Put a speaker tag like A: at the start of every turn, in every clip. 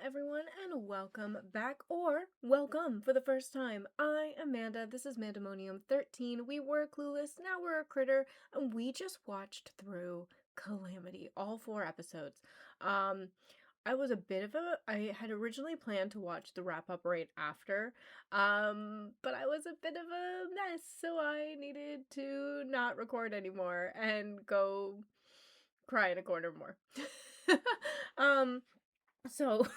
A: everyone, and welcome back, or welcome for the first time. I am Amanda. This is Mandemonium 13. We were clueless, now we're a critter, and we just watched through Calamity, all 4 episodes. I was a bit of I had originally planned to watch the wrap-up right after, but I was a bit of a mess, so I needed to not record anymore and go cry in a corner more. So,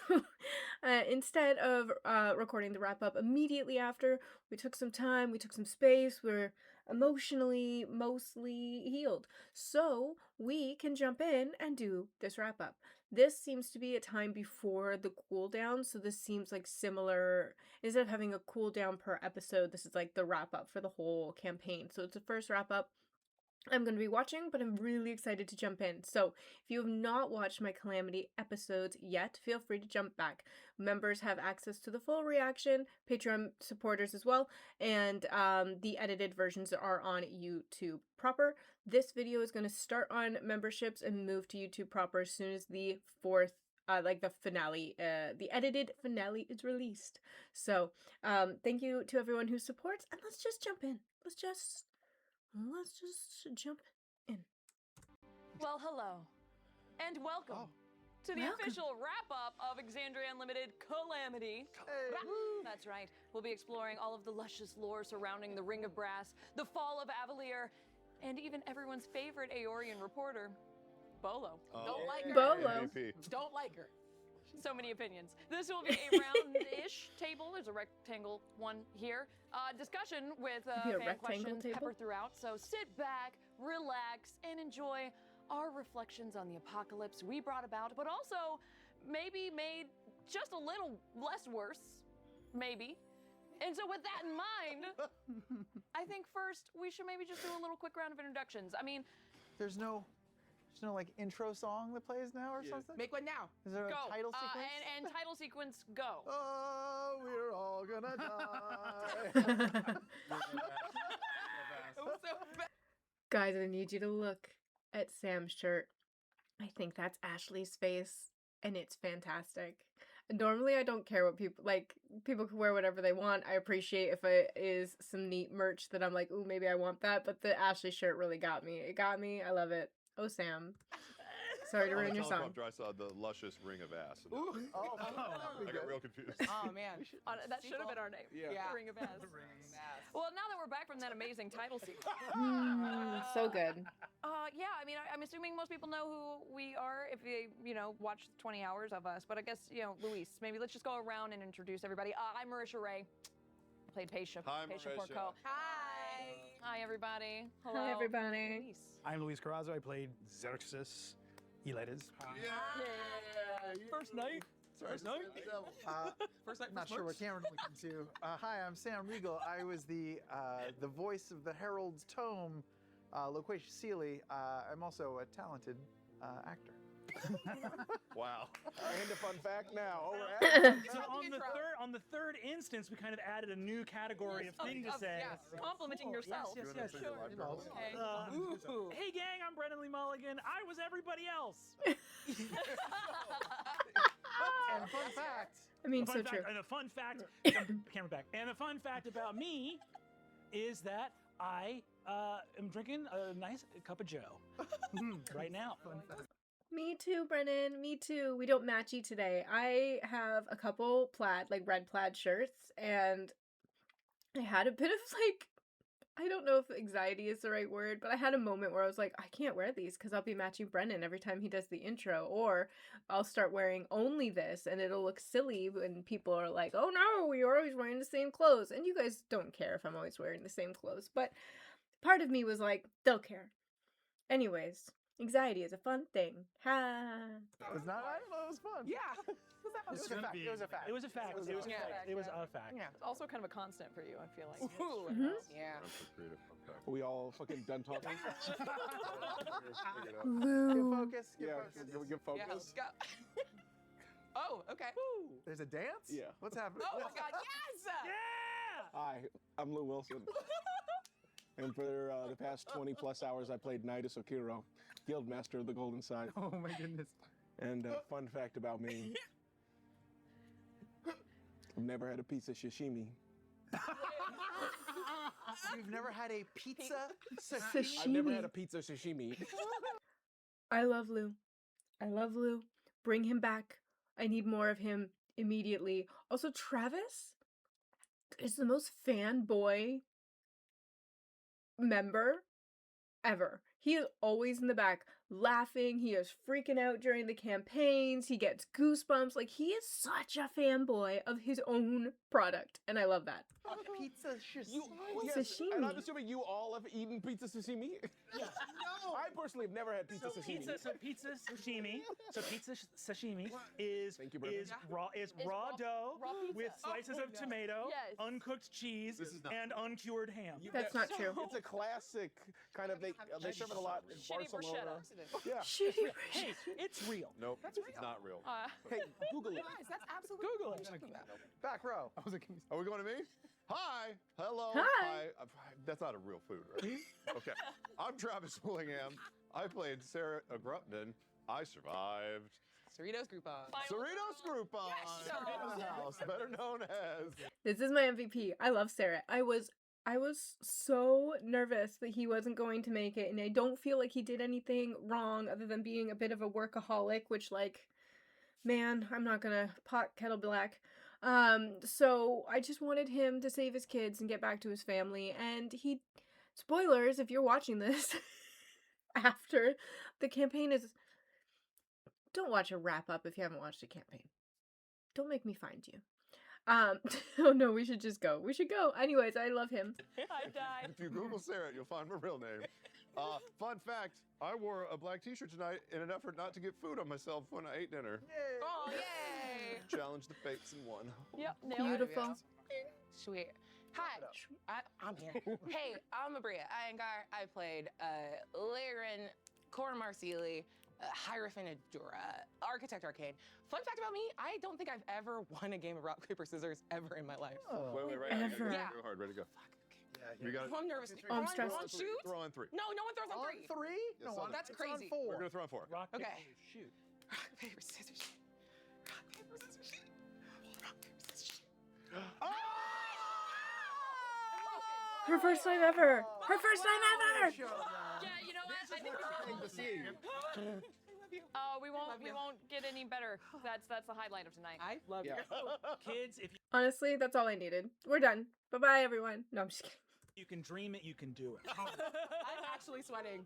A: instead of recording the wrap up immediately after, we took some time, we took some space, we're emotionally mostly healed. So, we can jump in and do this wrap up. This seems to be a time before the cooldown, so this seems like similar. Instead of having a cooldown per episode, this is like the wrap up for the whole campaign. So, it's the first wrap up I'm going to be watching, but I'm really excited to jump in. So if you have not watched my Calamity episodes yet, feel free to jump back. Members have access to the full reaction, Patreon supporters as well, and the edited versions are on YouTube proper. This video is going to start on memberships and move to YouTube proper as soon as the fourth the finale, the edited finale is released. So, thank you to everyone who supports, and let's just jump in. Let's just jump in.
B: Well, hello, and welcome to the official wrap-up of Exandria Unlimited Calamity. That's right. We'll be exploring all of the luscious lore surrounding the Ring of Brass, the fall of Avalir, and even everyone's favorite Aeorian reporter, Bolo.
C: Don't like her.
A: Bolo.
C: MVP. Don't like her.
B: So many opinions. This will be a round-ish table. There's a rectangle one here. Discussion with fan questions peppered throughout. So sit back, relax, and enjoy our reflections on the apocalypse we brought about, but also maybe made just a little less worse. Maybe. And so with that in mind, I think first we should maybe just do a little quick round of introductions. I mean,
D: There's no like intro song that plays now or something?
C: Make one now.
D: Is there a
B: go.
D: title sequence?
B: And title sequence, go.
D: Oh, we're all gonna die.
C: It was so bad.
A: Guys, I need you to look at Sam's shirt. I think that's Ashley's face, and it's fantastic. Normally, I don't care what people can wear whatever they want. I appreciate if it is some neat merch that I'm like, ooh, maybe I want that, but the Ashley shirt really got me. It got me. I love it. Oh, Sam. Sorry to ruin your song.
E: I saw the luscious ring of ass.
C: Ooh.
E: I got real confused.
C: Oh man.
B: That should have been our name.
C: Yeah.
B: Ring of Ass. Well, now that we're back from that amazing title sequence.
A: So good.
B: Yeah, I mean, I'm assuming most people know who we are if they, watch 20 hours of us. But I guess, Luis, maybe let's just go around and introduce everybody. I'm Marisha Ray. I played Patia.
E: Hi,
B: Patia
E: Marisha.
B: Porco.
C: Hi.
B: Hi, everybody. Hello.
A: Hi, everybody.
B: Luis.
F: I'm Luis Carrazzo. I played Zerxus. Elides.
C: First night.
F: First night?
C: First night.
D: I'm not sure what camera to look into. Hi, I'm Sam Riegel. I was the voice of the Herald's Tome, Loquatius. I'm also a talented actor.
E: Wow.
G: And a fun fact now.
F: So on the third instance, we kind of added a new category of thing to say.
C: Yes.
B: Complimenting yourself.
F: Yes,
B: Sure. Okay.
C: Ooh.
F: Hey gang, I'm Brennan Lee Mulligan. I was everybody else.
D: And fun fact.
A: I mean,
F: A
A: so
F: fun fact,
A: true.
F: and a fun fact, camera back. And a fun fact about me is that I am drinking a nice cup of Joe right now.
A: Me too, Brennan. Me too. We don't matchy today. I have a couple red plaid shirts, and I had a bit of I don't know if anxiety is the right word, but I had a moment where I was like, I can't wear these because I'll be matching Brennan every time he does the intro, or I'll start wearing only this and it'll look silly when people are like, oh no, you're always wearing the same clothes. And you guys don't care if I'm always wearing the same clothes, but part of me was like, they'll care. Anyways. Anxiety is a fun thing. Ha!
D: It's not. I don't know. It was fun.
C: Yeah.
D: It was a fact. It was a fact.
F: It was a fact. It was a fact. It was a fact.
B: Yeah. It's also kind of a constant for you, I feel like.
C: Ooh.
A: Mhm.
C: Yeah.
E: That's a creative fun fact.
G: Are we all fucking done talking?
D: Give focus.
G: Give focus.
C: Yeah. Let's go. Oh, okay.
D: There's a dance?
G: Yeah.
D: What's happening?
C: Oh my God. Yes.
F: Yeah!
G: Hi, I'm Lou Wilson. And for the past 20 plus hours, I played Nydas Okiro, Guildmaster of the Golden Side.
D: Oh my goodness.
G: And fun fact about me I've never had a pizza sashimi.
D: You've never had a pizza
A: Sashimi.
G: I've never had a pizza sashimi.
A: I love Lou. I love Lou. Bring him back. I need more of him immediately. Also, Travis is the most fanboy member ever. He is always in the back laughing. He is freaking out during the campaigns. He gets goosebumps. Like, he is such a fanboy of his own product. And I love that.
D: Pizza
G: You,
A: Sashimi.
G: And I'm assuming you all have eaten pizza sashimi?
F: Yeah.
G: No. I personally have never had pizza sashimi.
F: Pizza sashimi. So pizza sashimi is
G: Thank you, Brennan.
F: raw dough
B: raw pizza.
F: with slices of tomato,
B: Yes.
F: uncooked cheese,
E: This is not-
F: and uncured ham.
A: That's not true.
G: It's a classic kind of, they serve it a lot in
B: Shitty
G: Barcelona.
B: bruschetta.
G: Yeah.
A: Shitty.
F: Hey, it's real.
E: Nope,
C: That's
E: it's
C: real.
E: not real.
G: Hey, Google it.
C: Guys, that's absolutely.
F: Google it.
D: Back row.
E: Are we going to me? Hi, hello.
A: Hi.
E: That's not a real food, right? Okay. I'm Travis Willingham. I played Cerrit Agrupton. I survived.
C: Cerritos Groupon.
E: Cerritos Groupon
C: Yes,
E: in the house, better known as.
A: This is my MVP. I love Cerrit. I was so nervous that he wasn't going to make it, and I don't feel like he did anything wrong other than being a bit of a workaholic, which, like, man, I'm not gonna pot kettle black. So I just wanted him to save his kids and get back to his family, and he, spoilers if you're watching this after the campaign is, don't watch a wrap up if you haven't watched a campaign. Don't make me find you. Oh no, we should just go. We should go. Anyways, I love him.
B: I died.
E: If you Google Cerrit, you'll find my real name. Fun fact, I wore a black t-shirt tonight in an effort not to get food on myself when I ate dinner.
C: Oh, yay!
E: Challenged the fates and won.
B: Yep, nailed it.
A: Beautiful.
C: Sweet. Hi, I'm here. Hey, I'm Abria Iyengar. I played Laerryn, Cor Marceli, Hierophant Adura, Architect Arcane. Fun fact about me, I don't think I've ever won a game of rock, paper, scissors ever in my life.
E: Wait, right now.
A: Ever.
E: Real hard. Ready to go. You got it.
C: I'm nervous.
A: Oh, I'm
C: Come on,
A: stressed.
C: on, shoot.
E: Throw on three.
C: No, no one throws on three.
D: On three?
E: Yes,
D: No,
E: on
C: That's
D: it's
C: crazy.
D: On
E: We're
D: four.
E: gonna throw on four.
F: Rock, paper,
C: Okay.
F: shoot.
C: Rock, paper, scissors, shoot. Rock, paper, scissors, shoot. Rock, paper, scissors, shoot.
A: Her first time ever. Her first time ever.
B: Yeah, you know what? I think we won't get any better. That's the highlight of tonight.
C: I love you.
F: Kids, if
A: Honestly, that's all I needed. We're done. Bye-bye, everyone. No, I'm just kidding.
F: you can dream it, you can do it.
C: I'm actually sweating.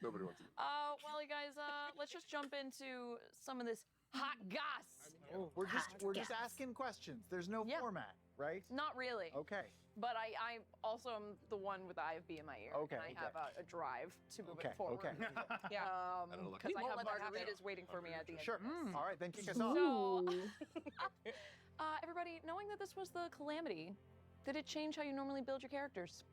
E: Nobody wants to.
B: Well, you guys, let's just jump into some of this hot goss.
D: We're just asking questions. There's no
B: Yeah.
D: format, right?
B: Not really,
D: Okay.
B: but I also am the one with the IFB in my ear,
D: Okay,
B: and I have a drive to move
D: Okay,
B: it forward.
D: okay.
C: Yeah.
E: I don't know,
B: Because I
C: won't
B: have
C: let that happen.
B: margaritas waiting for me at the end.
D: Sure.
B: of this.
D: All right, then kick us off.
B: So-
A: Ooh.
B: Everybody, knowing that this was the Calamity, did it change how you normally build your characters?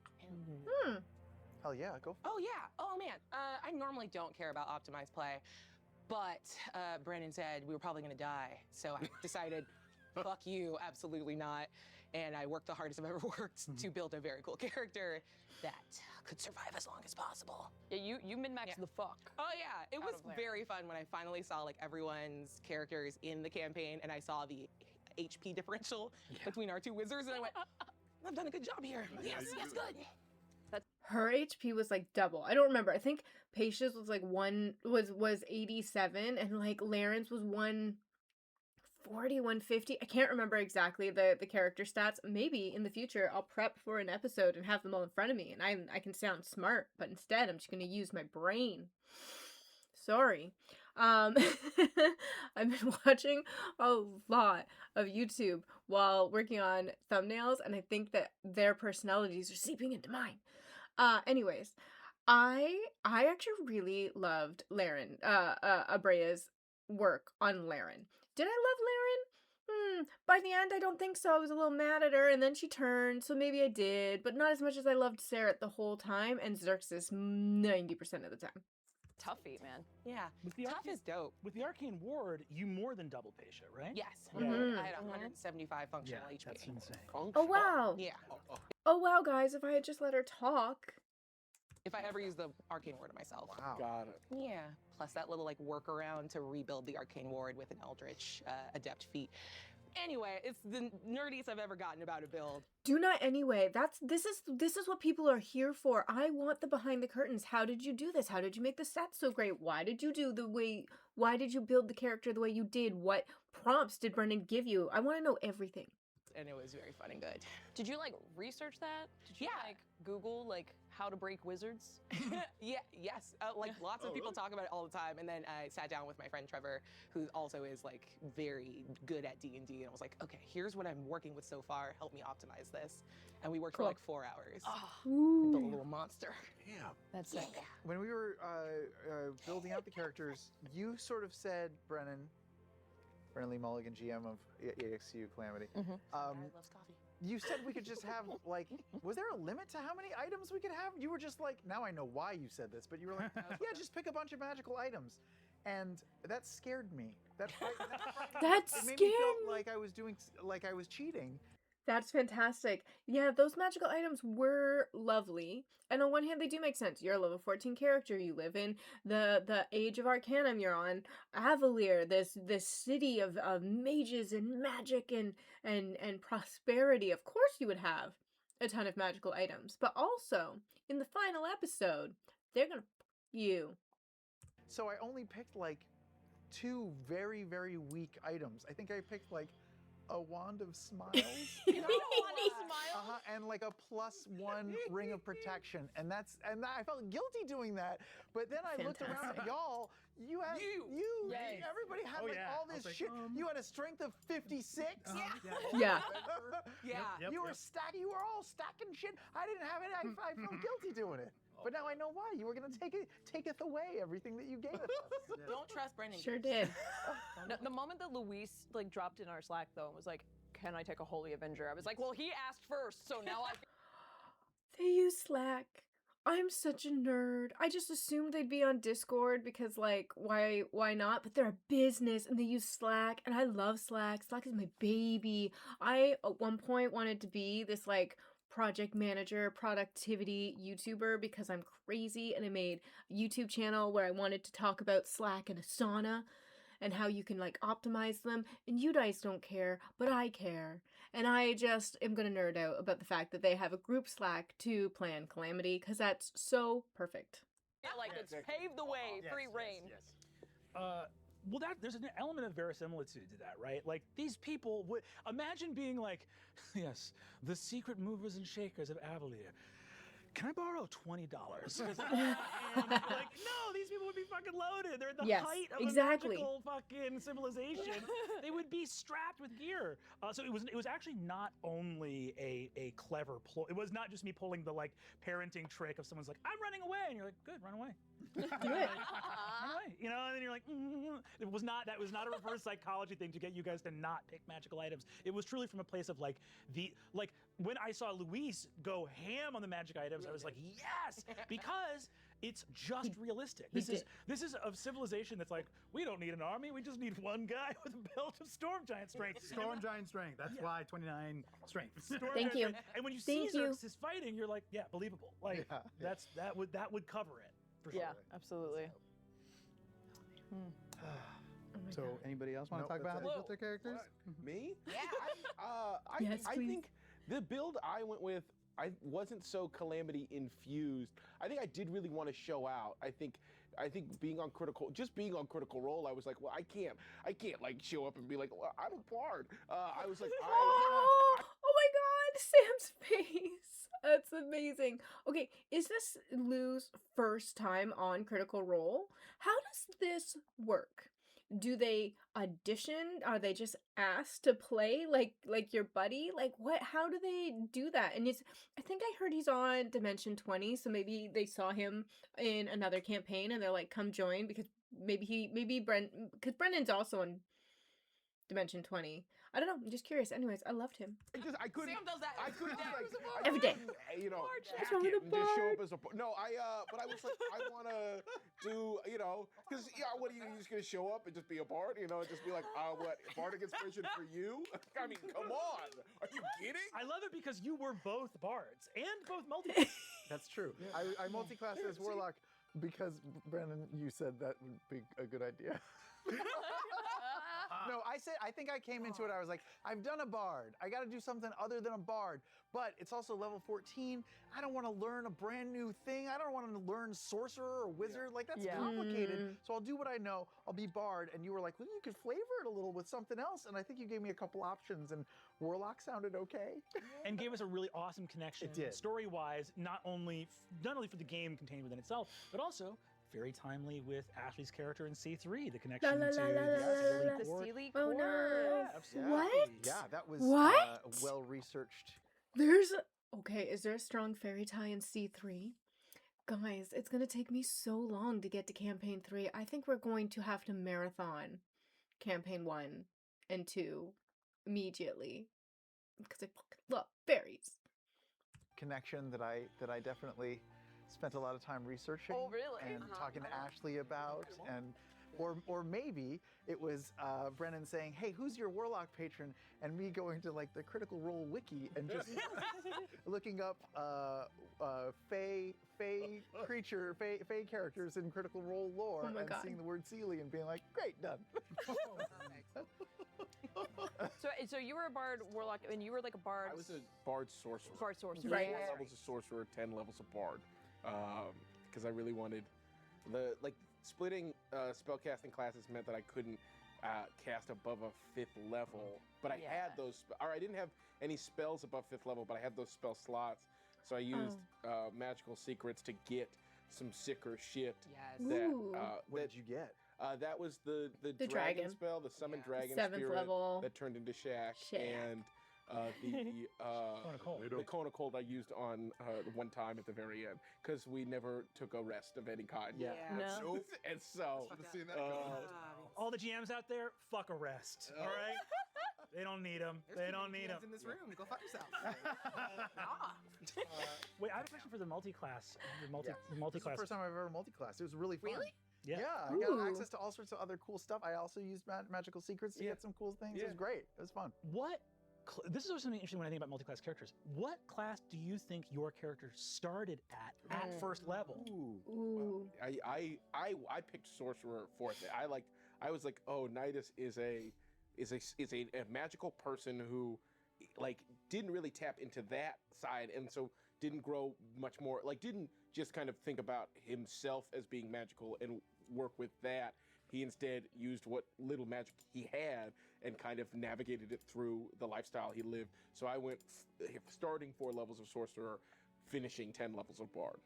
D: Hell yeah, go.
C: Oh yeah. Oh man. I normally don't care about optimized play, but Brennan said we were probably gonna die, so I decided, fuck you, absolutely not. And I worked the hardest I've ever worked to build a very cool character that could survive as long as possible.
B: Yeah, you min-maxed
C: Yeah.
B: the fuck.
C: Oh yeah, it
B: Out
C: was
B: of there.
C: very fun when I finally saw like everyone's characters in the campaign, and I saw the HP differential between our two wizards, and I went, I've done a good job here. Yes,
E: you
C: yes,
E: do.
C: good.
A: Her HP was like double. I don't remember. I think Patia's was like was 87, and like Laerryn's was 140, 150. I can't remember exactly the character stats. Maybe in the future I'll prep for an episode and have them all in front of me, and I can sound smart, but instead I'm just gonna use my brain. Sorry. I've been watching a lot of YouTube while working on thumbnails, and I think that their personalities are seeping into mine. Anyways, I actually really loved Laerryn, Abrea's work on Laerryn. Did I love Laerryn? By the end, I don't think so. I was a little mad at her, and then she turned, so maybe I did, but not as much as I loved Cerrit the whole time, and Zerxus 90% of the time.
B: Tough feat, man.
C: Yeah,
F: With the
C: tough
F: arcane,
C: is dope.
F: with the arcane ward, you more than double Patia, right?
C: Yes,
A: Mhm.
C: I had 175 functional HP.
F: that's insane.
A: Oh, wow.
C: Yeah.
A: Oh, wow, guys, if I had just let her talk.
C: If I ever use the arcane ward myself.
D: Wow.
G: Got it.
C: Yeah. Plus that little like workaround to rebuild the arcane ward with an eldritch adept feat. Anyway, it's the nerdiest I've ever gotten about a build.
A: Do not anyway. This is what people are here for. I want the behind the curtains. How did you do this? How did you make the stats so great? Why did you build the character the way you did? What prompts did Brennan give you? I want to know everything.
C: And it was very fun and good.
B: Did you like research that? Did you like Google like how to break wizards?
C: Yes. Like lots of people talk about it all the time. And then I sat down with my friend Trevor, who also is like very good at D&D, and I was like, okay, here's what I'm working with so far. Help me optimize this. And we worked for like 4 hours.
A: Ooh.
C: Built a little monster.
E: Yeah.
B: That's sick.
D: When we were building out the characters, you sort of said, Brennan Lee Mulligan, GM of EXU Calamity.
C: Guy loves coffee.
D: You said we could just have, like, was there a limit to how many items we could have? You were just like, now I know why you said this, but you were like, yeah, just pick a bunch of magical items. And that scared me. That
A: That
D: it made
A: scared
D: me feel
A: me.
D: like I was cheating.
A: That's fantastic. Yeah, those magical items were lovely. And on one hand, they do make sense. You're a level 14 character. You live in the age of Arcanum. You're on Avalir, this city of mages and magic and prosperity. Of course you would have a ton of magical items. But also, in the final episode, they're gonna you.
D: So I only picked like 2 very, very weak items. I think I picked like a wand of smiles. And like a +1 ring of protection, and I felt guilty doing that. But then I looked around at y'all. You had everybody had all this shit. You had a strength of 56.
A: Yeah.
D: You were stacking. You were all stacking shit. I didn't have it. I felt guilty doing it. But now I know why. You were gonna taketh away everything that you gave us.
C: Don't trust Brennan.
A: Sure did.
B: The moment that Luis like dropped in our Slack though and was like, "Can I take a Holy Avenger?" I was like, "Well, he asked first, so now I."
A: They use Slack. I'm such a nerd. I just assumed they'd be on Discord because, like, why not? But they're a business and they use Slack, and I love Slack. Slack is my baby. I, at one point, wanted to be this, like, project manager, productivity YouTuber because I'm crazy, and I made a YouTube channel where I wanted to talk about Slack and Asana and how you can, like, optimize them, and you guys don't care, but I care. And I just am gonna nerd out about the fact that they have a group Slack to plan Calamity, because that's so perfect.
B: Yeah, like it's paved the way, free reign.
F: Well, there's an element of verisimilitude to that, right? Like, these people would imagine being like, yes, the secret movers and shakers of Avalir. Can I borrow $20? Like, no, these people would be fucking loaded. They're at the height of a magical fucking civilization. They would be strapped with gear. So it was actually not only a clever ploy. It was not just me pulling the like parenting trick of someone's like, I'm running away, and you're like, good, run away.
A: Do it.
F: Run away. You know, and then you're like, That was not a reverse psychology thing to get you guys to not pick magical items. It was truly from a place of like when I saw Luis go ham on the magic items, I was like, yes, because it's just realistic. This is a civilization that's like, we don't need an army, we just need one guy with a belt of storm giant strength.
H: Storm giant strength. That's why 29 strength.
A: Thank you.
F: And when you see Zerxus fighting, you're like, yeah, believable. Like that would cover it for sure.
B: Yeah, absolutely.
H: So anybody else want to talk about how they built their characters?
G: What? Me?
C: Yeah.
A: Yes,
G: I
A: please.
G: think the build I went with, I wasn't so Calamity infused. I think I did really want to show out. I think being on Critical Role, I was like, well, I can't like show up and be like, well, I'm a bard. I was like,
A: Oh my God, Sam's face. That's amazing. Okay, is this Lou's first time on Critical Role? How does this work? Do they audition? Are they just asked to play like your buddy? Like what? How do they do that? And I think I heard he's on Dimension 20, so maybe they saw him in another campaign and they're like, come join, because because Brennan's also on Dimension 20. I don't know. I'm just curious. Anyways, I loved him.
G: I couldn't.
C: Sam does that
G: I couldn't like
A: every day.
G: You know,
A: What's wrong with the
G: just show up
A: bard?
G: as a. No, but I was like, I want to do, because what are you just gonna show up and just be a bard? Just be like, what bardic inspiration for you? I mean, come on, are you kidding?
F: I love it because you were both bards and both multiclass.
D: That's true. I multiclassed as warlock because Brennan, you said that would be a good idea. No, I think I came into it, I was like, I've done a bard. I got to do something other than a bard. But it's also level 14. I don't want to learn a brand new thing. I don't want to learn sorcerer or wizard. Like, that's complicated. So I'll do what I know. I'll be bard. And you were like, well, you could flavor it a little with something else. And I think you gave me a couple options. And warlock sounded okay.
F: And gave us a really awesome connection.
D: It did.
F: Story-wise, not only for the game contained within itself, but also very timely with Ashley's character in C3, the connection to the
I: Sealy Court.
A: Oh no!
F: Yeah, absolutely.
A: What?
D: Yeah, that was well researched.
A: Is there a strong fairy tie in C3? Guys, it's gonna take me so long to get to campaign 3. I think we're going to have to marathon campaign 1 and 2 immediately because I fucking love fairies.
D: Connection that I definitely spent a lot of time researching.
I: Oh, really?
D: And talking to Ashley about, and or maybe it was Brennan saying, "Hey, who's your warlock patron?" and me going to like the Critical Role wiki and just looking up Fey characters in Critical Role lore and seeing the word Sealy and being like, "Great, done."
I: So you were a bard warlock, and you were like a bard.
G: I was a bard sorcerer.
I: Bard sorcerer.
G: 4 levels of sorcerer, 10 levels of bard. Because I really wanted splitting spellcasting classes meant that I couldn't cast above a 5th level, but I had those. Or I didn't have any spells above 5th level, but I had those spell slots. So I used magical secrets to get some sicker shit.
I: Yes.
D: What did you get?
G: That was the
A: dragon
G: spell, the summon dragon
A: 7th
G: spirit
A: level.
G: that turned into Shaq. And the Cone of Cold I used on one time at the very end because we never took a rest of any kind.
I: Yeah. No.
G: And so
F: all the GMs out there, fuck a rest. All right. They don't need them. They don't need them.
J: In this room, go fuck yourself.
F: Wait, I have a question for the multi-class. The multi-class.
D: This is the first time I've ever multi-class. It was really fun.
I: Really?
F: Yeah.
D: I got access to all sorts of other cool stuff. I also used magical secrets to get some cool things. It was great. It was fun.
F: This is something interesting when I think about multi-class characters. What class do you think your character started at first level?
A: Ooh.
G: I picked sorcerer 4th. I was like, oh, Nydas is a magical person who didn't really tap into that side, and so didn't grow much more, didn't just kind of think about himself as being magical and work with that. He instead used what little magic he had and kind of navigated it through the lifestyle he lived. So I went starting 4 levels of sorcerer, finishing 10 levels of bard.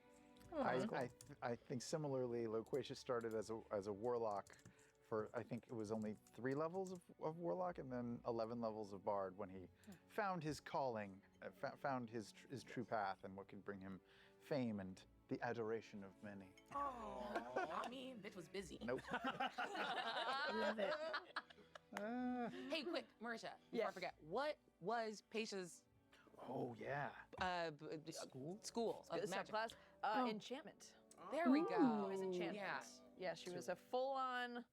D: I think similarly, Loquatius started as a warlock for, I think it was only 3 levels of warlock and then 11 levels of bard when he found his calling, found his true path and what could bring him fame and the adoration of many.
J: Oh, I mean, bitch was busy.
D: Nope.
A: Love it.
J: Hey, quick, Mercer, before I forget, what was Patia's
D: Oh yeah.
J: school of magic
I: Class? Enchantment.
J: There we go.
I: It was enchantment. Yeah, she was a full-on,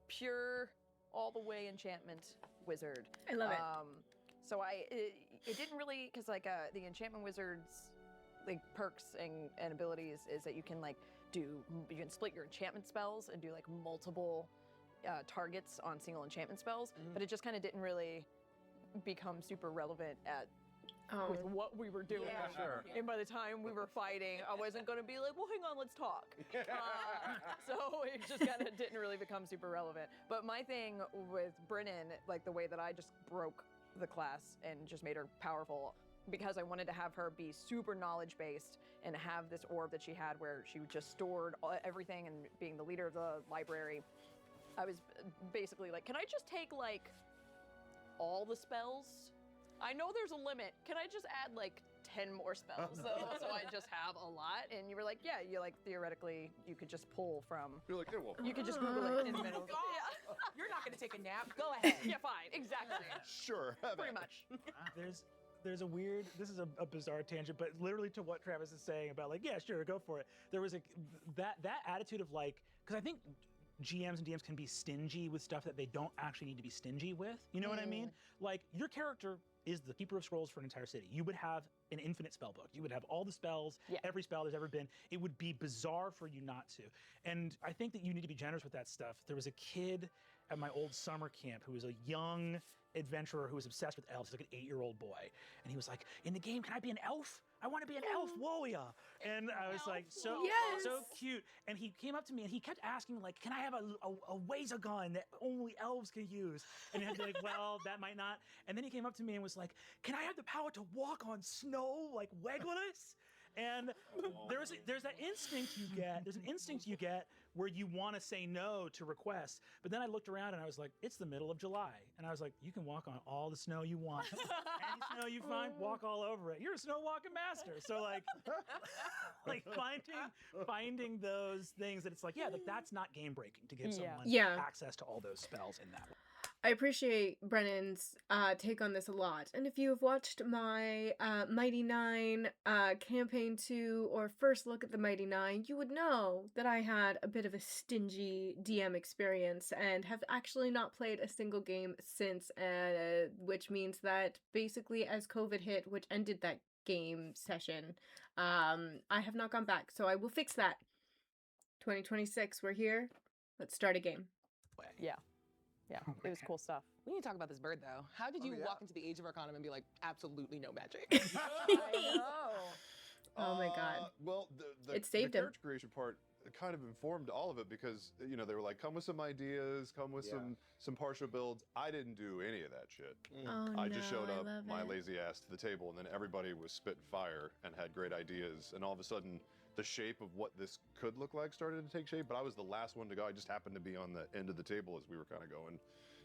I: pure, all the way enchantment wizard.
A: I love it.
I: So it didn't really, because the enchantment wizard's perks and abilities is that you can you can split your enchantment spells and do multiple targets on single enchantment spells, but it just kind of didn't really become super relevant with what we were doing.
J: Yeah, sure.
I: And by the time we were fighting, I wasn't going to be like, well, hang on, let's talk. So it just kind of didn't really become super relevant. But my thing with Brennan, the way that I just broke the class and just made her powerful, because I wanted to have her be super knowledge-based and have this orb that she had where she just stored everything, and being the leader of the library, I was basically like, can I just take all the spells? I know there's a limit. Can I just add 10 more spells so I just have a lot? And you were like, yeah, you theoretically you could just pull from.
E: You're like, yeah, well.
I: You could just Google it in the middle.
J: Yeah. You're not gonna take a nap. Go ahead.
I: Yeah, fine. Exactly.
E: Sure.
I: Pretty much.
F: There's a weird, this is a bizarre tangent, but literally to what Travis is saying about yeah, sure, go for it. There was that attitude of because I think GMs and DMs can be stingy with stuff that they don't actually need to be stingy with. You know what I mean? Your character is the Keeper of Scrolls for an entire city. You would have an infinite spell book. You would have all the spells, every spell there's ever been. It would be bizarre for you not to. And I think that you need to be generous with that stuff. There was a kid at my old summer camp who was a young adventurer who was obsessed with elves. He's like an 8-year-old boy. And he was like, in the game, can I be an elf? I want to be an elf warrior. And I was like, so cute. And he came up to me and he kept asking, like, can I have a laser gun that only elves can use? And I'd be like, well, that might not. And then he came up to me and was like, can I have the power to walk on snow like Legolas? And there's that instinct you get. There's an instinct you get where you want to say no to requests. But then I looked around and I was like, it's the middle of July. And I was like, you can walk on all the snow you want. Any snow you find, walk all over it. You're a snow walking master. So like finding those things that it's like, yeah, that's not game breaking to give someone access to all those spells in that way.
A: I appreciate Brennan's take on this a lot. And if you have watched my Mighty Nine campaign 2 or first look at the Mighty Nine, you would know that I had a bit of a stingy DM experience and have actually not played a single game since, which means that basically as COVID hit, which ended that game session, I have not gone back. So I will fix that. 2026, we're here. Let's start a game.
I: Yeah. Yeah, it was cool stuff.
C: We need to talk about this bird, though. How did you walk into the Age of Arcanum and be like, absolutely no magic?
I: I know.
A: Oh my god.
E: Well,
A: it saved
E: the
A: him.
E: character creation part kind of informed all of it because, you know, they were like, come with some ideas, come with some partial builds. I didn't do any of that shit.
A: Oh,
E: I just showed up, my lazy ass to the table, and then everybody was spitting fire and had great ideas. And all of a sudden, the shape of what this could look like started to take shape, but I was the last one to go. I just happened to be on the end of the table as we were kind of going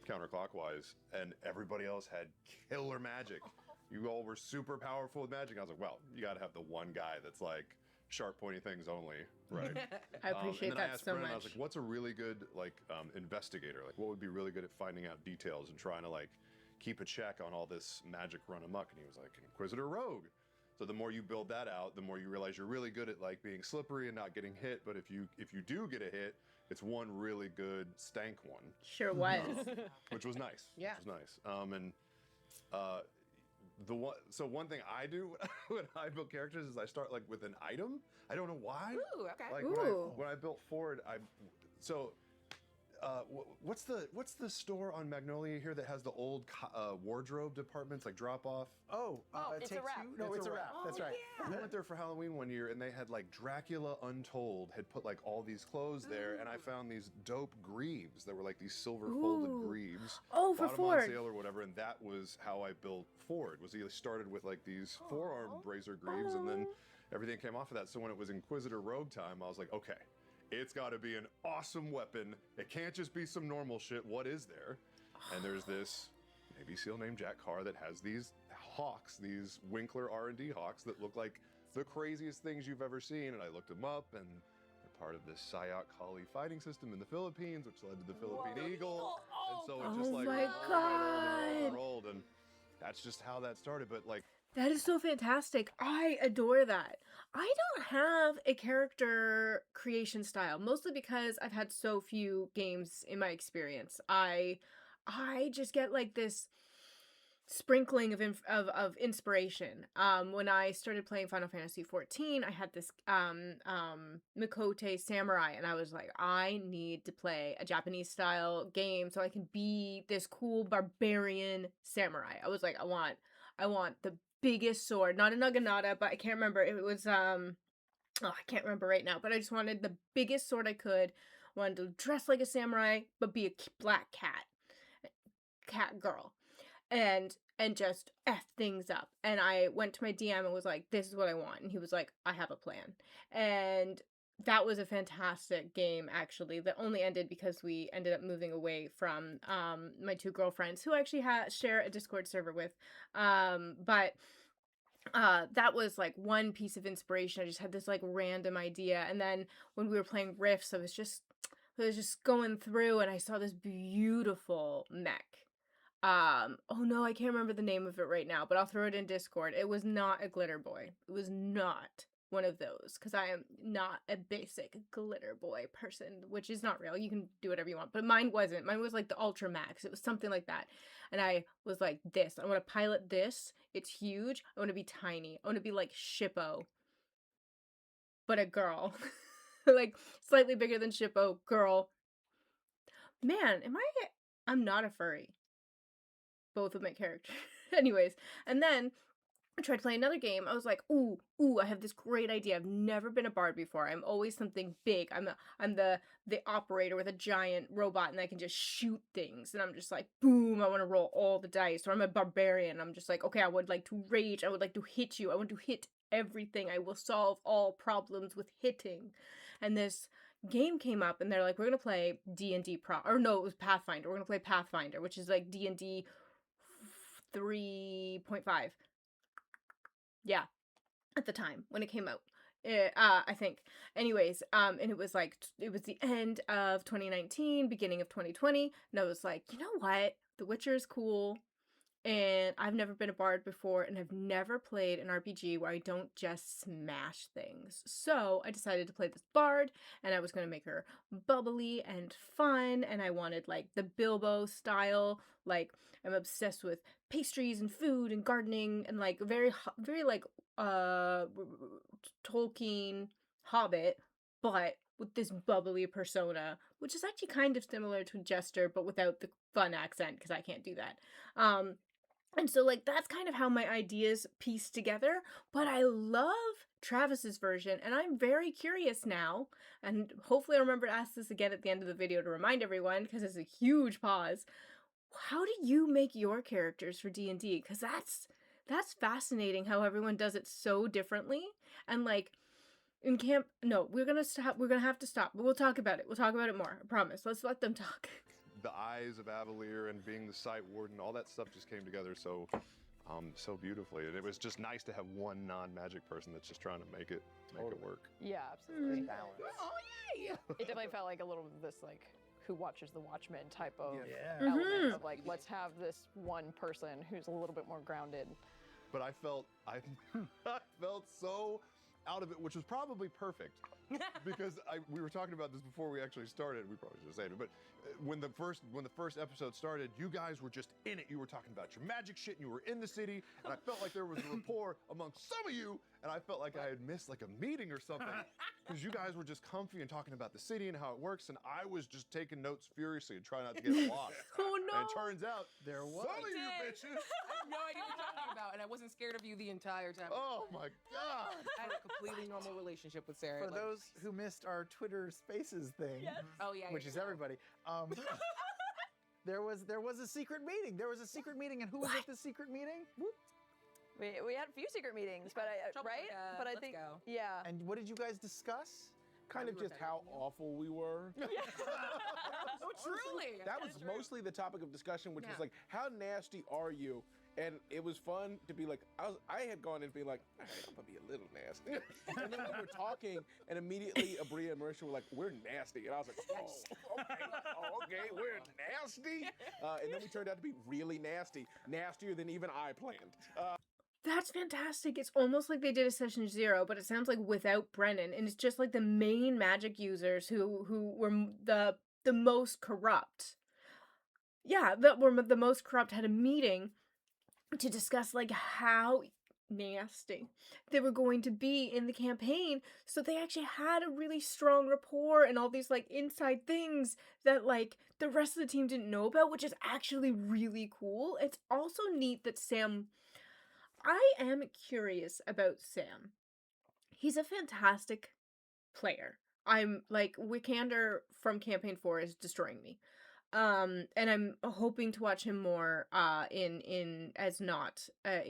E: counterclockwise, and everybody else had killer magic. You all were super powerful with magic. I was like, well, you got to have the one guy that's like sharp, pointy things only, right?
A: I appreciate that so
E: Brennan,
A: much.
E: I was like, what's a really good like investigator? Like, what would be really good at finding out details and trying to like keep a check on all this magic run amok? And he was like, Inquisitor Rogue. So the more you build that out, the more you realize you're really good at like being slippery and not getting hit. But if you do get a hit, it's one really good stank one.
A: Sure was.
E: Which was nice.
C: Yeah.
E: Which was nice. So one thing I do when I build characters is I start like with an item. I don't know why.
C: Ooh, okay.
E: Like when I built Ford, what's the store on Magnolia here that has the old wardrobe departments like drop off?
I: It's a wrap.
D: No, it's a wrap. That's right.
E: Yeah. We went there for Halloween one year and they had like Dracula Untold had put like all these clothes there, and I found these dope greaves that were like these silver folded greaves.
A: Oh, for
E: Ford.
A: Ford.
E: On sale or whatever, and that was how I built Ford. Was he started with like these forearm brazier greaves, and then everything came off of that. So when it was Inquisitor Rogue time, I was like, okay, it's got to be an awesome weapon. It can't just be some normal shit. What is there? And there's this Navy SEAL named Jack Carr that has these hawks, these Winkler R&D hawks that look like the craziest things you've ever seen. And I looked them up, and they're part of this Sayat Kali fighting system in the Philippines, which led to the Philippine Eagle. And so it just like rolled, and that's just how that started. But like,
A: that is so fantastic. I adore that. I don't have a character creation style, mostly because I've had so few games in my experience. I just get like this sprinkling of inspiration. When I started playing Final Fantasy XIV, I had this Mikote samurai, and I was like, I need to play a Japanese style game so I can be this cool barbarian samurai. I was like, I want the biggest sword, not a Naginata, but I can't remember. It was I can't remember right now, but I just wanted the biggest sword I could. Wanted to dress like a samurai, but be a black cat girl, and just F things up. And I went to my DM and was like, this is what I want. And he was like, I have a plan. And that was a fantastic game, actually, that only ended because we ended up moving away from my two girlfriends, who I actually share a Discord server with. But that was like one piece of inspiration. I just had this like random idea. And then when we were playing Rifts, I was just going through, and I saw this beautiful mech. Oh no, I can't remember the name of it right now, but I'll throw it in Discord. It was not a glitter boy. It was not one of those, because I am not a basic glitter boy person, which is not real. You can do whatever you want, but mine wasn't. Mine was like the Ultra Max. It was something like that. And I was like, this, I want to pilot this. It's huge. I want to be tiny. I want to be like Shippo, but a girl. Like slightly bigger than Shippo, girl. man, I'm not a furry. Both of my characters. Anyways, and then I tried to play another game. I was like, ooh, I have this great idea. I've never been a bard before. I'm always something big. I'm the operator with a giant robot and I can just shoot things. And I'm just like, boom, I want to roll all the dice. Or I'm a barbarian. I'm just like, okay, I would like to rage. I would like to hit you. I want to hit everything. I will solve all problems with hitting. And this game came up and they're like, we're going to play D&D or no, it was Pathfinder. We're going to play Pathfinder, which is like D&D 3.5. Yeah, at the time when it came out, I think. Anyways, and it was the end of 2019, beginning of 2020, and I was like, you know what? The Witcher is cool, and I've never been a bard before, and I've never played an RPG where I don't just smash things. So I decided to play this bard, and I was going to make her bubbly and fun, and I wanted like the Bilbo style, like I'm obsessed with pastries and food and gardening and like very like Tolkien Hobbit, but with this bubbly persona, which is actually kind of similar to Jester but without the fun accent because I can't do that. And so like that's kind of how my ideas piece together, but I love Travis's version and I'm very curious now, and hopefully I'll remember to ask this again at the end of the video to remind everyone because it's a huge pause. How do you make your characters for D&D? Because that's fascinating how everyone does it so differently. And like in camp, no, we're gonna have to stop, but we'll talk about it more, I promise. Let's let them talk.
E: The eyes of Avalir and being the site warden, all that stuff just came together so beautifully, and it was just nice to have one non-magic person that's just trying to make it work.
I: Yeah, absolutely. Balance. Oh yay! It definitely felt like a little of this like Who Watches the Watchmen type of element of like, let's have this one person who's a little bit more grounded.
E: But I felt so out of it, which was probably perfect. Because we were talking about this before we actually started. We probably should have said it, but when the first episode started, you guys were just in it. You were talking about your magic shit, and you were in the city, and I felt like there was a rapport amongst some of you, and I felt like I had missed like a meeting or something, because you guys were just comfy and talking about the city and how it works, and I was just taking notes furiously and trying not to get lost.
A: Oh no!
E: And it turns out
D: there was
E: some of you bitches.
C: I had no idea what you're talking about, and I wasn't scared of you the entire time.
E: Oh my god!
C: I had a completely normal relationship with Cerrit.
D: For those who missed our Twitter Spaces thing, which is everybody, there was a secret meeting. There was a secret meeting, and who was at the secret meeting?
I: We had a few secret meetings, but right? But I think yeah.
D: And what did you guys discuss?
G: Kind of just how awful we were.
C: Oh, truly.
G: That was mostly the topic of discussion, which was like, how nasty are you? And it was fun to be like, I had gone in being like, all right, I'm gonna be a little nasty. And then we were talking, and immediately Abria and Mercer were like, we're nasty. And I was like, okay, we're nasty. And then we turned out to be really nasty, nastier than even I planned.
A: That's fantastic. It's almost like they did a session 0, but it sounds like without Brennan, and it's just like the main magic users who were the most corrupt. Yeah, that were the most corrupt had a meeting to discuss like how nasty they were going to be in the campaign, so they actually had a really strong rapport and all these like inside things that like the rest of the team didn't know about, which is actually really cool. It's also neat that I am curious about Sam. He's a fantastic player. I'm like, Wikander from Campaign 4 is destroying me. And I'm hoping to watch him more in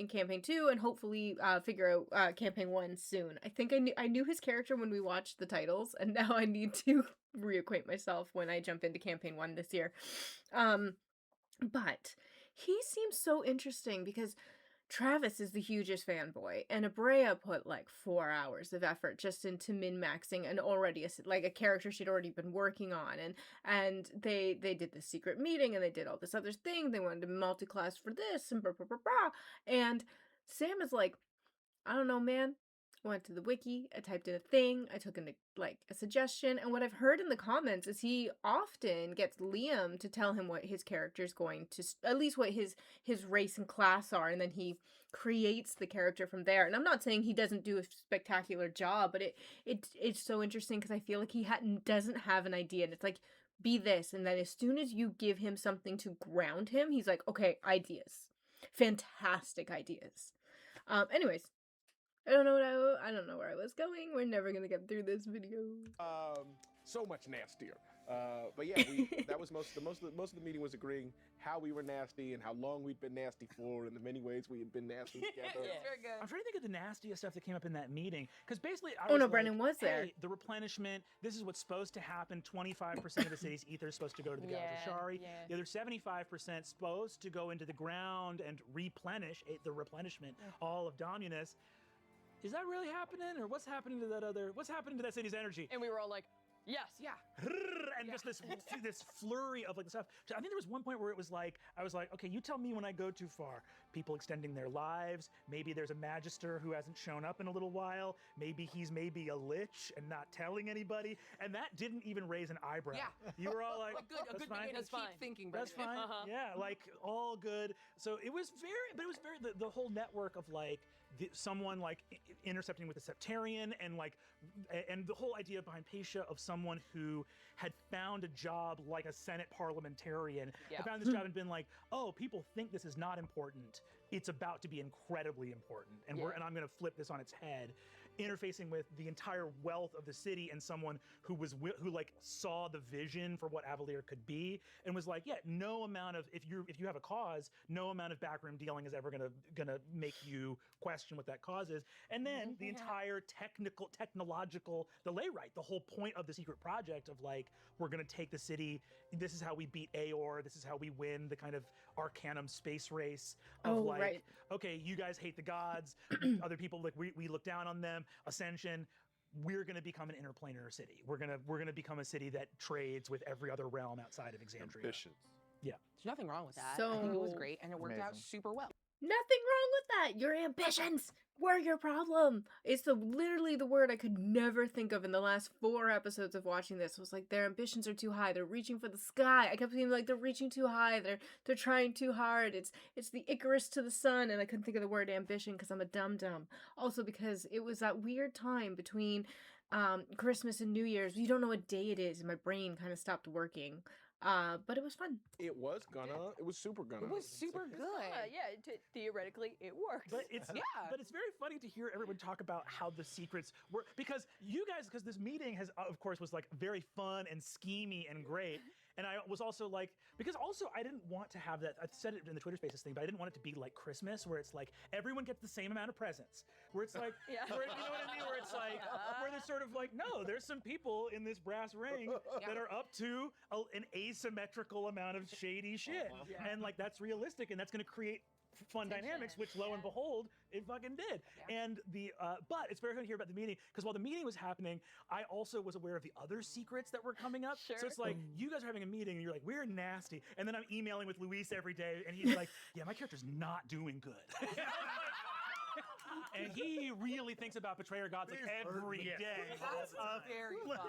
A: Campaign 2, and hopefully figure out Campaign 1 soon. I think I knew his character when we watched the titles, and now I need to reacquaint myself when I jump into Campaign 1 this year. But he seems so interesting because Travis is the hugest fanboy, and Abrea put like 4 hours of effort just into min-maxing and already a character she'd already been working on, and they did this secret meeting and they did all this other thing. They wanted to multiclass for this and blah blah blah blah. And Sam is like, I don't know, man. I went to the wiki, I typed in a thing, I took in a suggestion, and what I've heard in the comments is he often gets Liam to tell him what his character's going to, at least what his race and class are, and then he creates the character from there. And I'm not saying he doesn't do a spectacular job, but it's so interesting because I feel like he doesn't have an idea, and it's like be this. And then as soon as you give him something to ground him, he's like, okay, ideas. Fantastic ideas. Anyways, I don't know where I was going. We're never gonna get through this video.
G: So much nastier. But yeah, that was most of the meeting was agreeing how we were nasty and how long we'd been nasty for, and the many ways we had been nasty together.
I: Very good.
F: I'm trying to think of the nastiest stuff that came up in that meeting, because basically
A: Brennan was there.
F: Hey, the replenishment, this is what's supposed to happen. 25% of the city's ether is supposed to go to the Gadashari. The other 75% supposed to go into the ground and replenish the replenishment, all of Dominus. Is that really happening, or what's happening to that city's energy?
I: And we were all like, yes.
F: Yeah. And just this flurry of like the stuff. I think there was one point where I was like, okay, you tell me when I go too far. People extending their lives. Maybe there's a magister who hasn't shown up in a little while. Maybe he's a lich and not telling anybody. And that didn't even raise an eyebrow.
J: Yeah.
F: You were all like,
J: a good
F: fine.
J: beginning. Keep thinking,
F: That's fine. Yeah, like all good. So it was very, the whole network of like, someone like intercepting with a Septarian and the whole idea behind Patia of someone who had found a job like a Senate parliamentarian, had found this job and been like, oh, people think this is not important. It's about to be incredibly important, and I'm going to flip this on its head. Interfacing with the entire wealth of the city and someone who saw the vision for what Avalir could be and was like, yeah, no amount of if you have a cause, no amount of backroom dealing is ever gonna make you question what that cause is. And then the entire technological, the Laerryn, the whole point of the secret project of like, we're gonna take the city. This is how we beat Aor. This is how we win the kind of Arcanum space race of okay, you guys hate the gods, other people we look down on them. Ascension, we're going to become an interplanar city. We're going to become a city that trades with every other realm outside of Exandria.
E: Ambitions.
F: Yeah.
C: There's nothing wrong with that.
A: So
C: I think it was great, and it worked out super well.
A: Nothing wrong with that. Your ambitions were your problem. It's literally the word I could never think of in the last 4 episodes of watching this. Was like, their ambitions are too high. They're reaching for the sky. I kept feeling like they're reaching too high. They're trying too hard. It's the Icarus to the sun, and I couldn't think of the word ambition because I'm a dum-dum. Also because it was that weird time between Christmas and New Year's. You don't know what day it is, and my brain kind of stopped working. But it was fun.
G: It was super gonna.
C: It was super good.
I: Theoretically, it works.
F: But it's but it's very funny to hear everyone talk about how the secrets were, because this meeting of course was like very fun and schemy and great. And I was also like, because also I didn't want to have that, I said it in the Twitter Spaces thing, but I didn't want it to be like Christmas where it's like everyone gets the same amount of presents. Where it's like, you know what I mean? Where it's like, where there's sort of like, no, there's some people in this brass ring that are up to an asymmetrical amount of shady shit. And like, that's realistic, and that's going to create fun dynamics, which lo and behold, it fucking did. And but it's very good to hear about the meeting, because while the meeting was happening, I also was aware of the other secrets that were coming up. So it's like, you guys are having a meeting and you're like, we're nasty. And then I'm emailing with Luis every day and he's like, yeah, my character's not doing good. And he really thinks about betrayer gods like every day.
C: That's very fun.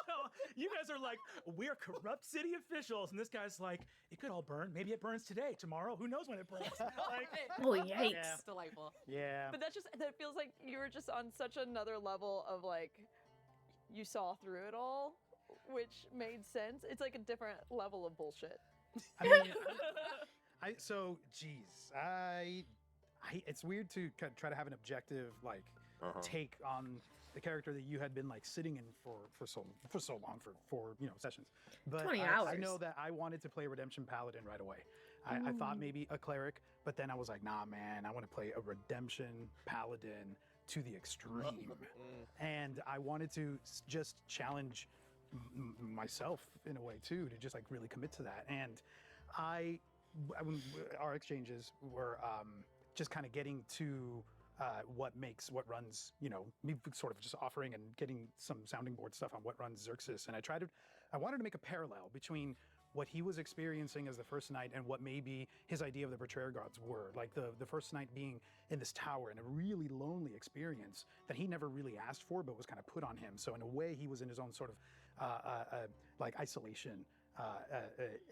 F: So you guys are like, we're corrupt city officials, and this guy's like, it could all burn. Maybe it burns today, tomorrow. Who knows when it burns? Like,
A: oh yikes!
C: Yeah. It's delightful.
F: Yeah.
I: But that feels like you were just on such another level of like, you saw through it all, which made sense. It's like a different level of bullshit.
H: I mean, it's weird to try to have an objective take on the character that you had been like sitting in for so long for sessions. But
A: 20 hours.
H: I know that I wanted to play Redemption Paladin right away. I thought maybe a cleric, but then I was like, nah, man, I want to play a Redemption Paladin to the extreme. And I wanted to just challenge myself in a way too, to just like really commit to that. And our exchanges were just kind of getting to what runs, me sort of just offering and getting some sounding board stuff on what runs Zerxus. And I wanted to make a parallel between what he was experiencing as the first knight and what maybe his idea of the betrayer gods were. Like the first knight being in this tower and a really lonely experience that he never really asked for, but was kind of put on him. So in a way, he was in his own sort of like isolation.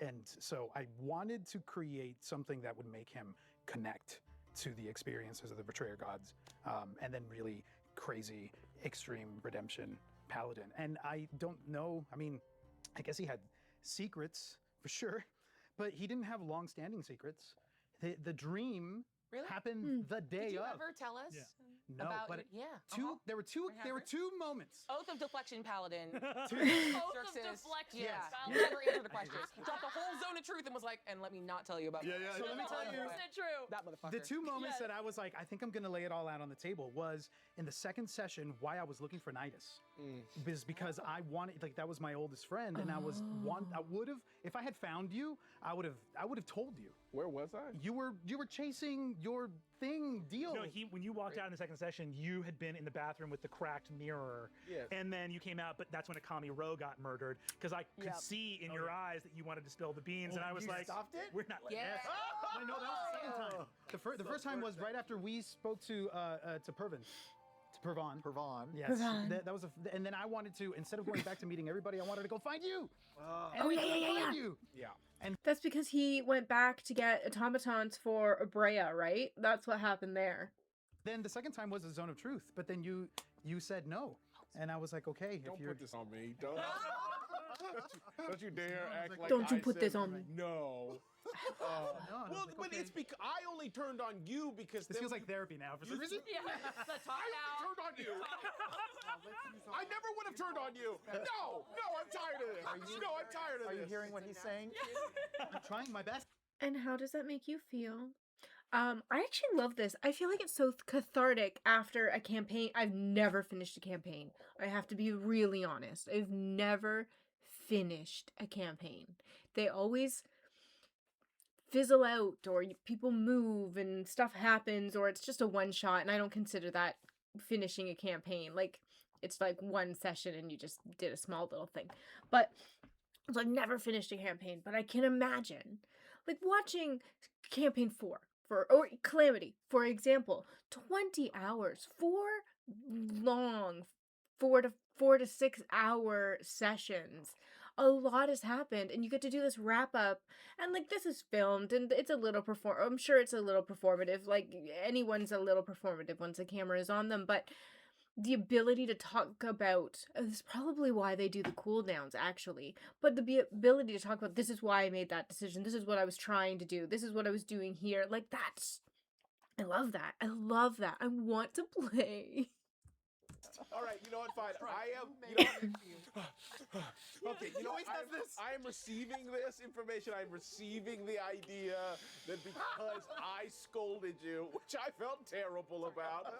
H: And so I wanted to create something that would make him connect to the experiences of the betrayer gods, and then really crazy, extreme redemption paladin. And I don't know, I mean, I guess he had secrets for sure, but he didn't have long-standing secrets. The dream happened the day
C: Did you
H: of.
C: ever tell us?
H: Yeah. No,
C: about
H: but there were two moments.
C: Oath of Deflection Paladin.
B: Oath of
C: Xerxus.
B: Deflection.
C: Yeah.
B: Paladin.
C: Never answered the questions. Dropped the whole zone of truth and was like, and let me not tell you about
H: So let me tell you.
B: True.
C: That motherfucker.
H: The two moments that I was like, I think I'm gonna lay it all out on the table was in the second session why I was looking for Nydas. Was because I wanted, like, that was my oldest friend, and I would have, if I had found you, I would have told you.
G: Where was I?
H: You were chasing your deal.
F: No, when you walked out in the second session, you had been in the bathroom with the cracked mirror.
G: Yes.
F: And then you came out, but that's when Akami Ro got murdered, because I could see in your eyes that you wanted to spill the beans, and I was like,
D: stopped it?
F: we're not letting this.
H: No, that was the second time. The first time was right after we spoke to Pervin. Pervon. Yes.
A: Pervon.
H: That was and then I wanted to, instead of going back to meeting everybody, I wanted to go find you.
G: Yeah.
H: And
A: That's because he went back to get automatons for Abrea, right? That's what happened there.
H: then the second time was a zone of truth, but then you said no, and I was like, okay,
G: Don't
H: if you're
G: put this on me. Don't you dare act like
A: Don't you
G: I
A: put
G: said
A: this on me.
G: No. Well,
H: like,
G: but
H: okay.
G: it's because I only turned on you because
H: This feels like therapy now for some reason.
B: Yeah. The talk
G: I
B: out.
G: turned on you. I never would have turned on you. No, I'm tired of this. No, I'm tired of
D: Are
G: this.
D: you hearing what he's saying?
H: I'm trying my best.
A: And how does that make you feel? I actually love this. I feel like it's so cathartic after a campaign. I've never finished a campaign. I have to be really honest. I've never finished a campaign. They always fizzle out, or people move and stuff happens, or it's just a one shot, and I don't consider that finishing a campaign. Like, it's like one session and you just did a small little thing. But so I've never finished a campaign, but I can imagine like watching campaign 4 or Calamity, for example, 20 hours, 4 to 6 hour sessions. A lot has happened, and you get to do this wrap up, and like, this is filmed, and it's a little I'm sure it's a little performative. Like, anyone's a little performative once a camera is on them, but the ability to talk about, this is probably why they do the cooldowns, actually, but the ability to talk about, this is why I made that decision, this is what I was trying to do, this is what I was doing here, like, I love that. I love that. I want to play.
G: All right, you know what? Fine. I am. You know what? Okay, you know what? I am receiving this information. I'm receiving the idea that because I scolded you, which I felt terrible about,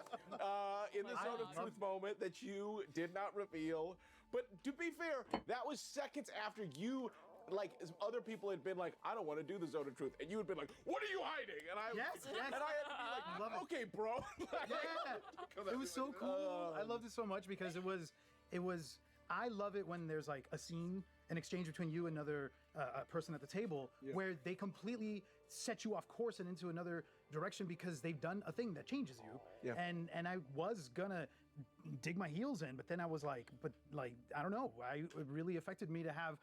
G: in the Zone of Truth moment that you did not reveal. But to be fair, that was seconds after you. Like, other people had been like, I don't want to do the Zone of Truth, and you had been like, what are you hiding? And I
H: Yes.
G: and I had to be like, okay, bro.
H: Yeah. It was so cool. I loved it so much because it was. I love it when there's like a scene, an exchange between you and another person at the table, where they completely set you off course and into another direction because they've done a thing that changes you.
G: Yeah.
H: And I was gonna dig my heels in, but then I was like, I don't know. It really affected me to have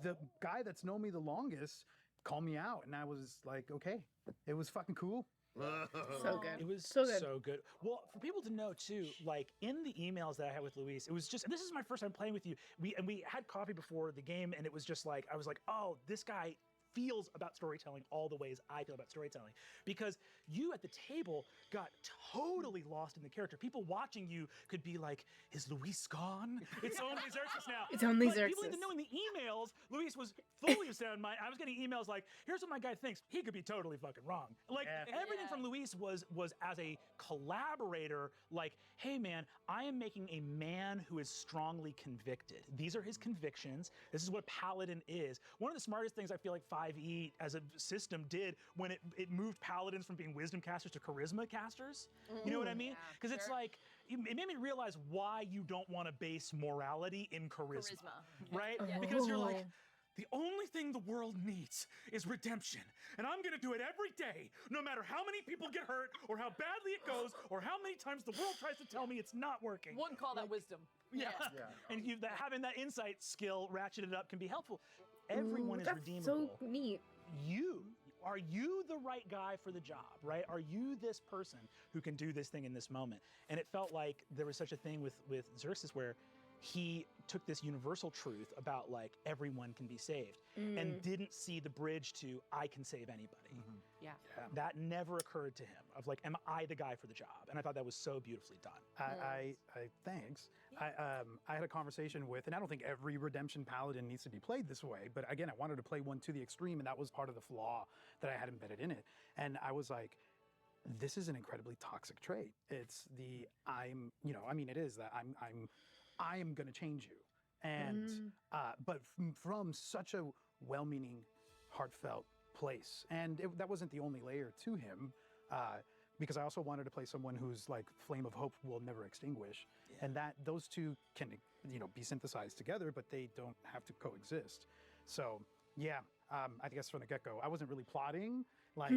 H: the guy that's known me the longest call me out, and I was like, okay. It was fucking cool.
A: So good.
F: It was
A: so good.
F: so good. Well, for people to know too, like in the emails that I had with Luis, it was just, this is my first time playing with you. We had coffee before the game, and it was just like, I was like, oh, this guy feels about storytelling all the ways I feel about storytelling, because you at the table got totally lost in the character. People watching you could be like, is Luis gone? It's only Zerxus now.
A: It's only
F: But
A: Zerxus.
F: people need to know in the emails, Luis was fully of sound mind. I was getting emails like, here's what my guy thinks. He could be totally fucking wrong. Like, everything from Luis was as a collaborator, like, hey man, I am making a man who is strongly convicted. These are his convictions. This is what Paladin is. One of the smartest things I feel like 5e as a system did when it moved Paladins from being wisdom casters to charisma casters. You know what I mean? Because it's like, it made me realize why you don't want to base morality in charisma. Right? Because you're like, the only thing the world needs is redemption. And I'm going to do it every day, no matter how many people get hurt, or how badly it goes, or how many times the world tries to tell me it's not working.
B: One call that wisdom.
F: Yeah. And having that insight skill ratcheted up can be helpful. Everyone is redeemable.
A: So neat.
F: Are you the right guy for the job, right? Are you this person who can do this thing in this moment? And it felt like there was such a thing with Zerxus where he took this universal truth about like everyone can be saved and didn't see the bridge to I can save anybody.
I: Yeah.
F: That never occurred to him of like, am I the guy for the job? And I thought that was so beautifully done.
H: Thanks. I had a conversation with, and I don't think every redemption paladin needs to be played this way, but again, I wanted to play one to the extreme, and that was part of the flaw that I had embedded in it. And I was like, this is an incredibly toxic trait. It's the it is that I am going to change you. And but from such a well-meaning, heartfelt place. And that wasn't the only layer to him, because I also wanted to play someone whose like flame of hope will never extinguish, and that those two can be synthesized together, but they don't have to coexist. So yeah, I guess from the get-go, I wasn't really plotting like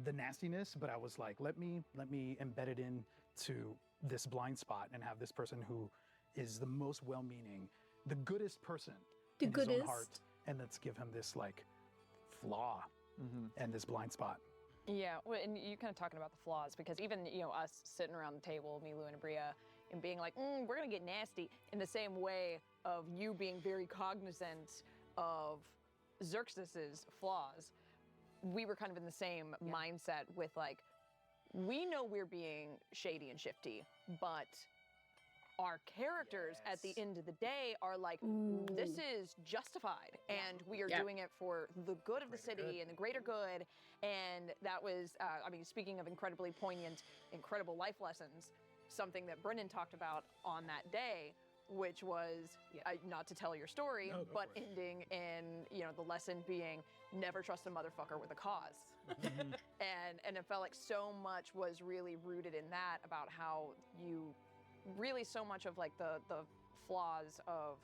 H: the nastiness, but I was like, let me embed it into this blind spot and have this person who is the most well-meaning, the goodest person in his own heart, and let's give him this like flaw and this blind spot.
I: Yeah, well, and you kind of talking about the flaws, because even us sitting around the table, me, Lou, and Abria, and being like, we're gonna get nasty, in the same way of you being very cognizant of Zerxus's flaws, we were kind of in the same mindset with like, we know we're being shady and shifty, but our characters at the end of the day are like, this is justified, and we are doing it for the good of the city and the greater good. And that was, speaking of incredibly poignant, incredible life lessons, something that Brennan talked about on that day, which was, not to tell your story, but ending in, the lesson being, never trust a motherfucker with a cause. And it felt like so much was really rooted in that, about how you really so much of like the flaws of,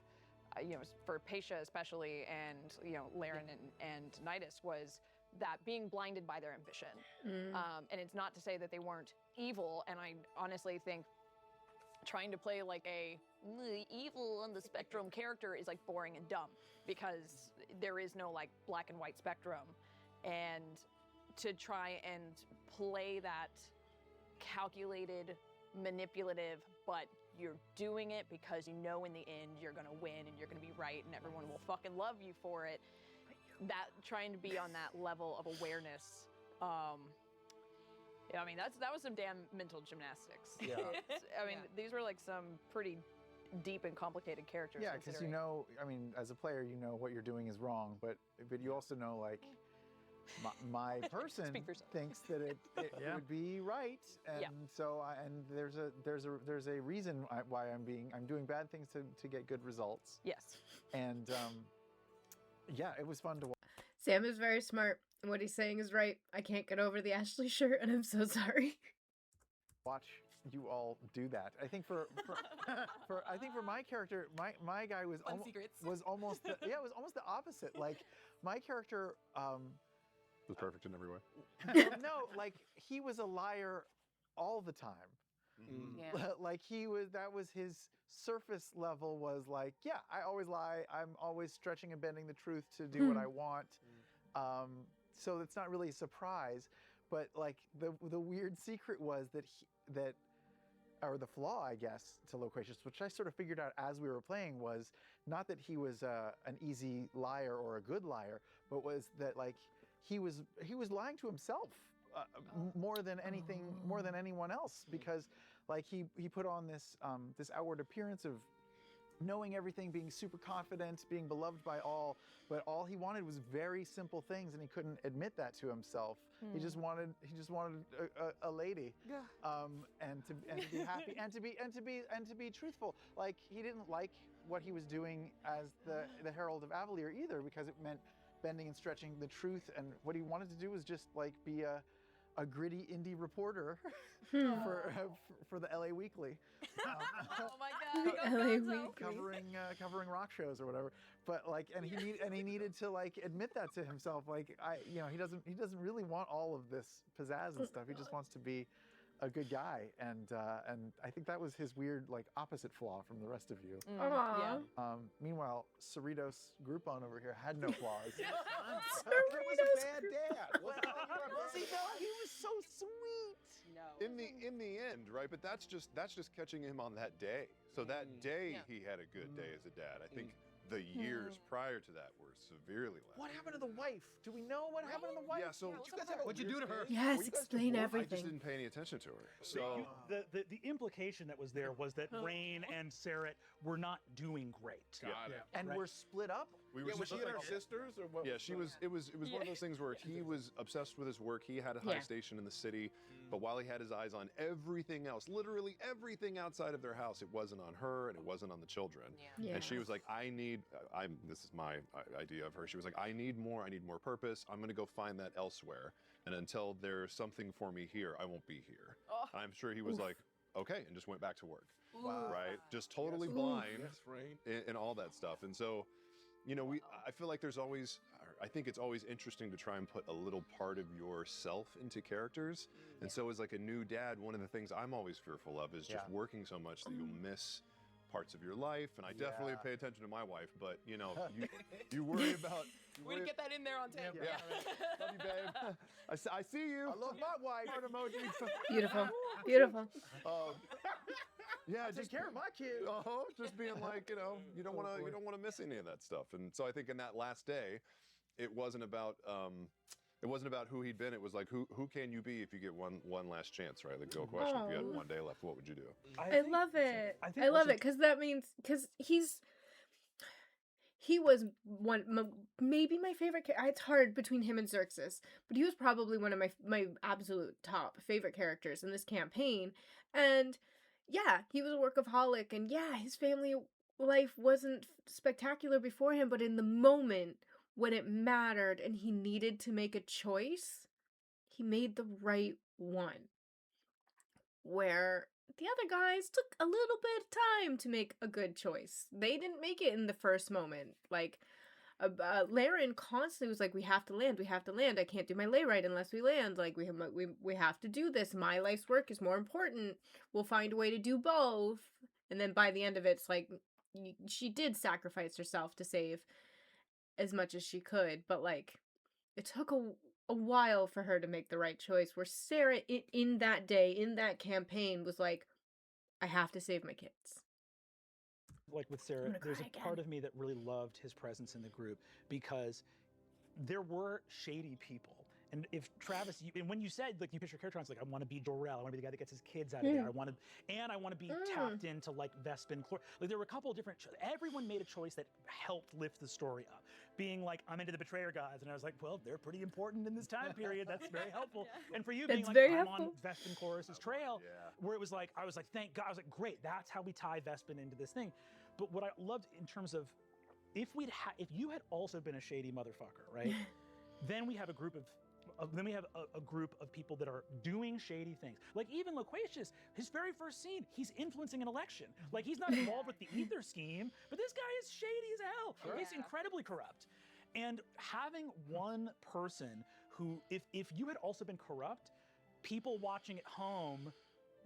I: for Patia especially, and, Laerryn and Nydas, was that being blinded by their ambition. And it's not to say that they weren't evil, and I honestly think trying to play like a evil on the spectrum character is like boring and dumb, because there is no like black and white spectrum. And to try and play that calculated, manipulative, but you're doing it because in the end you're gonna win and you're gonna be right and everyone will fucking love you for it. That trying to be on that level of awareness, that was some damn mental gymnastics.
D: Yeah.
I: These were like some pretty deep and complicated characters.
D: Yeah, because as a player, what you're doing is wrong, but you also know like my person thinks that it would be right, and so there's a reason why I'm doing bad things to get good results.
I: Yes.
D: And it was fun to watch.
A: Sam is very smart, and what he's saying is right. I can't get over the Ashley shirt, and I'm so sorry.
D: Watch you all do that. I think for my character, my guy was almost the opposite. Like my character
E: was perfect in every way.
D: No, like he was a liar all the time. Like that was his surface level, was like, I always lie. I'm always stretching and bending the truth to do what I want. So it's not really a surprise, but like the weird secret was or the flaw, I guess, to Loquatius, which I sort of figured out as we were playing, was not that he was an easy liar or a good liar, but was that like he was lying to himself more than anything, more than anyone else, because like he put on this outward appearance of knowing everything, being super confident, being beloved by all, but all he wanted was very simple things, and he couldn't admit that to himself. He just wanted a lady, and to be happy, and to be truthful. Like he didn't like what he was doing as the Herald of Avalir either, because it meant bending and stretching the truth, and what he wanted to do was just like be a gritty indie reporter for the LA Weekly.
I: Oh my God!
A: LA Weekly.
D: Covering rock shows or whatever. But like, and he needed to like admit that to himself. Like he doesn't really want all of this pizzazz and stuff. He just wants to be a good guy, and I think that was his weird like opposite flaw from the rest of you. Meanwhile, Cerritos Groupon over here had no flaws.
G: He was a bad dad.
D: Was he though? He was so sweet.
G: No. In the
E: end, right? But that's just catching him on that day. So that day he had a good day as a dad. I think the years prior to that were severely less.
D: What happened to the wife? Do we know what happened to the wife?
E: Yeah, so
D: what'd you do to her?
A: Yes, explain
E: I
A: everything.
E: just didn't pay any attention to her. So
F: The implication that was there was that Rain and Cerrit were not doing great.
G: Got it.
D: And we're split up?
E: we were
G: Was she and her sisters or what?
E: Yeah, she was. It was one of those things where he was obsessed with his work. He had a high station in the city, but while he had his eyes on everything else, literally everything outside of their house, it wasn't on her and it wasn't on the children.
A: Yeah.
E: And she was like, this is my idea of her. She was like, I need more purpose. I'm going to go find that elsewhere. And until there's something for me here, I won't be here. And I'm sure he was like, okay, and just went back to work.
D: Wow.
E: Right? Just totally blind in all that stuff. And so, I feel like I think it's always interesting to try and put a little part of yourself into characters. And so as like a new dad, one of the things I'm always fearful of is just working so much that you'll miss parts of your life. And I definitely pay attention to my wife, but you worry about...
I: Way to get that in there on tape.
E: Yeah. Love you, babe. I see you.
D: I love my wife.
E: Heart emoji.
A: Beautiful. Beautiful.
E: Yeah,
D: Take care of my kids.
E: Just being like, you don't want to miss any of that stuff. And so I think in that last day, it wasn't about who he'd been. It was like who can you be if you get one last chance, right? The go question. If you had one day left, what would you do?
A: I love it. I love it because that means he was maybe my favorite character. It's hard between him and Zerxus, but he was probably one of my absolute top favorite characters in this campaign. And yeah, he was a workaholic, and yeah, his family life wasn't spectacular before him, but in the moment when it mattered and he needed to make a choice, he made the right one. Where the other guys took a little bit of time to make a good choice. They didn't make it in the first moment. Like, Laerryn constantly was like, we have to land. I can't do my lay right unless we land. Like, we have to do this. My life's work is more important. We'll find a way to do both. And then by the end of it, it's like, she did sacrifice herself to save as much as she could. But, like, it took a while for her to make the right choice, where Sarah, in that day, in that campaign, was like, I have to save my kids.
F: Like with Cerrit, there's a part of me that really loved his presence in the group because there were shady people. And if Travis, and when you said, like, you picture your character, I was like, I want to be Jor-El, I want to be the guy that gets his kids out of there, I want to be tapped into, like, Vespin, like, there were a couple of different, everyone made a choice that helped lift the story up. Being like, I'm into the Betrayer guys, and I was like, well, they're pretty important in this time period, that's very helpful. And for you, being like, I'm on Vespin Chorus's trail, where it was like, I was like, thank God, I was like, great, that's how we tie Vespin into this thing. But what I loved in terms of, if you had also been a shady motherfucker, right, then we have a group of people that are doing shady things. Like even Loquatius, his very first scene, he's influencing an election. Like he's not involved with the Ether scheme, but this guy is shady as hell. Sure. He's incredibly corrupt. And having one person who, if you had also been corrupt, people watching at home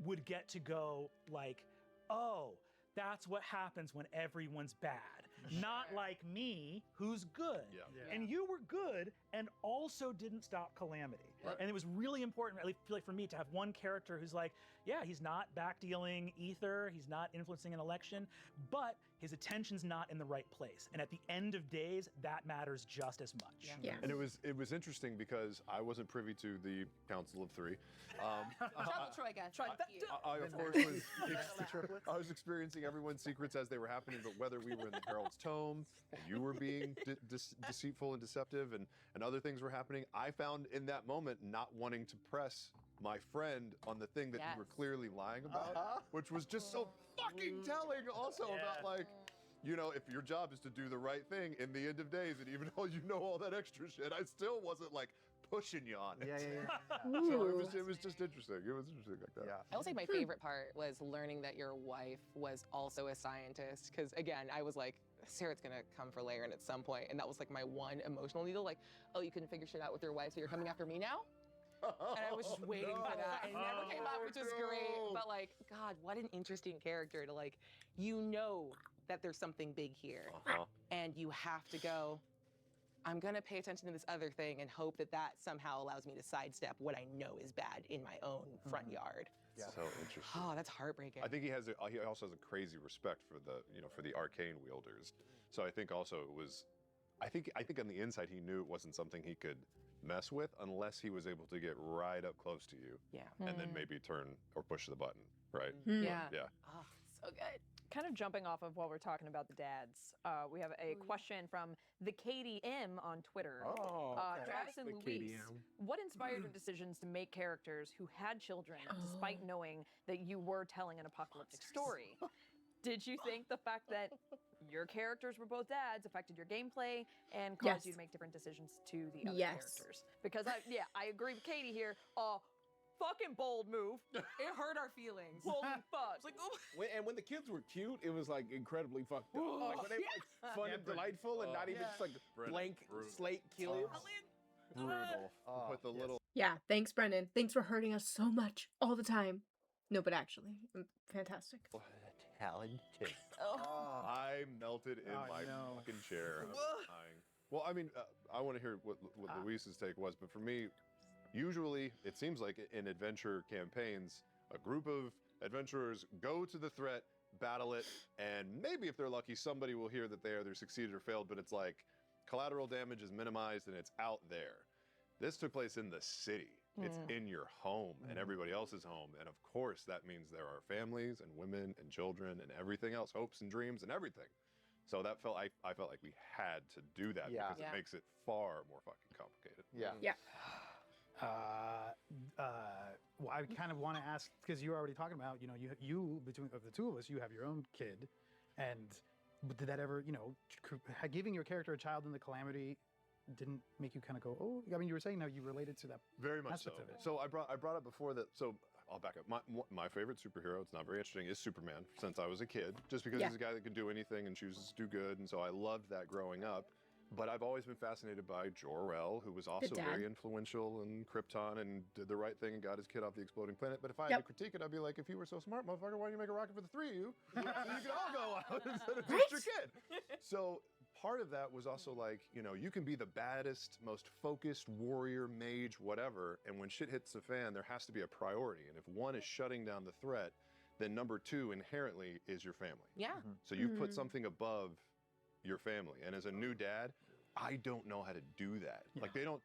F: would get to go like, oh, that's what happens when everyone's bad. Not like me, who's good. Yeah. And you were good and also didn't stop Calamity. Right. And it was really important, I feel like, for me to have one character who's like, yeah, he's not backdealing Ether, he's not influencing an election, but his attention's not in the right place. And at the end of days, that matters just as much.
A: Yeah.
E: And it was interesting because I wasn't privy to the Council of Three. I of course was experiencing everyone's secrets as they were happening, but whether we were in the Herald's Tome, and you were being deceitful and deceptive, and other things were happening, I found in that moment not wanting to press my friend on the thing that you were clearly lying about, which was just so fucking telling also about, like, if your job is to do the right thing in the end of days, and even though you know all that extra shit, I still wasn't like pushing you on it. So it was just interesting. It was interesting like that.
C: I will say my favorite part was learning that your wife was also a scientist, because again, I was like, Cerrit's gonna come for Laerryn at some point, and that was like my one emotional needle, like, oh, you couldn't figure shit out with your wife, so you're coming after me now? And I was just waiting for that, and it never came up, which was great. But like, God, what an interesting character to, like, that there's something big here, and you have to go, I'm going to pay attention to this other thing and hope that that somehow allows me to sidestep what I know is bad in my own front yard.
E: Yeah. So interesting.
C: Oh, that's heartbreaking.
E: I think he also has a crazy respect for the arcane wielders. So I think also it was, I think on the inside he knew it wasn't something he could mess with unless he was able to get right up close to you.
C: Yeah.
E: And then maybe turn or push the button, right?
I: Yeah.
E: Yeah.
C: Oh, so good.
I: Kind of jumping off of while we're talking about the dads, we have a question from the Katie M on Twitter. Travis and Luis, what inspired your decisions to make characters who had children despite knowing that you were telling an apocalyptic story? Did you think the fact that your characters were both dads affected your gameplay and caused you to make different decisions to the other characters? Because I agree with Katie here. Fucking bold move.
C: It hurt our feelings.
I: Holy fuck. Like,
G: and when the kids were cute, it was like incredibly fucked up. Like when they were like, fun and delightful and not even just like blank slate kills.
E: Brutal. With the little.
A: Yeah, thanks, Brennan. Thanks for hurting us so much all the time. No, but actually, fantastic.
K: Talented.
E: I melted in my fucking chair. Well, I mean, I want to hear what Luis's take was, but for me, usually, it seems like in adventure campaigns, a group of adventurers go to the threat, battle it, and maybe if they're lucky, somebody will hear that they either succeeded or failed, but it's like collateral damage is minimized and it's out there. This took place in the city. It's in your home and everybody else's home. And of course, that means there are families and women and children and everything else, hopes and dreams and everything. So that I felt like we had to do that because it makes it far more fucking complicated.
A: Yeah.
H: Well, I kind of want to ask, because you were already talking about, you between of the two of us, you have your own kid, and did that ever, giving your character a child in the Calamity didn't make you kind of go, oh, I mean, you were saying now you related to that
E: very much
H: aspect
E: so.
H: of it.
E: So I brought up before that. So I'll back up. My favorite superhero, it's not very interesting, is Superman since I was a kid, just because he's a guy that can do anything and chooses to do good, and so I loved that growing up. But I've always been fascinated by Jor-El, who was also very influential in Krypton and did the right thing and got his kid off the exploding planet. But if I had to critique it, I'd be like, if you were so smart, motherfucker, why didn't you make a rocket for the three of you? So you could all go out instead of just your kid. So part of that was also like, you can be the baddest, most focused warrior, mage, whatever, and when shit hits the fan, there has to be a priority. And if one is shutting down the threat, then number two inherently is your family.
C: Yeah.
E: So you put something above your family. And as a new dad, I don't know how to do that. Like they don't,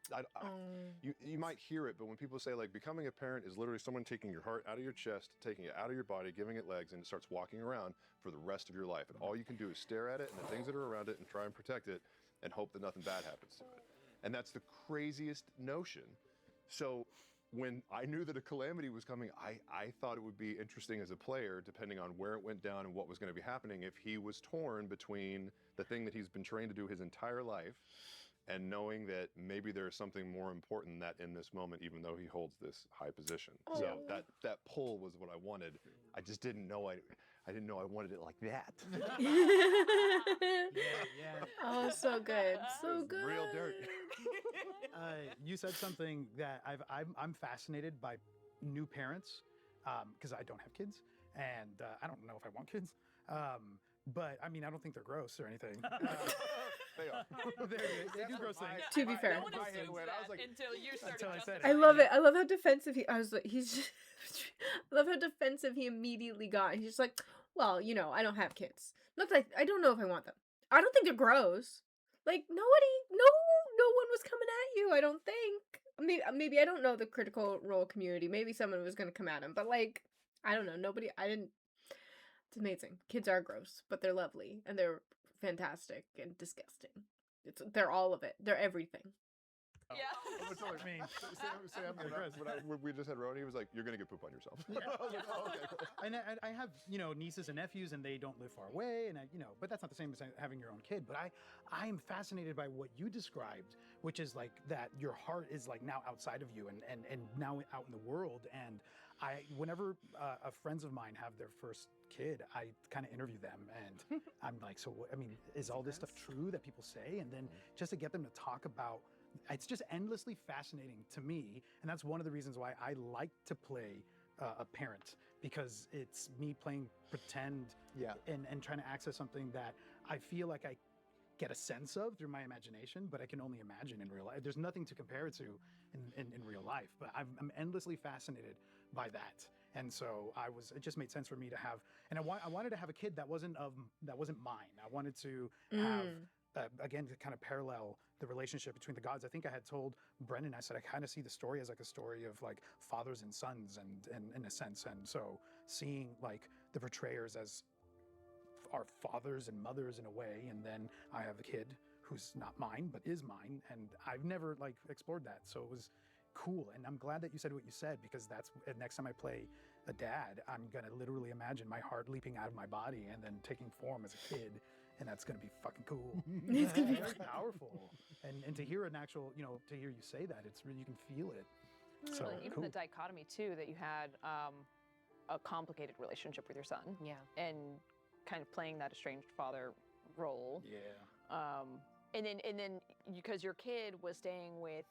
E: you might hear it, but when people say like becoming a parent is literally someone taking your heart out of your chest, taking it out of your body, giving it legs, and it starts walking around for the rest of your life. And all you can do is stare at it and the things that are around it and try and protect it and hope that nothing bad happens to it. And that's the craziest notion. So when I knew that a Calamity was coming, I thought it would be interesting as a player, depending on where it went down and what was going to be happening, if he was torn between the thing that he's been trained to do his entire life and knowing that maybe there's something more important than that in this moment, even though he holds this high position. So that pull was what I wanted. I just didn't know I didn't know I wanted it like that.
A: Oh, so good. So good.
E: Real dirt.
H: You said something that I'm fascinated by new parents because I don't have kids and I don't know if I want kids. But I mean, I don't think they're gross or anything.
E: They are.
H: They do gross things.
A: To be fair.
I: No one assumes that until you started
H: said it.
A: I love it. I love how defensive I love how defensive he immediately got. He's just like, well, I don't have kids. Not that I don't know if I want them. I don't think they're gross. Like no one was coming at you. I don't think. Maybe I don't know the Critical Role community. Maybe someone was gonna come at him, but like I don't know. Nobody. I didn't. It's amazing. Kids are gross, but they're lovely and they're fantastic and disgusting. They're all of it. They're everything.
I: Yeah.
E: That's what I mean. When we just had Roni, he was like, "You're gonna get poop on yourself." I was like, "Oh, okay, cool."
H: And I have nieces and nephews, and they don't live far away, and but that's not the same as having your own kid. But I am fascinated by what you described, which is like that your heart is like now outside of you and now out in the world. And whenever friends of mine have their first kid, I kind of interview them, and I'm like, so what, I mean, is all this stuff true that people say? And then just to get them to talk about. It's just endlessly fascinating to me, and that's one of the reasons why I like to play a parent, because it's me playing pretend and trying to access something that I feel like get a sense of through my imagination, but I can only imagine in real life. There's nothing to compare it to in real life, but I'm endlessly fascinated by that. And so it just made sense for me to have, and I wanted to have a kid that wasn't mine. I wanted to have, again, to kind of parallel the relationship between the gods. I think I had told Brennan, I said, I kind of see the story as like a story of like fathers and sons and in a sense. And so seeing like the portrayers as our fathers and mothers in a way, and then I have a kid who's not mine but is mine, and I've never like explored that, so it was cool. And I'm glad that you said what you said, because that's next time I play a dad, I'm gonna literally imagine my heart leaping out of my body and then taking form as a kid, and that's gonna be fucking cool.
A: It's gonna be
H: very powerful, and to hear an actual, to hear you say that, it's really, you can feel it. So
I: Well, even
H: cool.
I: the dichotomy too, that you had a complicated relationship with your son.
J: Yeah.
I: And kind of playing that estranged father role.
H: Yeah.
I: And then because your kid was staying with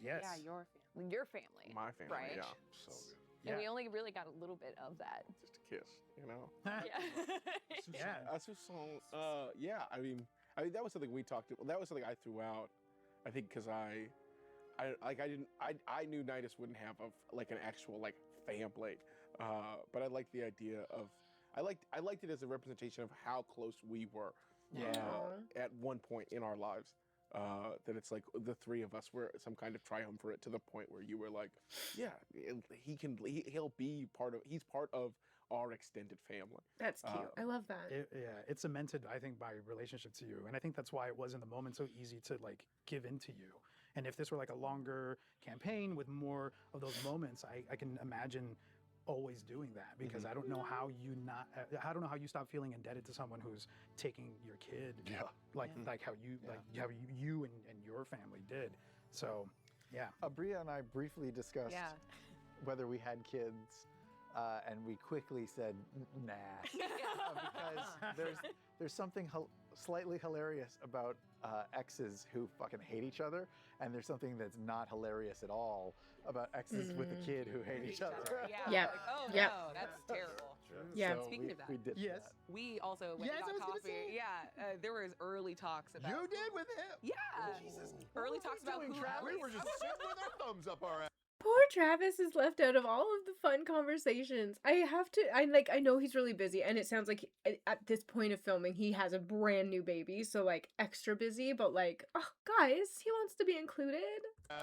H: Yes.
J: Yeah,
I: your family.
G: My family,
I: right?
G: yeah.
E: So good.
H: Yeah.
I: And we only really got a little bit of that.
G: Just a kiss, you know?
I: Yeah.
H: Yeah.
G: That's just yeah, I mean, that was something we talked about. That was something I threw out, I think, because I knew Nydas wouldn't have an actual like family, but I liked the idea of, I liked it as a representation of how close we were at one point in our lives. That it's like the three of us were some kind of triumvirate, to the point where you were like, yeah, he's part of our extended family.
A: That's cute. I love that.
H: It's cemented, I think, by relationship to you. And I think that's why it was in the moment so easy to like give into you. And if this were like a longer campaign with more of those moments, I can imagine always doing that, because I don't know how you stop feeling indebted to someone who's taking your kid, like how you and your family did. So yeah.
D: Bria and I briefly discussed whether we had kids, and we quickly said nah, because there's something slightly hilarious about exes who fucking hate each other, and there's something that's not hilarious at all about exes with a kid who hate each other.
A: Yeah.
J: Like, oh
A: Yeah.
J: no, that's terrible.
A: Yeah.
D: So
J: Speaking of that,
D: we did
H: Yes.
D: that.
J: we also went
H: Yes, I
J: and
H: was
J: got
H: gonna
J: coffee.
H: say.
J: Yeah, there was early talks about.
D: You did with him.
J: Yeah.
D: Jesus.
J: Early talks about who.
E: We were just sitting with our thumbs up our ass.
A: Poor Travis is left out of all of the fun conversations. I know he's really busy, and it sounds like at this point of filming he has a brand new baby, so like extra busy, but like, oh guys, he wants to be included.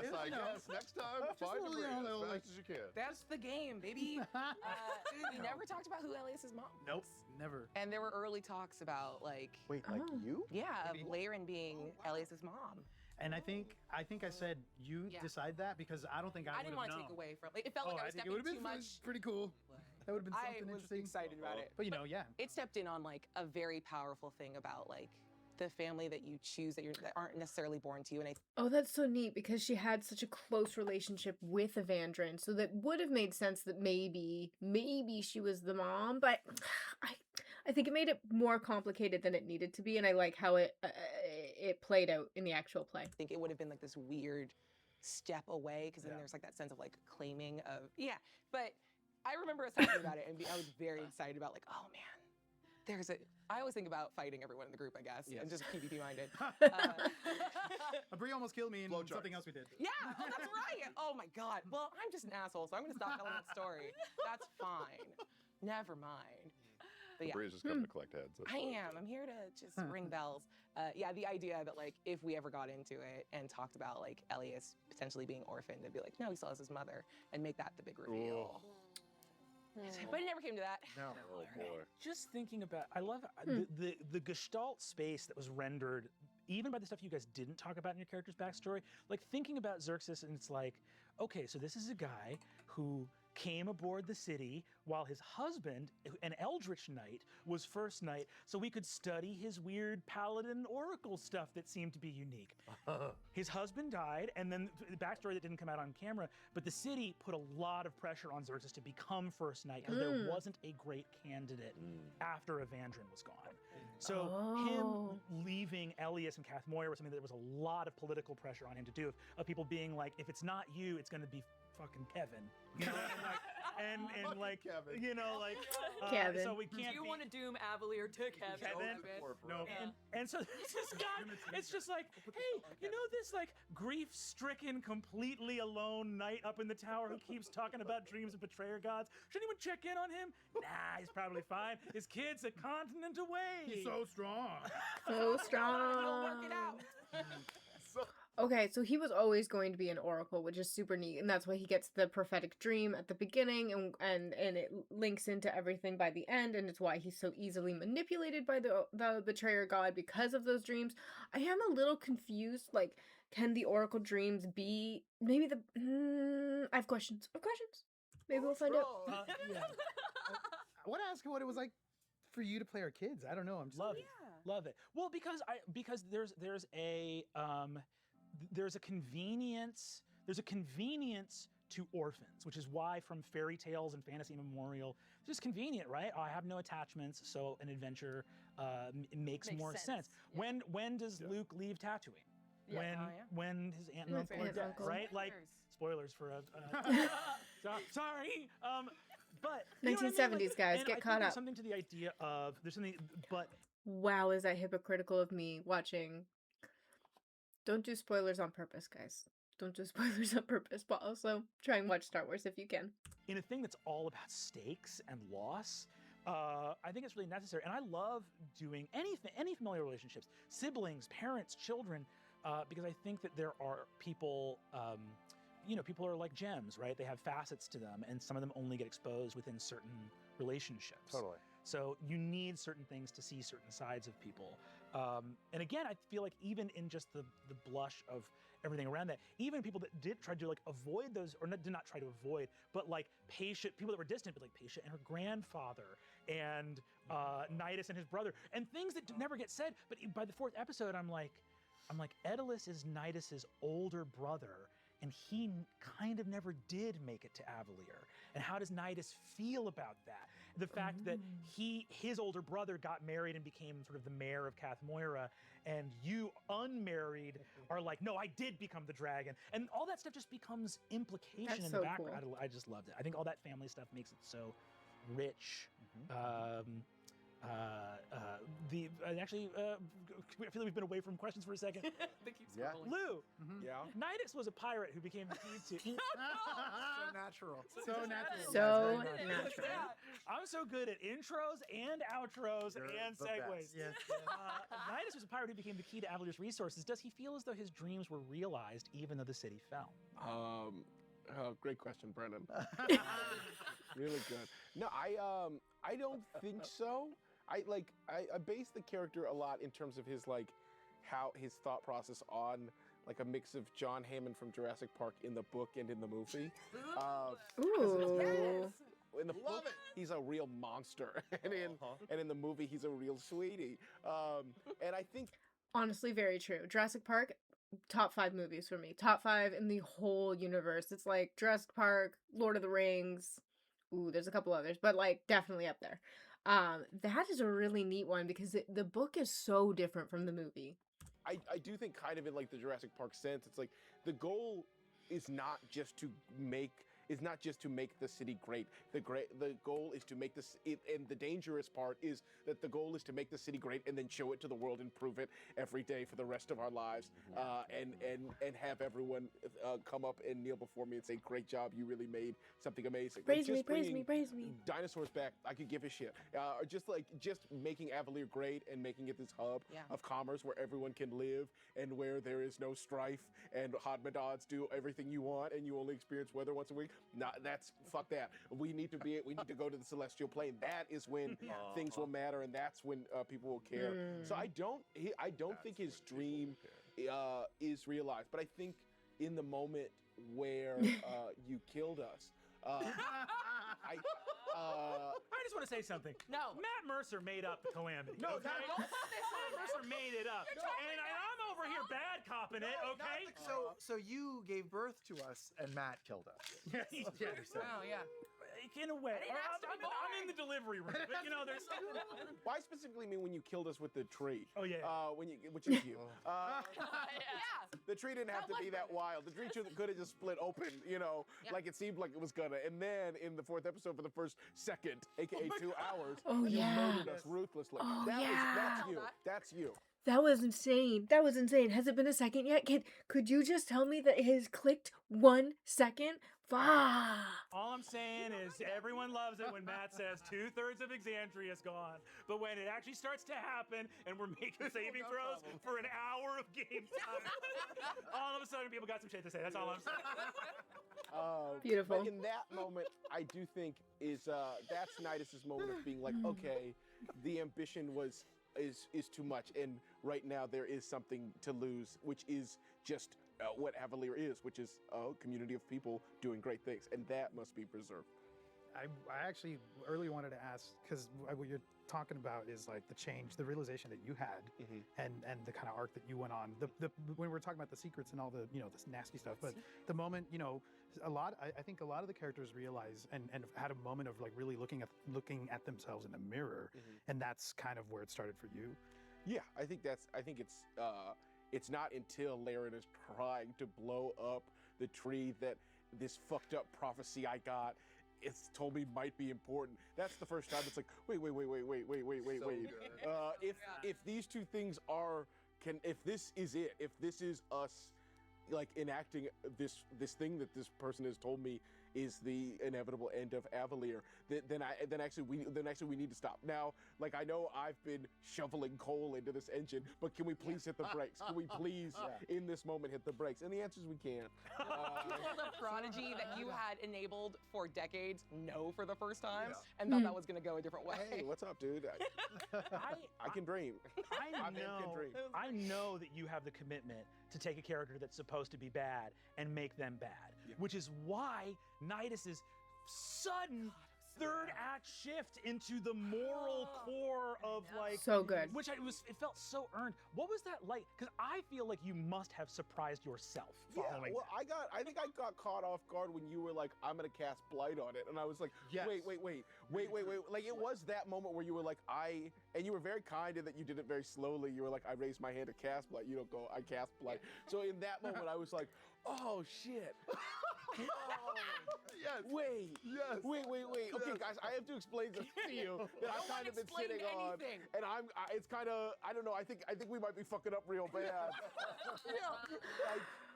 E: Yes, I guess. Next time, find a Bria as fast as you can.
J: That's the game, baby. We never talked about who Elias's mom.
H: Nope, never.
J: And there were early talks about like,
D: Wait, like you?
J: yeah, of Laerryn being Elias's mom.
H: And I think I said you decide that, because I don't think I
J: didn't
H: want to
J: take away from. Like, it felt like I was
H: think it
J: stepping
H: would have
J: too
H: been
J: much.
H: pretty cool. That would have been
J: I
H: something
J: was
H: interesting.
J: excited about it.
H: But yeah.
J: It stepped in on like a very powerful thing about like the family that you choose that aren't necessarily born to you. And
A: Oh, that's so neat, because she had such a close relationship with Evandrin, so that would have made sense that maybe she was the mom, but I think it made it more complicated than it needed to be, and I like how it played out in the actual play.
J: I think it would have been like this weird step away, because then there's like that sense of like claiming of but I remember us talking about it, and I was very excited about like, oh man, I always think about fighting everyone in the group, I guess, and just PvP minded.
H: Brie almost killed me in something else we did.
J: Yeah, oh, that's right. Oh my god. Well, I'm just an asshole, so I'm gonna stop telling that story. That's fine. Never mind. But yeah.
E: Bria's just coming to collect heads.
J: I am. I'm here to just ring bells. The idea that like if we ever got into it and talked about like Elias potentially being orphaned, I'd be like, no, he still has his mother, and make that the big reveal. But it never came to that.
D: No.
E: Oh boy.
F: Just thinking about, I love the Gestalt space that was rendered, even by the stuff you guys didn't talk about in your character's backstory. Like thinking about Zerxus, and it's like, okay, so this is a guy who came aboard the city while his husband, an Eldritch Knight, was First Knight, so we could study his weird paladin oracle stuff that seemed to be unique. His husband died, and then the backstory that didn't come out on camera, but the city put a lot of pressure on Zerxus to become First Knight, because there wasn't a great candidate after Evandrin was gone. So him leaving Elias and Cathmoir was something that there was a lot of political pressure on him to do, of people being like, if it's not you, it's going to be fucking Kevin. You know? And like, and like
D: Kevin.
F: you know like
A: Kevin.
F: so we can't.
I: Do you want to doom Avalir to Kevin?
F: No. And so this guy, it's just like, hey, you know this like grief-stricken, completely alone knight up in the tower who keeps talking about dreams of betrayer gods? Should anyone check in on him? Nah, he's probably fine. His kid's a continent away.
K: He's so strong.
A: So strong.
I: Work it out.
A: Okay, so he was always going to be an oracle, which is super neat, and that's why he gets the prophetic dream at the beginning, and it links into everything by the end, and it's why he's so easily manipulated by the betrayer god because of those dreams. I am a little confused, like, can the oracle dreams be maybe the? I have questions. Maybe we'll find out.
H: Yeah. I want to ask you what it was like for you to play our kids. I don't know. I'm just
F: Love it. Well, because there's a convenience to orphans, which is why from fairy tales and fantasy memorial, it's just convenient, right? I have no attachments, so an adventure makes more sense.
I: Yeah.
F: When does Luke leave Tatooine?
I: Yeah.
F: When his aunt and uncle are
A: His
F: dead,
A: uncle.
F: right? Like spoilers for sorry. But
A: 1970s guys,
F: and
A: get
F: I
A: caught
F: think there's
A: up.
F: something to the idea of but
A: Wow, is that hypocritical of me watching? Don't do spoilers on purpose, guys. Don't do spoilers on purpose, but also try and watch Star Wars if you can.
F: in a thing that's all about stakes and loss, I think it's really necessary. And I love doing any familiar relationships, siblings, parents, children, because I think that there are people, people are like gems, right? They have facets to them, and some of them only get exposed within certain relationships.
D: Totally.
F: So you need certain things to see certain sides of people. And again, I feel like even in just the blush of everything around that, even people that did try to like avoid those, or did not try to avoid, but like people that were distant, but like Patia and her grandfather, and Nydas and his brother, and things that never get said. But by the fourth episode, I'm like, Daedalus is Nydas's older brother, and he kind of never did make it to Avalir. And how does Nydas feel about that? The fact that his older brother got married and became sort of the mayor of Kath Moira, and you, unmarried, are like, no, I did become the dragon. And all that stuff just becomes implication
A: That's
F: in
A: so
F: the background.
A: cool.
F: I just loved it. I think all that family stuff makes it so rich. I feel like we've been away from questions for a second.
D: Yeah.
F: Lou,
G: Yeah.
F: Nydas was a pirate who became the key to.
D: So natural.
H: so natural.
A: So
H: Very
A: natural.
F: I'm so good at intros and outros
D: You're
F: and
D: the
F: segues.
D: best.
H: Yes.
F: Nydas was a pirate who became the key to Avalir's resources. Does he feel as though his dreams were realized even though the city fell?
G: Great question, Brennan. Really good. No, I don't think so. I base the character a lot in terms of his how his thought process on like a mix of John Hammond from Jurassic Park in the book and in the movie.
A: Ooh.
G: In the book, he's a real monster, and in the movie, he's a real sweetie. And I think
A: Honestly, very true. Jurassic Park, top 5 movies for me. Top 5 in the whole universe. It's like Jurassic Park, Lord of the Rings. Ooh, there's a couple others, but like definitely up there. That is a really neat one because the book is so different from the movie.
G: I do think kind of in like the Jurassic Park sense, it's like the goal is not just to make the city great. The goal is to make this, and the dangerous part is that the goal is to make the city great and then show it to the world and prove it every day for the rest of our lives, and have everyone come up and kneel before me and say, "Great job, you really made something amazing."
A: Praise
G: Like,
A: me,
G: just
A: praise me,
G: bringing
A: praise me.
G: Dinosaurs back, I could give a shit. Or just making Avalir great and making it this hub of commerce where everyone can live and where there is no strife and Hodmedod's do everything you want and you only experience weather once a week. Fuck that. We need to go to the celestial plane. That is when things will matter, and that's when people will care. So I don't think his dream is realized, but I think in the moment where you killed us,
F: I just want to say something.
I: No.
F: Matt Mercer made up Calamity.
G: No,
F: okay?
G: don't put
I: this on
F: Matt Mercer made it up. And I'm over here bad copping it, okay?
D: So you gave birth to us, and Matt killed us.
F: Yeah,
I: Oh, yeah.
F: in a way.
I: didn't ask to be
F: I'm in the delivery room, but you know, there's something.
G: Well, I specifically mean when you killed us with the tree.
F: Oh yeah.
G: Which is you.
I: Yeah.
G: The tree didn't have to be that wild. The tree could have just split open, you know, like it seemed like it was gonna. And then in the 4th episode, for the first second, aka 2 hours, you murdered us ruthlessly. That's you. That's you.
A: That was insane. That was insane. Has it been a second yet? Could you just tell me that it has clicked 1 second?
F: All I'm saying is everyone loves it when Matt says 2/3 of Exandria is gone. But when it actually starts to happen and we're making saving throws for an hour of game time, all of a sudden people got some shit to say. That's all I'm saying.
A: Beautiful.
G: But in that moment, I do think that's Nydas' moment of being like, okay, the ambition is too much, and right now there is something to lose, which is just what Avalir is, which is a community of people doing great things, and that must be preserved.
H: I actually early wanted to ask, because what you're talking about is like the change, the realization that you had, and the kind of arc that you went on. When we're talking about the secrets and all the this nasty stuff, but the moment I think a lot of the characters realize and had a moment of like really looking at themselves in the mirror, and that's kind of where it started for you.
G: Yeah, I think it's not until Laerryn is trying to blow up the tree that this fucked up prophecy I got, it's told me might be important. That's the first time it's like, wait. If these two things if this is it, if this is us like enacting this thing that this person has told me is the inevitable end of Avalir, then actually we need to stop. Now, like I know I've been shoveling coal into this engine, but can we please hit the brakes? Can we please in this moment hit the brakes? And the answer is we can.
J: You told a prodigy that you had enabled for decades no for the first time, and thought that was going to go a different way.
G: Hey, what's up, dude? I can dream.
F: I know that you have the commitment to take a character that's supposed to be bad and make them bad, which is why Nydas's sudden third act shift into the moral core of like
A: so good,
F: which it felt so earned. What was that like? Because I feel like you must have surprised yourself following
G: well,
F: that.
G: I think I got caught off guard when you were like, I'm gonna cast Blight on it, and I was like, wait. Like it was that moment where you were like, and you were very kind in that you did it very slowly. You were like, I raised my hand to cast Blight. You don't go, I cast Blight. So in that moment, I was like, oh shit. Wait. Okay, guys, I have to explain this to you that I've kind of been sitting on, and it's kind of, I don't know. I think we might be fucking up real bad.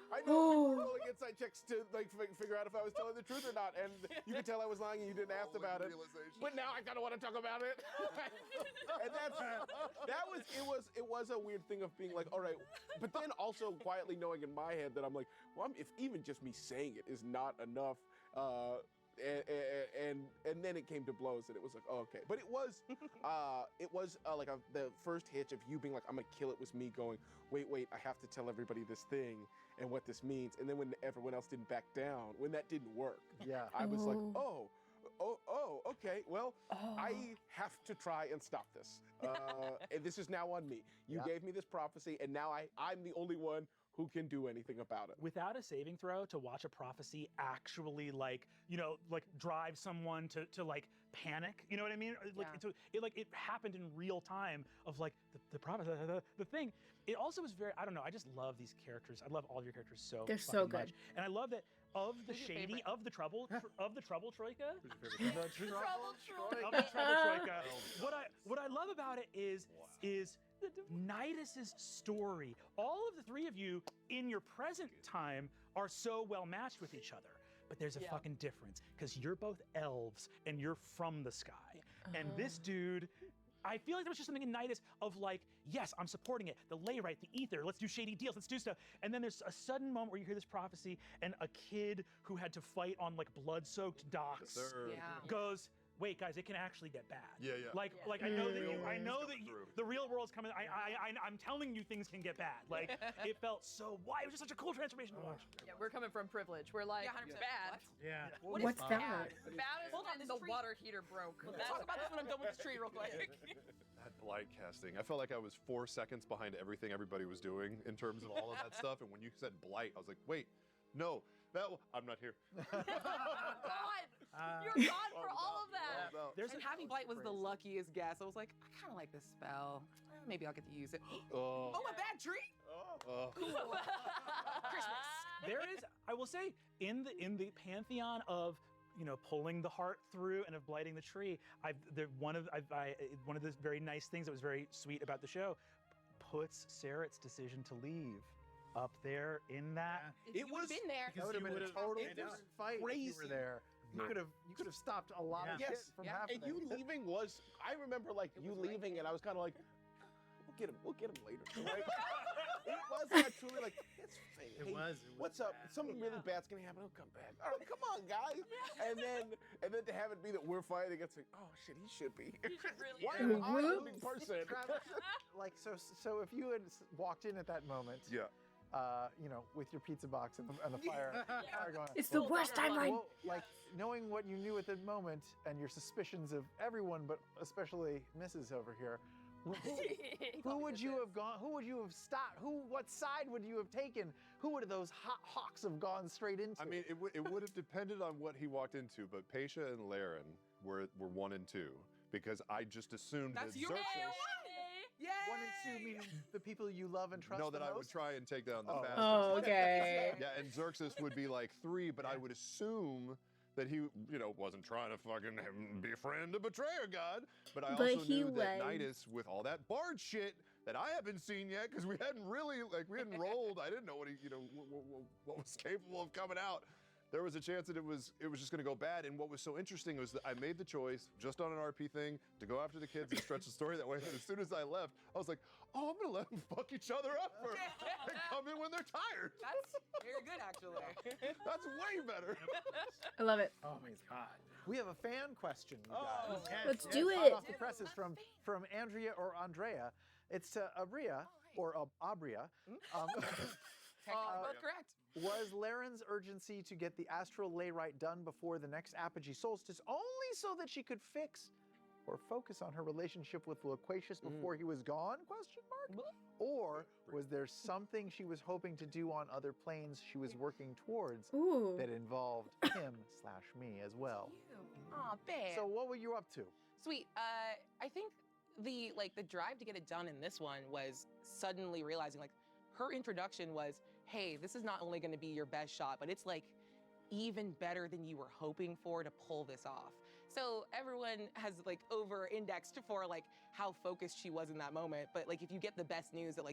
G: I know people were rolling inside checks to like figure out if I was telling the truth or not, and you could tell I was lying and you didn't ask about it. But now I kind of want to talk about it. And it was a weird thing of being like, all right, but then also quietly knowing in my head that I'm like, well, if even just me saying it is not enough. And then it came to blows, and it was like, oh, okay. But it was like the first hitch of you being like, I'm gonna kill it, was me going, wait, I have to tell everybody this thing and what this means. And then when everyone else didn't back down, when that didn't work, I was like, oh, okay. Well, I have to try and stop this. And this is now on me. You gave me this prophecy, and now I'm the only one who can do anything about it.
F: Without a saving throw, to watch a prophecy actually like drive someone to like panic, you know what I mean? It happened in real time of like the prophecy, the thing. It also was very, I don't know, I just love these characters. I love all of your characters
A: they're so good.
F: much. And I love that of the shady, of the trouble troika.
A: The trouble troika.
F: Of the trouble troika. What I love about it is Nydas's story. All of the three of you in your present time are so well matched with each other. But there's a fucking difference, because you're both elves and you're from the sky. And this dude, I feel like there was just something in Nydas of like, yes, I'm supporting it. The Laerryn, the ether, let's do shady deals, let's do stuff. And then there's a sudden moment where you hear this prophecy, and a kid who had to fight on like blood-soaked docks goes, wait, guys, it can actually get bad.
E: Yeah.
F: Like I know that
E: through.
F: the real world's coming. I'm telling you, things can get bad. Like it felt so. Why? It was just such a cool transformation to watch.
I: Yeah, we're coming from privilege. We're like,
J: 100%.
I: bad.
H: Yeah.
A: What's that?
I: Bad is
J: Hold on,
I: when
J: this
I: the
J: tree-
I: water heater broke.
J: Let's talk about this when I'm done with this tree real quick.
E: That blight casting. I felt like I was 4 seconds behind everything everybody was doing in terms of all of that stuff. And when you said blight, I was like, wait, no, I'm not here.
I: God, you're gone for all of that.
C: Yeah.
J: And having blight was the luckiest guess. I was like, I kind of like this spell. Maybe I'll get to use it.
E: Oh.
J: Oh, a bad tree? Christmas.
F: There is, I will say, in the pantheon of pulling the heart through and of blighting the tree, one of the very nice things that was very sweet about the show puts Cerrit's decision to leave up there in that.
J: It was been there.
D: That would have been a total fight
G: crazy.
D: if you were there. You could have stopped a lot of shit from happening.
G: And you leaving was, I remember like you leaving, and I was kind of like, we'll get him later. Right? It was not truly like, it's fake.
H: It was
G: What's up?
H: bad.
G: Something really bad's gonna happen. He'll come back. All right, come on, guys. And then to have it be that we're fighting, it's like, oh shit, he should be. Why am I the big person?
D: Like so if you had walked in at that moment, with your pizza box and the fire going,
A: It's the worst timeline.
D: well, like knowing what you knew at the moment and your suspicions of everyone, but especially Mrs. over here, who would you have gone? Who would you have stopped? What side would you have taken? Who would those hot hawks have gone straight into?
E: I mean, it would have depended on what he walked into, but Patia and Laerryn were 1 and 2 because I just assumed
J: That's
E: that
J: your
E: Zerxus.
J: Yay!
D: 1 and 2 meaning the people you love and trust.
E: No, that
D: the
E: I would
D: most?
E: try and take down the bastards.
A: Oh, okay.
E: Yeah, and Zerxus would be like 3, but I would assume that he, wasn't trying to fucking befriend a betrayer god. But I also knew that Nydas, with all that bard shit that I haven't seen yet, because we hadn't rolled. I didn't know what what was capable of coming out. There was a chance that it was just going to go bad. And what was so interesting was that I made the choice, just on an RP thing, to go after the kids and stretch the story that way. And as soon as I left, I was like, oh, I'm going to let them fuck each other up and come in when they're tired.
J: That's very good, actually.
E: That's way better.
A: I love it.
H: Oh my God.
D: We have a fan question, you guys.
A: Let's do
D: Hot
A: it.
D: off the presses from Andrea or Andrea. It's to Abria or Abria.
J: Technically both correct.
D: Was Laerryn's urgency to get the astral layrite done before the next apogee solstice only so that she could fix or focus on her relationship with Loquatius before he was gone? ? Or was there something she was hoping to do on other planes she was working towards that involved him/me as well?
J: Aw, babe.
D: So what were you up to?
J: Sweet. I think the drive to get it done in this one was suddenly realizing her introduction was, hey, this is not only going to be your best shot, but it's even better than you were hoping for to pull this off. So everyone has over-indexed for how focused she was in that moment. But if you get the best news that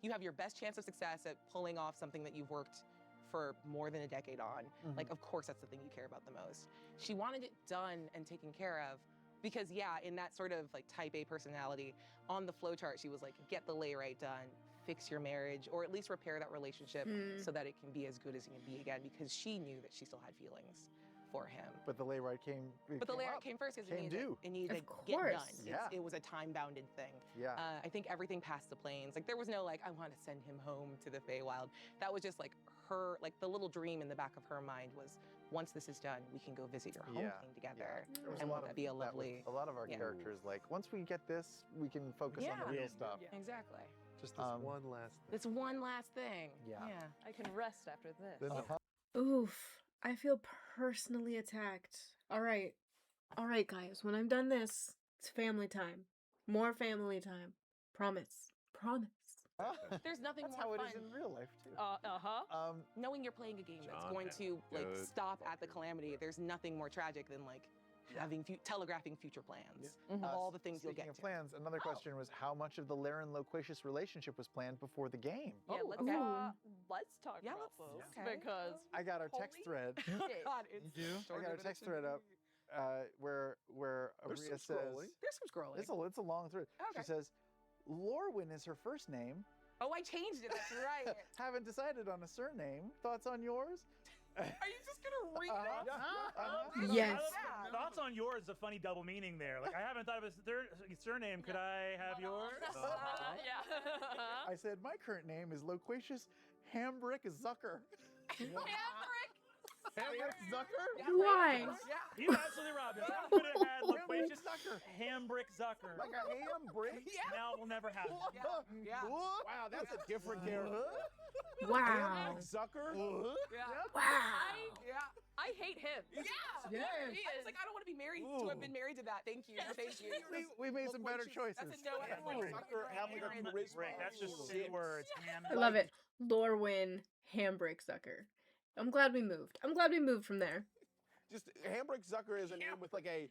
J: you have your best chance of success at pulling off something that you've worked for more than a decade on, of course that's the thing you care about the most. She wanted it done and taken care of because in that sort of type A personality, on the flowchart she was get the layrite done, fix your marriage, or at least repair that relationship so that it can be as good as it can be again, because she knew that she still had feelings for him.
D: But the layrite came.
J: But the layrite came first because it needed to
A: Of
J: get done.
A: course.
J: It was a time-bounded thing.
D: Yeah.
J: I think everything past the planes. There was no I want to send him home to the Feywild. That was just her, the little dream in the back of her mind was, once this is done, we can go visit your home plane together.
D: There was
J: And
D: a lot
J: won't that
D: of
J: be a
D: that with
J: lovely...
D: a lot of our characters, once we get this, we can focus on the real stuff.
J: Exactly.
E: Just this one last thing.
J: This one last thing.
D: Yeah.
I: I can rest after this.
D: Then
A: Oof. I feel personally attacked. All right, guys. When I'm done this, it's family time. More family time. Promise.
J: There's nothing
D: That's
J: more
D: how
J: fun.
D: it is in real life too.
J: Knowing you're playing a game that's
E: John,
J: going to
E: good.
J: stop at the calamity. There's nothing more tragic than having telegraphing future plans of all the things you'll
D: Speaking
J: get
D: of
J: to.
D: plans, another question was how much of the Laerryn Loquatius relationship was planned before the game?
I: Yeah, let's talk
J: Yeah,
I: about
J: let's-
I: this
J: okay.
I: because
D: I got our text thread.
J: God, it's
D: I got our text thread up where
E: There's
D: Abria
E: some
D: says
E: scrolling.
J: There's some scrolling.
D: it's a long thread.
J: Okay.
D: She says, Laerryn is her first name.
J: Oh, I changed it. That's right.
D: Haven't decided on a surname. Thoughts on yours?
J: Are you just gonna read it?
A: Yes.
F: Thoughts thoughts on yours is a funny double meaning there. Like, I haven't thought of his surname. Could I have yours?
I: Yeah.
D: I said, my current name is Loquatius Hambrick Zucker.
G: Hambrick Zucker?
A: Why?
F: You absolutely robbed us. I could have had Loquatius Hambrick Zucker.
G: Like a ham brick?
F: Now it will never happen.
C: Yeah.
G: Wow, that's a different character.
A: Wow.
G: Hambrick Zucker?
A: Wow.
I: I hate him.
C: Yeah. I was like, I don't want to be married to have been married to that. Thank you. Thank you.
D: We made some better choices.
C: That's a no.
G: Zucker, have like a charisma.
F: That's just 6 words.
A: I love it. Lorwyn Hambrick Zucker. I'm glad we moved. I'm glad we moved from there.
G: Just Hambrick Zucker is a name with like a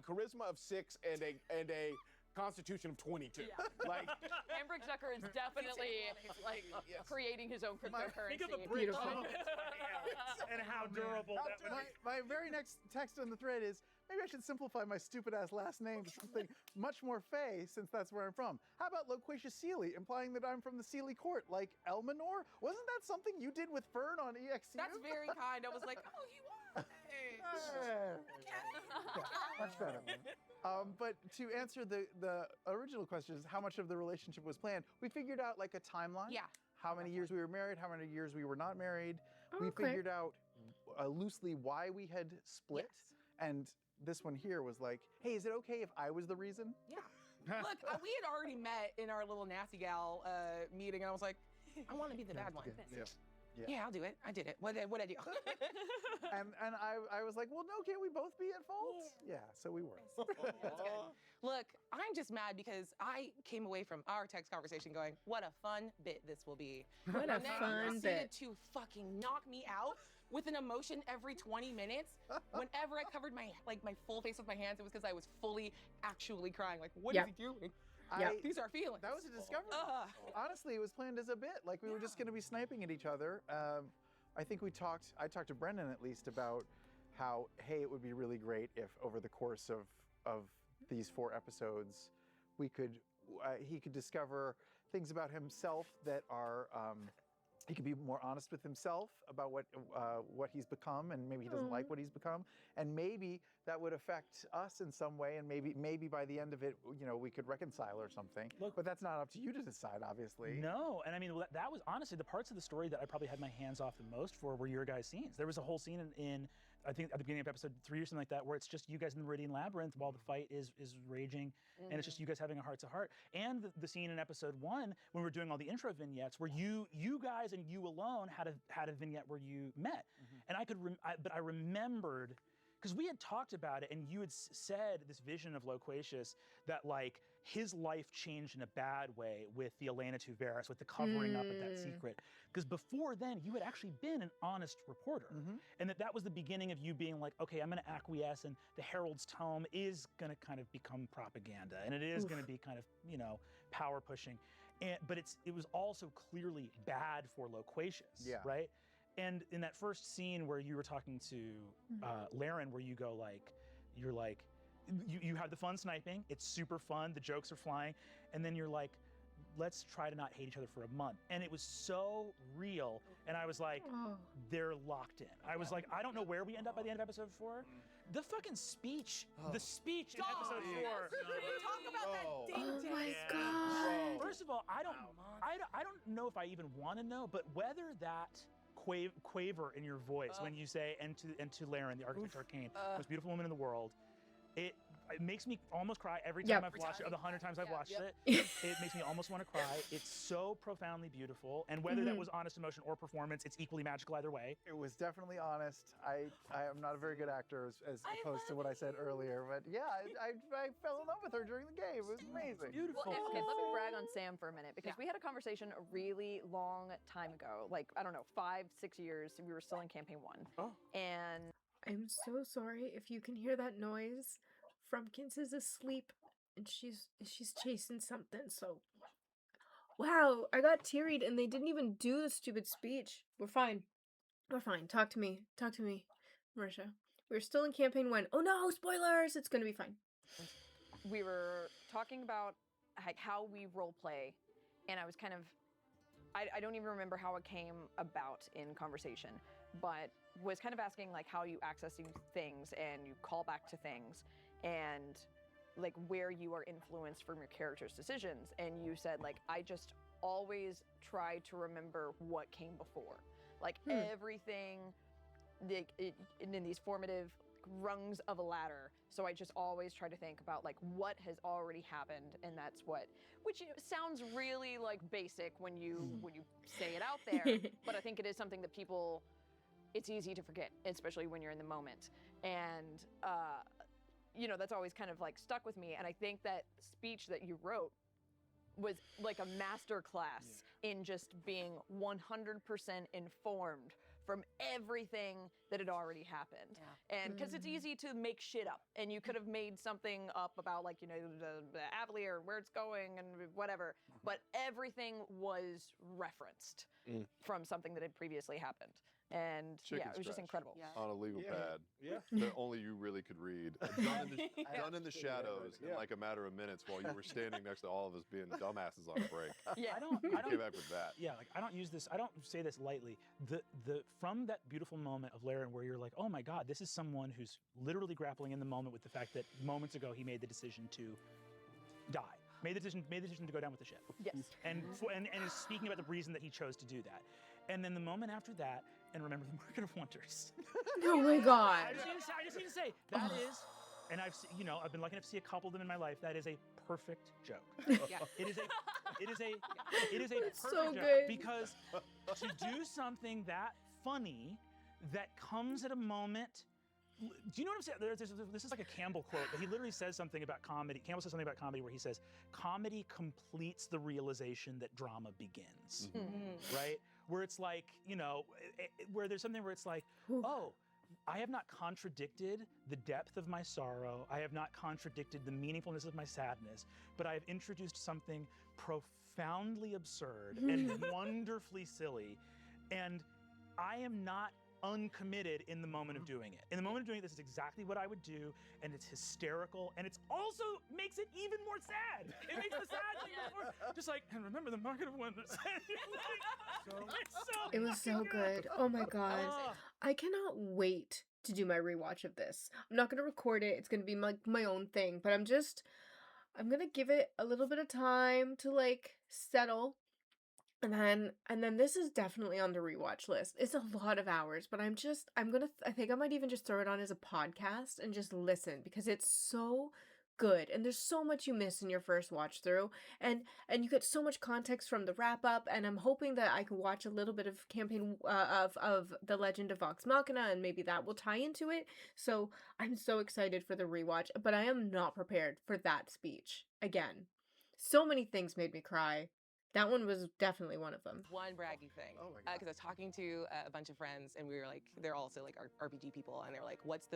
G: charisma of 6 and a constitution of 22.
I: Yeah.
G: Like
I: Hambrick Zucker is definitely like creating his own cryptocurrency.
F: Think of a brick.
A: Beautiful.
F: And how durable that would be.
D: My very next text on the thread is, maybe I should simplify my stupid-ass last name to something much more fey, since that's where I'm from. How about Loquatius Sealy, implying that I'm from the Sealy court, like Elminor? Wasn't that something you did with Fern on EXU?
C: That's very kind. I was like, oh, he was.
D: Much better. But to answer the original question, is how much of the relationship was planned, we figured out like a timeline.
C: Yeah.
D: How many years we were married, how many years we were not married. We
A: Okay.
D: figured out loosely why we had split.
C: Yes.
D: And this one here was like, hey, is it okay if I was the reason?
C: Yeah. Look, we had already met in our little nasty gal meeting, and I was like, I want to be the bad one. Yeah, I'll do it. I did it. What'd I do?
D: And I was like, well, no, can't we both be at fault? Yeah, so we were.
C: That's good. Look, I'm just mad because I came away from our text conversation going, what a fun bit this will be.
A: What a
C: and then
A: fun
C: you proceeded
A: bit.
C: to fucking knock me out with an emotion every 20 minutes. Whenever I covered my full face with my hands, it was because I was fully actually crying. Like, what is he doing? These are feelings.
D: That was a discovery. Honestly, it was planned as a bit. Like, we were just going to be sniping at each other. I think I talked to Brennan at least about how, hey, it would be really great if over the course of these 4 episodes, he could discover things about himself that are, he could be more honest with himself about what he's become, and maybe he doesn't like what he's become, and maybe that would affect us in some way, and maybe by the end of it, we could reconcile or something.
F: Look,
D: but that's not up to you to decide, obviously.
F: No, and I mean that was honestly the parts of the story that I probably had my hands off the most for were your guys' scenes. There was a whole scene in I think at the beginning of episode 3 or something like that, where it's just you guys in the Meridian Labyrinth while the fight is raging, and it's just you guys having a heart-to-heart. And the scene in episode 1 when we're doing all the intro vignettes, where you guys and you alone had a vignette where you met, and I remembered. Because we had talked about it, and you had said this vision of Loquatius that like his life changed in a bad way with the Elena Tuveris, with the covering up of that secret. Because before then, you had actually been an honest reporter, and that was the beginning of you being like, okay, I'm going to acquiesce, and the Herald's Tome is going to kind of become propaganda, and it is going to be kind of power pushing, but it was also clearly bad for Loquatius, right? And in that first scene where you were talking to Laerryn, where you go you have the fun sniping, it's super fun, the jokes are flying, and then you're like, let's try to not hate each other for a month. And it was so real, and I was like, they're locked in. I was like, I don't know where we end up by the end of episode 4. The fucking speech, the speech in episode 4.
C: Talk about that ding
A: Oh my gosh.
F: First of all, I don't know if I even want to know, but whether that quaver in your voice when you say and to Laerryn, the Architect Arcane, most beautiful woman in the world, it makes me almost cry every time I've watched it. Of the 100 times I've watched it, it makes me almost want to cry. It's so profoundly beautiful, and whether that was honest emotion or performance, it's equally magical either way.
D: It was definitely honest. I am not a very good actor as opposed to what I said earlier, but yeah, I fell in love with her during the game. It was amazing.
F: Beautiful.
I: Well, okay, let me brag on Sam for a minute, because we had a conversation a really long time ago, like, I don't know, 5-6 years. We were still in campaign 1. And
A: I'm so sorry if you can hear that noise. Frumpkins is asleep, and she's chasing something, so... Wow, I got tearied, and they didn't even do the stupid speech. We're fine. We're fine. Talk to me, Marisha. We're still in campaign 1. Oh no, spoilers! It's gonna be fine.
I: we were talking about how we role play, and I was kind of... I don't even remember how it came about in conversation, but was kind of asking like how you accessing things and you call back to things and like where you are influenced from your character's decisions. And you said like, I just always try to remember what came before. Like everything in these formative rungs of a ladder. So I just always try to think about like what has already happened, and that's which sounds really like basic when you say it out there, but I think it is something that people, it's easy to forget, especially when you're in the moment. And you know, that's always kind of like stuck with me. And I think that speech that you wrote was like a master class in just being 100% informed from everything that had already happened. And because it's easy to make shit up, and you could have made something up about like, you know, the Avalir, where it's going and whatever, but everything was referenced from something that had previously happened. And
E: Chicken
I: it was just
E: scratch
I: incredible.
E: on a legal pad
G: Yeah.
E: that only you really could read. Done in the shadows in like a matter of minutes while you were standing next to all of us being dumbasses on a break.
I: Yeah.
F: I don't
E: Came back with that.
F: Yeah, like I don't use this. I don't say this lightly. The from that beautiful moment of Laerryn where you're like, oh my God, this is someone who's literally grappling in the moment with the fact that moments ago he made the decision to die. Made the decision to go down with the ship.
I: Yes.
F: And is speaking about the reason that he chose to do that. And then the moment after that, and remember the Market of Wonders.
A: Oh my God.
F: I just need to say that is, and I've been lucky enough to see a couple of them in my life. That is a perfect joke. It is a perfect
A: so
F: joke
A: good.
F: because to do something that funny that comes at a moment. Do you know what I'm saying? This is like a Campbell quote, but he literally says something about comedy. Campbell says something about comedy where he says, comedy completes the realization that drama begins, right? Where it's like, you know, where there's something where it's like, oh, I have not contradicted the depth of my sorrow. I have not contradicted the meaningfulness of my sadness, but I have introduced something profoundly absurd and wonderfully silly. And I am not uncommitted in the moment of doing it. In the moment of doing it, this is exactly what I would do, and it's hysterical, and it's also makes it even more sad. It makes the sad thing more, just like, and remember the Market of Wonders.
A: It was so good. Oh my God. I cannot wait to do my rewatch of this. I'm not gonna record it. It's gonna be my own thing, but I'm gonna give it a little bit of time to like settle. And then this is definitely on the rewatch list. It's a lot of hours, but I think I might even just throw it on as a podcast and just listen because it's so good. And there's so much you miss in your first watch through. And you get so much context from the wrap up, and I'm hoping that I can watch a little bit of campaign of The Legend of Vox Machina, and maybe that will tie into it. So I'm so excited for the rewatch, but I am not prepared for that speech again. So many things made me cry. That one was definitely one of them.
C: One braggy thing.
D: Oh my God.
C: Because I was talking to a bunch of friends, and we were like, they're also like RPG people, and they were like, what's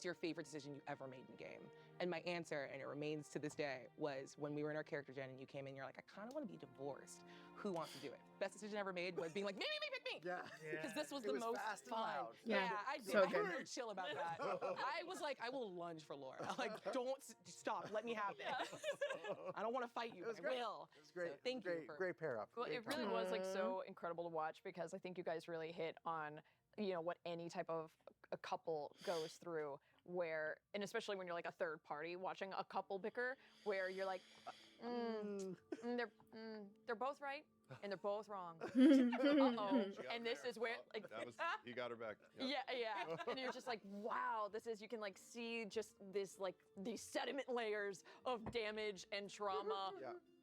C: your favorite decision you ever made in the game? And my answer, and it remains to this day, was when we were in our character gen and you came in, you're like, I kind of want to be divorced. Who wants to do it? Best decision I ever made was being like, me, pick me.
D: Yeah.
C: Because this was
D: It
C: the
D: was
C: most
D: fast and
C: fun.
D: loud.
A: Yeah.
C: I did.
A: So
C: I
A: good.
C: had no chill about that. I was like, I will lunge for Laura. Like, don't stop. Let me have this. I don't want to fight you.
D: It was
C: but
D: great.
C: I will.
D: It was great.
C: So thank you.
D: Great pair up.
I: Well,
D: Great
I: it really
D: combo.
I: was like so incredible to watch because I think you guys really hit on, you know, what any type of a couple goes through where, and especially when you're like a third party watching a couple bicker where you're like, they're both right and they're both wrong. Uh-oh. And this is where like
E: He got her back.
I: yeah. And you're just like, wow, you can like see just this like these sediment layers of damage and trauma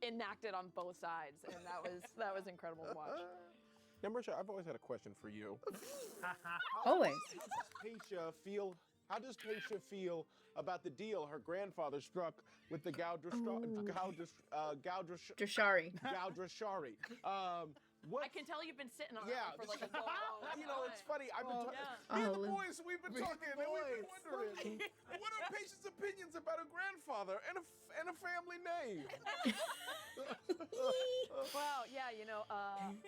I: enacted on both sides. And that was incredible to watch.
G: Now, Mercer, I've always had a question for you.
A: Always.
G: How does Patia feel about the deal her grandfather struck with the Gadashari?
I: I can tell you've been sitting on that one for like a long time.
G: You know, it's funny. I've been
A: Oh,
G: the boys. We've been talking, and we've been wondering what are Patia's opinions about her grandfather and a family name.
I: Wow, yeah, you know,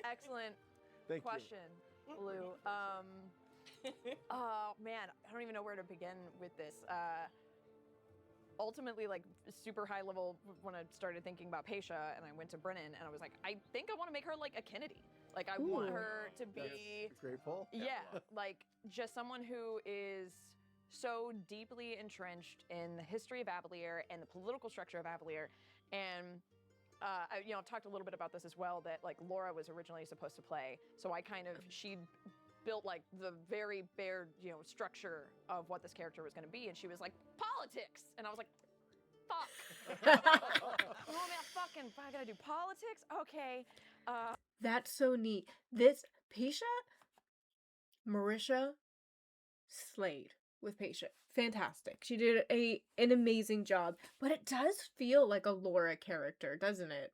I: excellent
G: Thank you.
I: question, Lou. Oh man, I don't even know where to begin with this. Ultimately, like super high level, when I started thinking about Patia and I went to Brennan and I was like, I think I want to make her like a Kennedy. Like I want her to be
D: grateful.
I: like just someone who is so deeply entrenched in the history of Avalir and the political structure of Avalir. And I've talked a little bit about this as well, that like Laura was originally supposed to play. So she built like the very bare, structure of what this character was going to be. And she was like, politics. And I was like, fuck. You want me to fucking, I gotta do politics? Okay.
A: That's so neat. This Pacia, Marisha slayed with Pacia. Fantastic. She did an amazing job. But it does feel like a Laura character, doesn't it?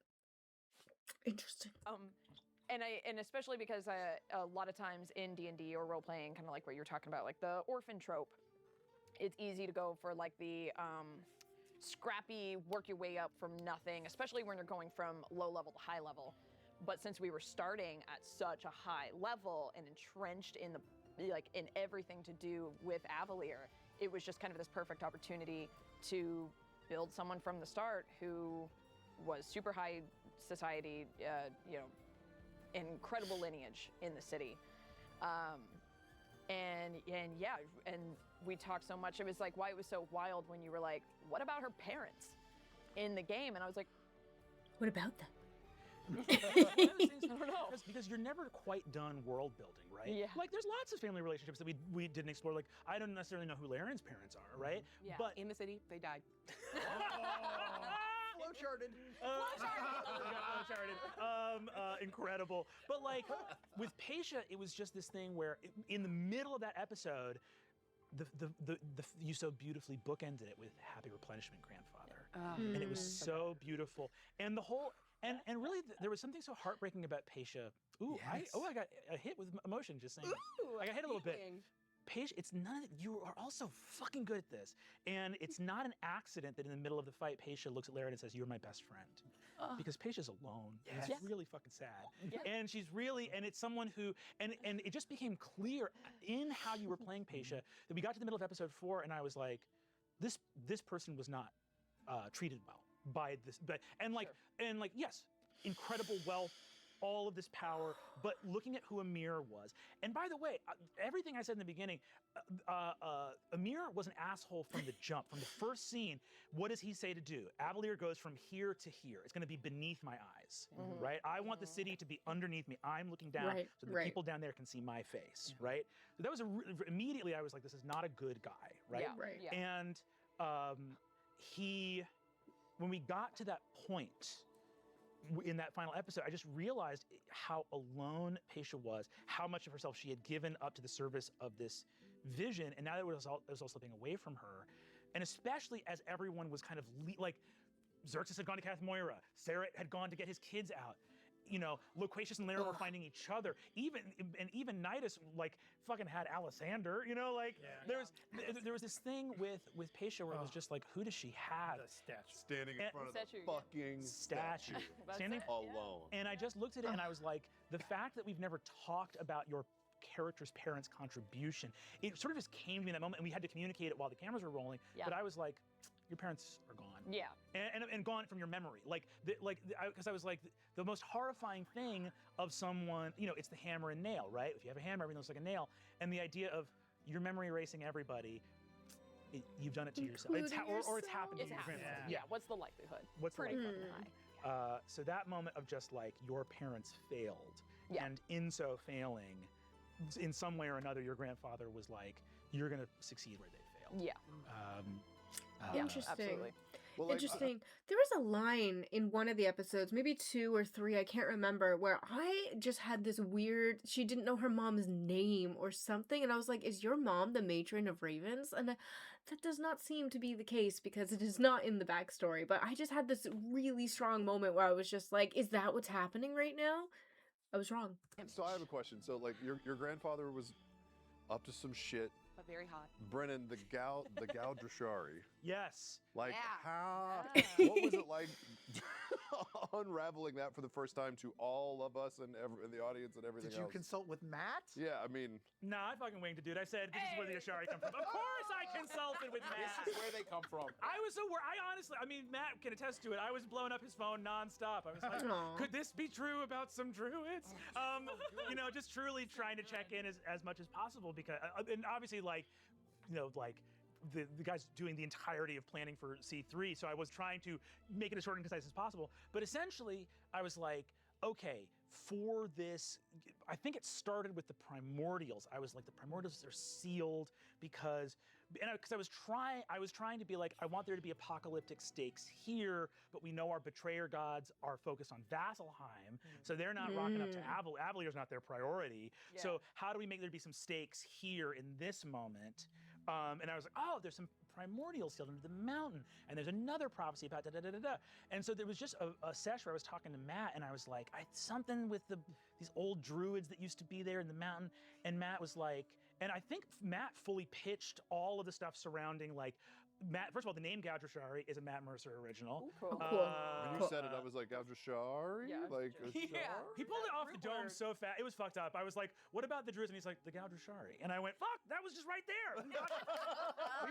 A: Interesting.
I: And especially because a lot of times in D&D or role playing, kind of like what you're talking about, like the orphan trope, it's easy to go for like the scrappy, work your way up from nothing, especially when you're going from low level to high level. But since we were starting at such a high level and entrenched in in everything to do with Avalir, it was just kind of this perfect opportunity to build someone from the start who was super high society, incredible lineage in the city. And we talked so much. It was like why it was so wild when you were like, what about her parents in the game? And I was like,
A: what about them?
F: I don't know. Because you're never quite done world building, right?
I: Yeah.
F: Like there's lots of family relationships that we didn't explore. Like I don't necessarily know who Laerryn's parents are, right?
I: Yeah.
F: But
J: in the city, they died.
D: Flowcharted.
F: Incredible. But like with Pacia, it was just this thing where in the middle of that episode, you so beautifully bookended it with Happy Replenishment, Grandfather, and it was so beautiful. And the whole and really there was something so heartbreaking about Pacia. Ooh,
H: yes.
F: I got a hit with emotion just saying.
J: Ooh,
F: I got hit a little bit. Pacia, it's none of you are also fucking good at this. And it's not an accident that in the middle of the fight, Pacia looks at Laerryn and says, "You're my best friend." Because Pacia's alone.
H: Yes.
F: And it's really fucking sad. And she's really, and it's someone who, and it just became clear in how you were playing Pacia that we got to the middle of episode 4 and I was like, this person was not treated well by this, yes, incredible wealth, all of this power, but looking at who Amir was. And by the way, everything I said in the beginning, Amir was an asshole from the jump, from the first scene. What does he say to do? Avalir goes from here to here. It's going to be beneath my eyes, right? I want the city to be underneath me. I'm looking down so the people down there can see my face, right? So that was immediately I was like, this is not a good guy, right?
I: Yeah, right. Yeah.
F: And when we got to that point, in that final episode, I just realized how alone Pacia was, how much of herself she had given up to the service of this vision, and now that it was all slipping away from her, and especially as everyone was kind of like, Zerxus had gone to Kath Moira, Cerrit had gone to get his kids out, Loquatius and Laerryn were finding each other. Even Nydas like fucking had Alessander. There was this thing with Pacia where it was just like, who does she have?
H: The statue.
E: Standing in front of the fucking statue.
F: Standing
E: alone.
F: And I just looked at it and I was like, the fact that we've never talked about your character's parents' contribution, it sort of just came to me in that moment, and we had to communicate it while the cameras were rolling.
I: Yeah.
F: But I was like, your parents are gone.
I: Yeah.
F: And gone from your memory. Because I was like, the most horrifying thing of someone, it's the hammer and nail, right? If you have a hammer, everything looks like a nail. And the idea of your memory erasing everybody, you've done it to yourself. It's happened to your grandmother.
I: Yeah. What's the likelihood?
F: What's
I: pretty
F: the
I: fucking high?
F: So that moment of just like, your parents failed.
I: Yeah.
F: And in so failing, in some way or another, your grandfather was like, you're going to succeed where they failed.
I: Yeah.
A: Interesting.
I: Absolutely.
E: Well,
A: Interesting. There was a line in one of the episodes, maybe 2 or 3, I can't remember, where I just had this weird, she didn't know her mom's name or something, and I was like, is your mom the matron of Ravens? And that does not seem to be the case because it is not in the backstory, but I just had this really strong moment where I was just like, is that what's happening right now? I was wrong.
E: So I have a question. So like your grandfather was up to some shit.
J: But very hot.
E: Brennan, the Gadashari.
F: Yes.
E: Like
J: Yeah.
E: how? What was it like? unraveling that for the first time to all of us and the audience and everything
D: Did you
E: else.
D: consult with Matt?
E: Yeah, I mean...
F: Nah, I fucking winged it, dude. I said, this is where the Ashari come from. Of course I consulted with Matt.
G: This is where they come from.
F: I was so worried. I honestly, I mean, Matt can attest to it. I was blowing up his phone nonstop. I was like, could this be true about some druids? You know, just truly trying to check in as much as possible because, and obviously, like, you know, like, the guy's doing the entirety of planning for C3, so I was trying to make it as short and concise as possible. But essentially, I was like, okay, for this, I think it started with the primordials. I was like, the primordials are sealed because I was trying to be like, I want there to be apocalyptic stakes here, but we know our betrayer gods are focused on Vasselheim, so they're not rocking up to Avalir's not their priority. Yeah. So how do we make there be some stakes here in this moment? And I was like, oh, there's some primordials sealed under the mountain, and there's another prophecy about da-da-da-da-da. And so there was just a session where I was talking to Matt, and I was like, something with these old druids that used to be there in the mountain, and Matt was like, and I think Matt fully pitched all of the stuff surrounding, like, Matt, first of all, the name Gadashari is a Matt Mercer original.
A: Ooh, cool.
E: When you said it, I was like, Gadashari?
I: Yeah,
E: like,
F: yeah. He pulled it off the dome so fast. It was fucked up. I was like, what about the druids? And he's like, the Gadashari. And I went, fuck, that was just right there. We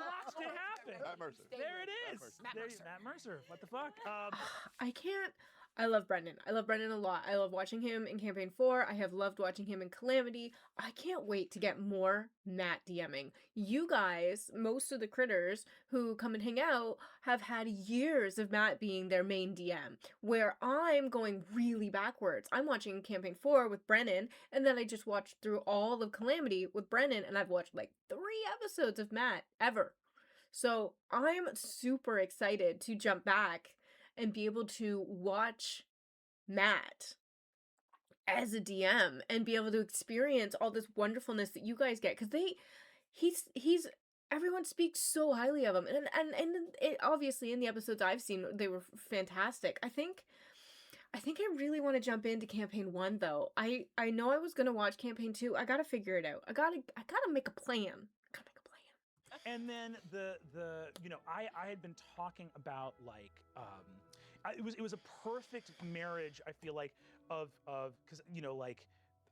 F: watched it happen.
E: Matt Mercer.
F: There it is. Matt Mercer. What the fuck?
A: I love Brennan. I love Brennan a lot. I love watching him in Campaign 4. I have loved watching him in Calamity. I can't wait to get more Matt DMing. You guys, most of the critters who come and hang out, have had years of Matt being their main DM, where I'm going really backwards. I'm watching Campaign 4 with Brennan, and then I just watched through all of Calamity with Brennan, and I've watched like 3 episodes of Matt ever. So I'm super excited to jump back and be able to watch Matt as a DM and be able to experience all this wonderfulness that you guys get, because he's everyone speaks so highly of him, and it, obviously in the episodes I've seen they were fantastic. I think I really want to jump into Campaign 1 though. I know I was gonna watch Campaign 2. I gotta figure it out. I gotta make a plan.
F: And then the you know, I had been talking about like it was a perfect marriage, I feel like, of because, you know, like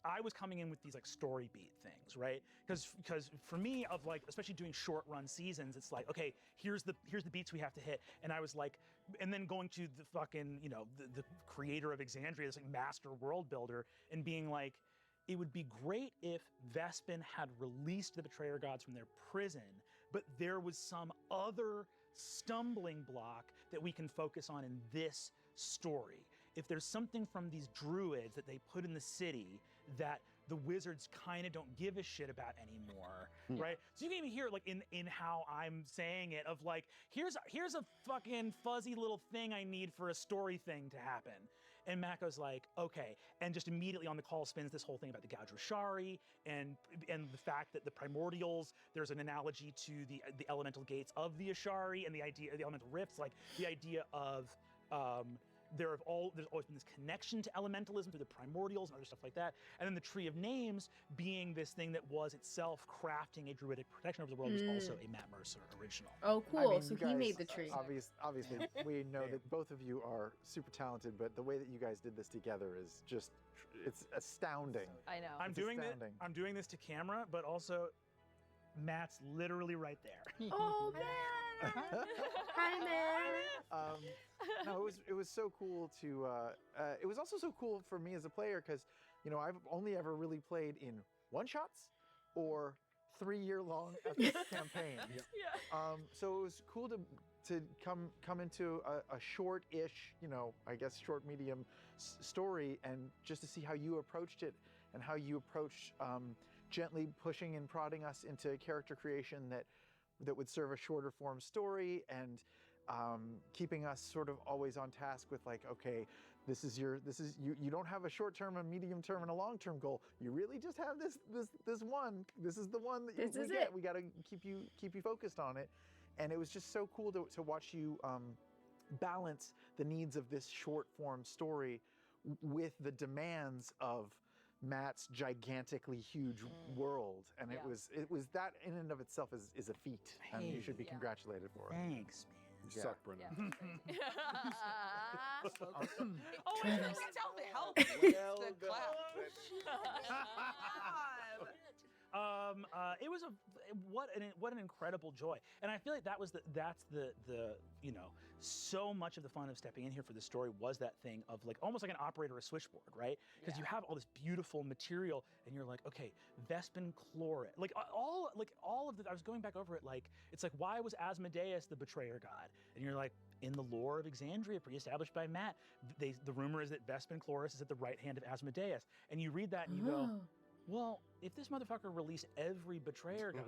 F: I was coming in with these like story beat things, right? Because for me, of like, especially doing short run seasons, it's like, okay, here's the beats we have to hit, and I was like, and then going to the fucking, you know, the creator of Exandria, this like master world builder, and being like, it would be great if Vespin had released the betrayer gods from their prison, but there was some other stumbling block that we can focus on in this story. If there's something from these druids that they put in the city that the wizards kind of don't give a shit about anymore, right? So you can even hear it like in how I'm saying it, of like, here's a fucking fuzzy little thing I need for a story thing to happen. And Matt goes like, okay, and just immediately on the call spins this whole thing about the Gadashari and the fact that the primordials, there's an analogy to the elemental gates of the Ashari, and the idea of the elemental rifts, like the idea of there's always been this connection to elementalism through the primordials and other stuff like that. And then the Tree of Names being this thing that was itself crafting a druidic protection over the world was also a Matt Mercer original.
A: Oh, cool.
D: I mean,
A: so he
D: guys,
A: made the tree.
D: Obviously, we know that both of you are super talented, but the way that you guys did this together is just, it's astounding.
I: I know.
F: I'm doing this to camera, but also Matt's literally right there.
A: Oh, man. Hi, man.
D: No, it was so cool to. It was also so cool for me as a player because, you know, I've only ever really played in one shots or 3-year-long epic campaigns. So it was cool to come into a short-ish, you know, I guess short medium story, and just to see how you approached it and how you approached gently pushing and prodding us into character creation that would serve a shorter form story, and keeping us sort of always on task with like, okay, you don't have a short term, a medium term, and a long term goal. You really just have this one. This is the one that we get. We got to keep you focused on it. And it was just so cool to watch you balance the needs of this short form story with the demands of Matt's gigantically huge world, and it was that in and of itself is a feat, and you should be congratulated for it.
F: Thanks,
E: Suck, Brennan.
J: Oh, wait, that's how the help.
G: Well
J: The clap.
F: It was what an incredible joy, and I feel like that's the so much of the fun of stepping in here for the story was that thing of like almost like an operator or a switchboard, right? Because you have all this beautiful material, and you're like, okay, Vespin chlorid, like all of the. I was going back over it, like it's like why was Asmodeus the betrayer god? And you're like, in the lore of Exandria, pre-established by Matt, the rumor is that Vespin Chloris is at the right hand of Asmodeus, and you read that and you go, well, if this motherfucker released every betrayer god,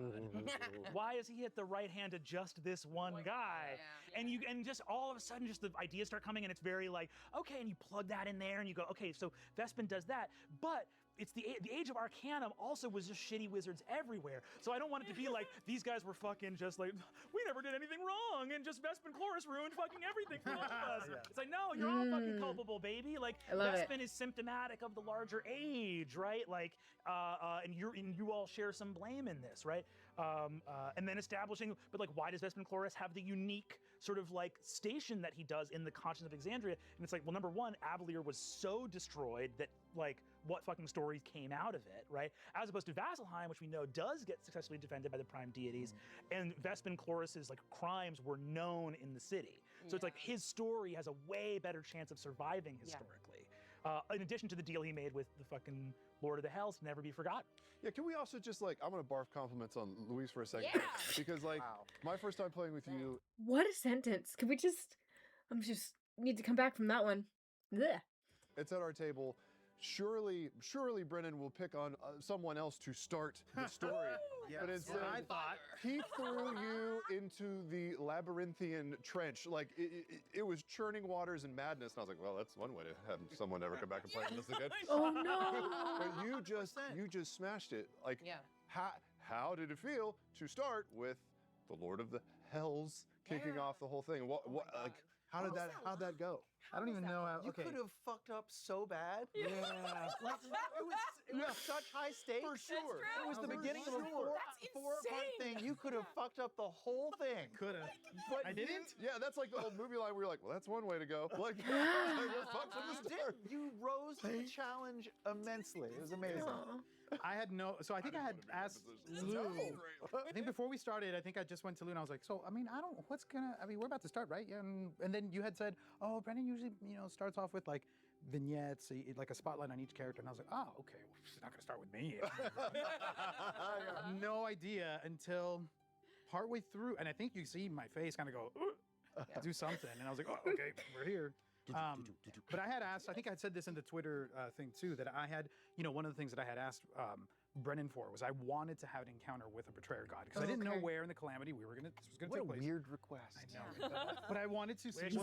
F: why is he at the right hand of just this one guy? And just all of a sudden, just the ideas start coming, and it's very like, okay, and you plug that in there, and you go, okay, so Vespin does that, but it's the Age of Arcanum also was just shitty wizards everywhere. So I don't want it to be like these guys were fucking just like, we never did anything wrong, and just Vespin Chloris ruined fucking everything for all of us. It's like, no, you're all fucking culpable, baby. Like Vespin is symptomatic of the larger age, right? Like, and you all share some blame in this, right? And then establishing, but like, why does Vespin Chloris have the unique sort of like station that he does in the conscience of Exandria? And it's like, well, number one, Avalir was so destroyed that like, what fucking stories came out of it, right? As opposed to Vasselheim, which we know does get successfully defended by the prime deities, and Vespin Chloris's like crimes were known in the city. So it's like his story has a way better chance of surviving historically. In addition to the deal he made with the fucking Lord of the Hells to never be forgotten.
E: Yeah, can we also just like, I'm gonna barf compliments on Luis for a second. Yeah. Because like, my first time playing with you.
A: What a sentence. Can we just, need to come back from that one. Blech.
E: It's at our table. Surely Brennan will pick on someone else to start the story. But instead, I thought he threw you into the labyrinthian trench. Like it was churning waters and madness. And I was like, well, that's one way to have someone ever come back and play with us again.
A: Oh no!
E: But you just smashed it. Like, how did it feel to start with the Lord of the Hells kicking off the whole thing? What like? How'd that go?
D: I don't even know how.
K: You could have fucked up so bad.
D: Yeah.
K: Like, it was such high stakes.
E: For sure.
K: It was the beginning of a four-part thing. You could have fucked up the whole thing.
H: Could have.
K: But
H: I didn't?
E: Yeah, that's like the old movie line where you're like, well, that's one way to go. Like, fuck from the start.
K: You rose to the challenge immensely. It was amazing.
H: I had no, so I think I had asked Lou, I think before we started, I think I just went to Lou and I was like, so, I mean, we're about to start, right? Yeah, and then you had said, oh, Brennan usually, starts off with like vignettes, like a spotlight on each character. And I was like, oh, okay, well, she's not going to start with me. No idea until partway through, and I think you see my face kind of go, do something. And I was like, oh, okay, we're here. But I had asked, I think I said this in the Twitter thing too, that I had, one of the things that I had asked Brennan for was I wanted to have an encounter with a betrayer god because I didn't know where in the Calamity this was going to take place.
K: What a weird request.
H: I know. But I wanted to see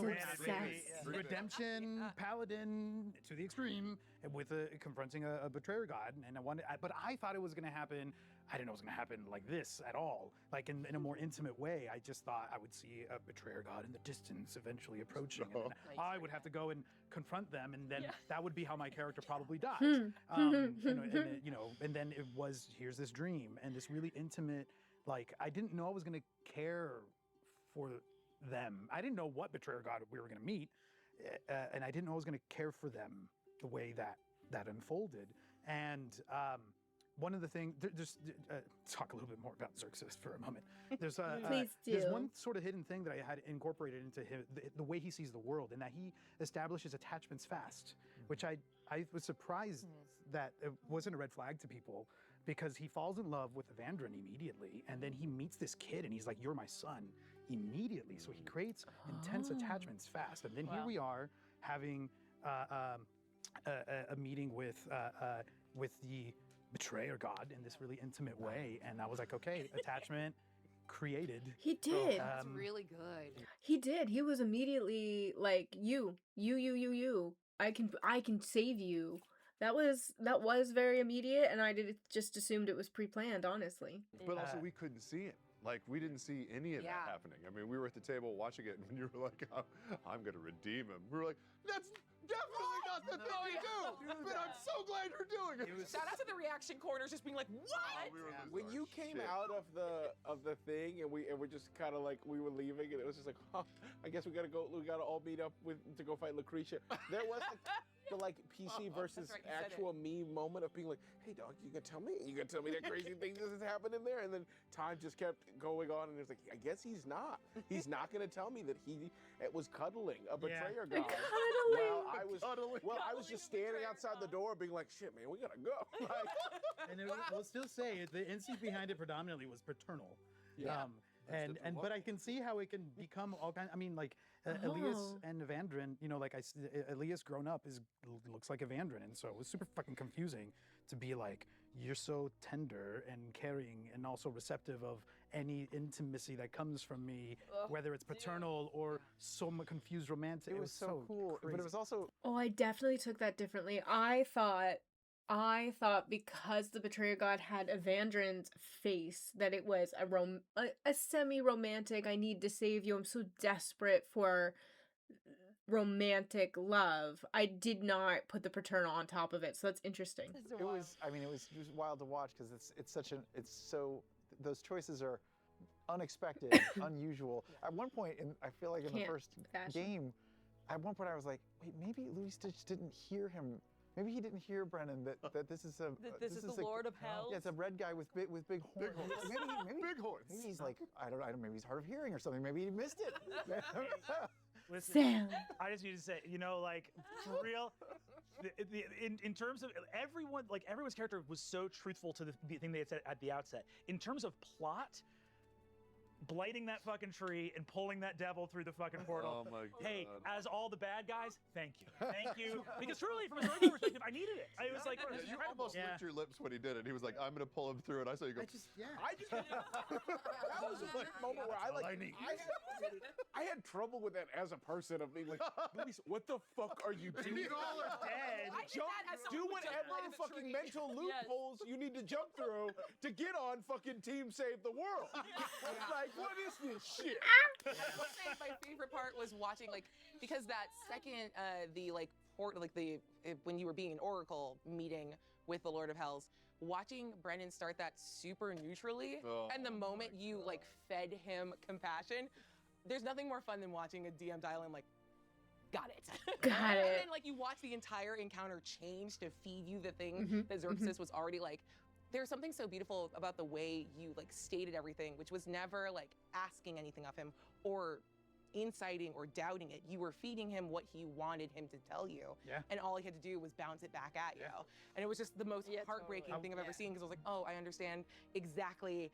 H: redemption, paladin to the extreme with confronting a betrayer god. And but I thought it was going to happen. I didn't know it was going to happen like this at all, like in a more intimate way. I just thought I would see a betrayer god in the distance eventually approaching. And then I would have to go and confront them, and then that would be how my character probably dies. And then it was, here's this dream, and this really intimate, like, I didn't know I was going to care for them. I didn't know what betrayer god we were going to meet, and I didn't know I was going to care for them the way that unfolded. And one of the things, just talk a little bit more about Zerxus for a moment. There's one sort of hidden thing that I had incorporated into him, the way he sees the world, and that he establishes attachments fast, which I was surprised that it wasn't a red flag to people, because he falls in love with Evandrin immediately, and then he meets this kid, and he's like, you're my son, immediately. So he creates intense attachments fast, and then here we are having a meeting with the betrayer god in this really intimate way, and I was like, okay, attachment created.
A: He did.
B: That's really good.
A: He did. He was immediately like, you. I can save you. That was very immediate, and I just assumed it was pre-planned, honestly.
E: But also, we couldn't see it. Like, we didn't see any of that happening. I mean, we were at the table watching it, and you were like, I'm going to redeem him. We were like, that's
G: definitely not the thing to do. But I'm so glad you're doing it.
C: Shout out to the reaction corners just being like, what?
G: When you came out of the thing and we're just kind of like we were leaving and it was just like, huh, I guess we gotta all meet up to go fight Lucretia. There was the PC versus
C: right,
G: actual me moment of being like, hey dog, you gonna tell me that crazy thing that has happened in there, and then time just kept going on, and it's like, I guess he's not gonna tell me that it was cuddling a betrayer god. I was just standing outside the door being like, shit man, we gotta go.
H: And we'll still say the instinct behind it predominantly was paternal.
G: Yeah.
H: But I can see how it can become all kind. I mean, like Elias and Evandrin. You know, like Elias grown up looks like Evandrin, and so it was super fucking confusing to be like, you're so tender and caring, and also receptive of any intimacy that comes from me, whether it's paternal or so much confused romantic.
D: It was so cool,
H: crazy.
D: but it was also.
A: Oh, I definitely took that differently. I thought because the betrayer god had Evandrin's face that it was a semi-romantic, I need to save you, I'm so desperate for romantic love. I did not put the paternal on top of it, so that's interesting.
D: It was wild to watch because those choices are unexpected, unusual. At one point, I feel like in the first game, at one point I was like, wait, maybe Louis just didn't hear him. Maybe he didn't hear Brennan that this is
I: this is the Lord of Hell.
D: Yeah, it's a red guy with big horns. Maybe
G: big horns.
D: Maybe he's like I don't. Maybe he's hard of hearing or something. Maybe he missed it.
F: Listen, I just need to say, like for real, in terms of everyone's character was so truthful to the thing they had said at the outset. In terms of plot, blighting that fucking tree and pulling that devil through the fucking portal.
E: Oh my god.
F: Hey, as all the bad guys, thank you. Because truly, from a story perspective, I needed it. I was like, this is
E: you
F: incredible.
E: almost licked your lips when he did it. He was like, I'm gonna pull him through, and I saw you go.
G: That was just like a moment where I had trouble with that as a person of being like, Luis, what the fuck are you doing?
F: You all are dead.
G: Do whatever fucking mental loopholes you need to jump through to get on fucking Team Save the World. Like, what is this shit?
C: I will say my favorite part was watching, because that second, when you were being an oracle meeting with the Lord of Hells, watching Brennan start that super neutrally, and the moment you fed him compassion, there's nothing more fun than watching a DM dial in got it.
A: Got it.
C: And then you watch the entire encounter change to feed you the thing that Zerxus was already there's something so beautiful about the way you stated everything, which was never asking anything of him or inciting or doubting it. You were feeding him what he wanted him to tell you.
H: Yeah.
C: And all he had to do was bounce it back at you. And it was just the most heartbreaking thing I've ever seen, because I was like, oh, I understand exactly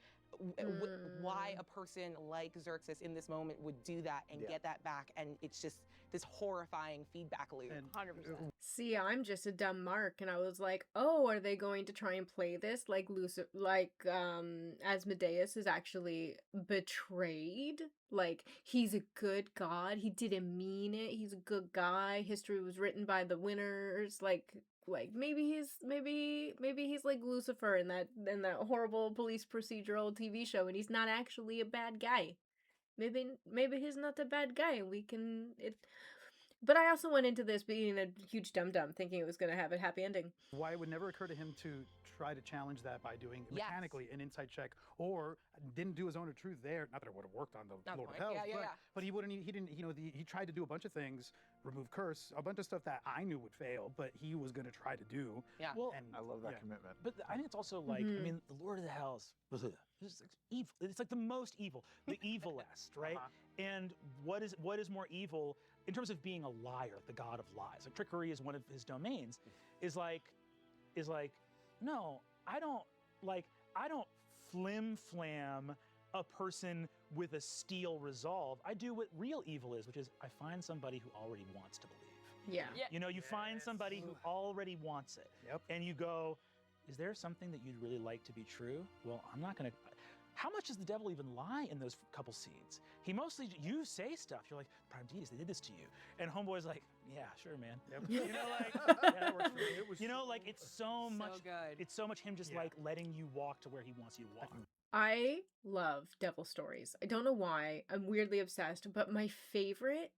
C: why a person like Zerxus in this moment would do that and get that back. And it's just this horrifying feedback loop.
I: 100%.
A: See, I'm just a dumb mark, and I was like, oh, are they going to try and play this like Asmodeus is actually betrayed? Like, he's a good god, he didn't mean it, he's a good guy, history was written by the winners, like maybe he's like Lucifer in that horrible police procedural TV show, and he's not actually a bad guy. Maybe he's not a bad guy. But I also went into this being a huge dum-dum, thinking it was going to have a happy ending.
H: Why it would never occur to him to try to challenge that by doing mechanically an insight check, or didn't do his own truth there. Not that it would have worked on the Lord of Hell, but he wouldn't. He didn't. He tried to do a bunch of things, remove curse, a bunch of stuff that I knew would fail, but he was going to try to do.
C: Yeah.
F: Well,
H: and
D: I love that commitment.
F: But I think it's also I mean, the Lord of the Hells is evil. It's like the most evil, the evilest, right? And what is more evil in terms of being a liar, the god of lies? Like trickery is one of his domains. Is like, no, I don't flim-flam a person with a steel resolve. I do what real evil is, which is I find somebody who already wants to believe.
A: Yeah.
F: You find somebody who already wants it.
H: Yep.
F: And you go, is there something that you'd really like to be true? Well, I'm not going to... How much does the devil even lie in those couple scenes? He mostly, you say stuff. You're like, Prime Deity, they did this to you. And Homeboy's like, yeah, sure, man. Yep. Yeah, that works for me. It's so much,
I: good.
F: it's so much him just letting you walk to where he wants you to walk.
A: I love devil stories. I don't know why. I'm weirdly obsessed, but my favorite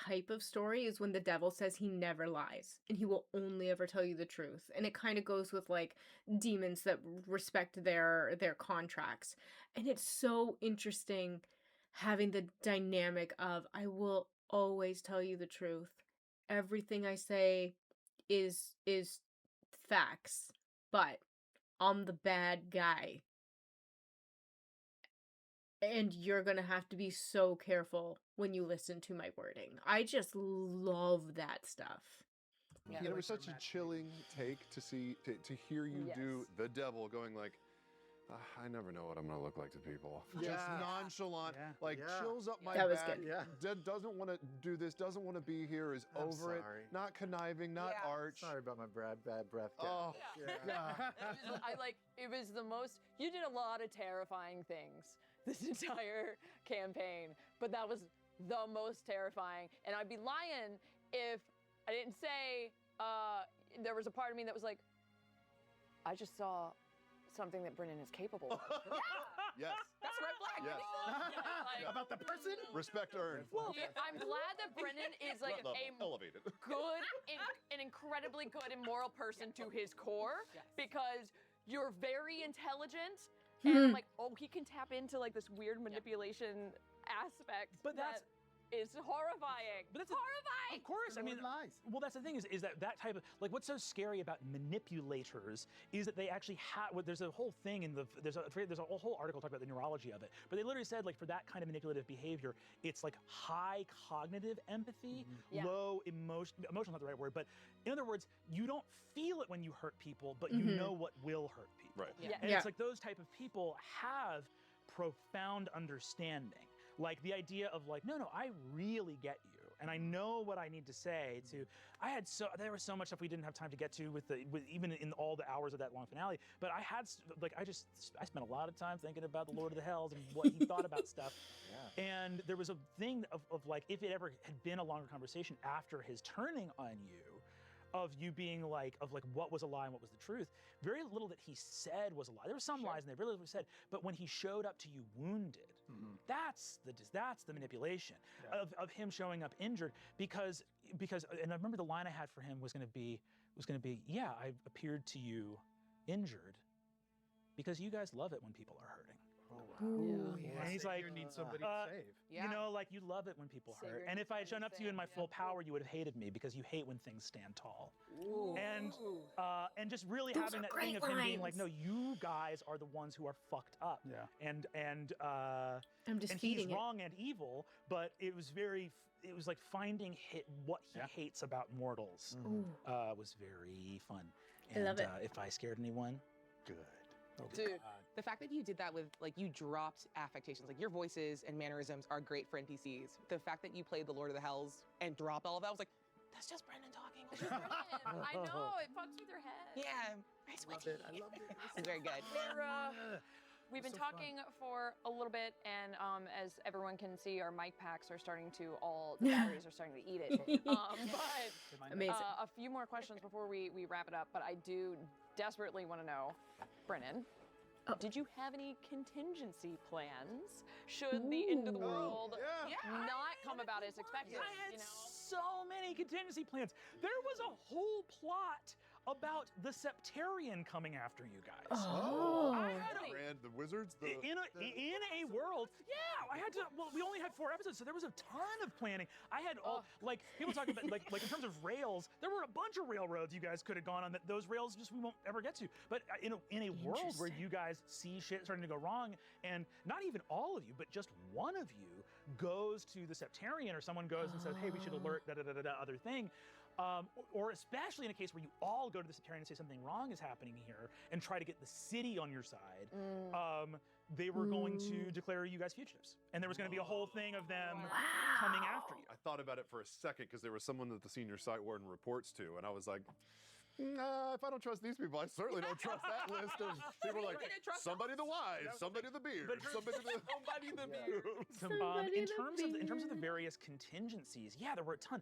A: type of story is when the devil says he never lies and he will only ever tell you the truth. And it kind of goes with like demons that respect their contracts. And it's so interesting having the dynamic of I will always tell you the truth. Everything I say is facts, but I'm the bad guy. And you're going to have to be so careful when you listen to my wording. I just love that stuff.
E: Yeah, it was such a chilling take to hear you do the devil going like, I never know what I'm gonna look like to people.
K: Yeah.
E: Just nonchalant, chills up my
A: That was
E: back.
A: good.
E: Doesn't want to do this. Doesn't want to be here. Is
K: I'm
E: over it.
K: sorry.
E: Not conniving. Not arch.
K: Sorry about my bad breath.
E: Oh,
I: It was the most. You did a lot of terrifying things this entire campaign, but that was the most terrifying. And I'd be lying if I didn't say there was a part of me that was like, I just saw something that Brennan is capable of.
E: Yes.
I: That's red flag.
E: Yes.
H: About the person?
E: Respect earned.
I: Well, I'm glad that Brennan is like
E: elevated.
I: an incredibly good and moral person to his core, because you're very intelligent, and I'm like, oh, he can tap into like this weird manipulation aspect.
F: But
I: that is horrifying.
F: But that's
I: horrifying.
F: Of course, I mean, well, that's the thing is that type of like what's so scary about manipulators is that they actually have. Well, there's a whole thing in there's a whole article talking about the neurology of it. But they literally said like for that kind of manipulative behavior, it's like high cognitive empathy, low emotion's not the right word, but in other words, you don't feel it when you hurt people, but you know what will hurt people.
E: Right.
F: And it's like those type of people have profound understanding. Like the idea of like, no, I really get you. And I know what I need to say to, there was so much stuff we didn't have time to get to with even in all the hours of that long finale, but I spent a lot of time thinking about the Lord of the Hells and what he thought about stuff. Yeah. And there was a thing of like, if it ever had been a longer conversation after his turning on you, of you being like, what was a lie and what was the truth, very little that he said was a lie. There were some lies in there, very little was said, but when he showed up to you wounded, that's the manipulation of him showing up injured because and I remember the line I had for him was going to be yeah, I appeared to you injured because you guys love it when people are hurting. And he's like,
H: you need somebody to save.
F: You know, like you love it when people hurt. And if I had shown up to you in my full power, you would have hated me because you hate when things stand tall. And just really having that thing of him being like, no, you guys are the ones who are fucked up.
H: Yeah.
F: And
A: I'm just
F: and
A: feeding
F: he's wrong and evil, but it was like finding what he hates about mortals was very fun. And
A: I love it.
F: If I scared anyone, good.
C: Dude, the fact that you did that with, like, you dropped affectations, like, your voices and mannerisms are great for NPCs. The fact that you played the Lord of the Hells and dropped all of that, I was like, that's just Brennan talking.
I: It's just Brennan. I know, it fucks with your head.
C: Yeah, I love it. It's very good.
I: We've been talking for a little bit, and as everyone can see, our mic packs are starting to the batteries are starting to eat it. But
A: amazing.
I: A few more questions before we wrap it up, but I do desperately want to know, Brennan, did you have any contingency plans should the end of the world not come about as expected?
F: I had so many contingency plans. There was a whole plot about the Septarian coming after you guys.
E: I had the wizards.
F: In a world, I had to. Well, we only had 4 episodes, so there was a ton of planning. I had like people talking about like in terms of rails. There were a bunch of railroads you guys could have gone on. That those rails just we won't ever get to. But in a world where you guys see shit starting to go wrong, and not even all of you, but just one of you goes to the Septarian, or someone goes and says, "Hey, we should alert other thing." Or especially in a case where you all go to the Septarian and say something wrong is happening here and try to get the city on your side, they were going to declare you guys fugitives. And there was going to be a whole thing of them coming after you.
E: I thought about it for a second because there was someone that the senior site warden reports to, and I was like, if I don't trust these people, I certainly don't trust that list of people like somebody the wise, somebody the beard, somebody the beard.
F: In terms of the various contingencies, there were a ton.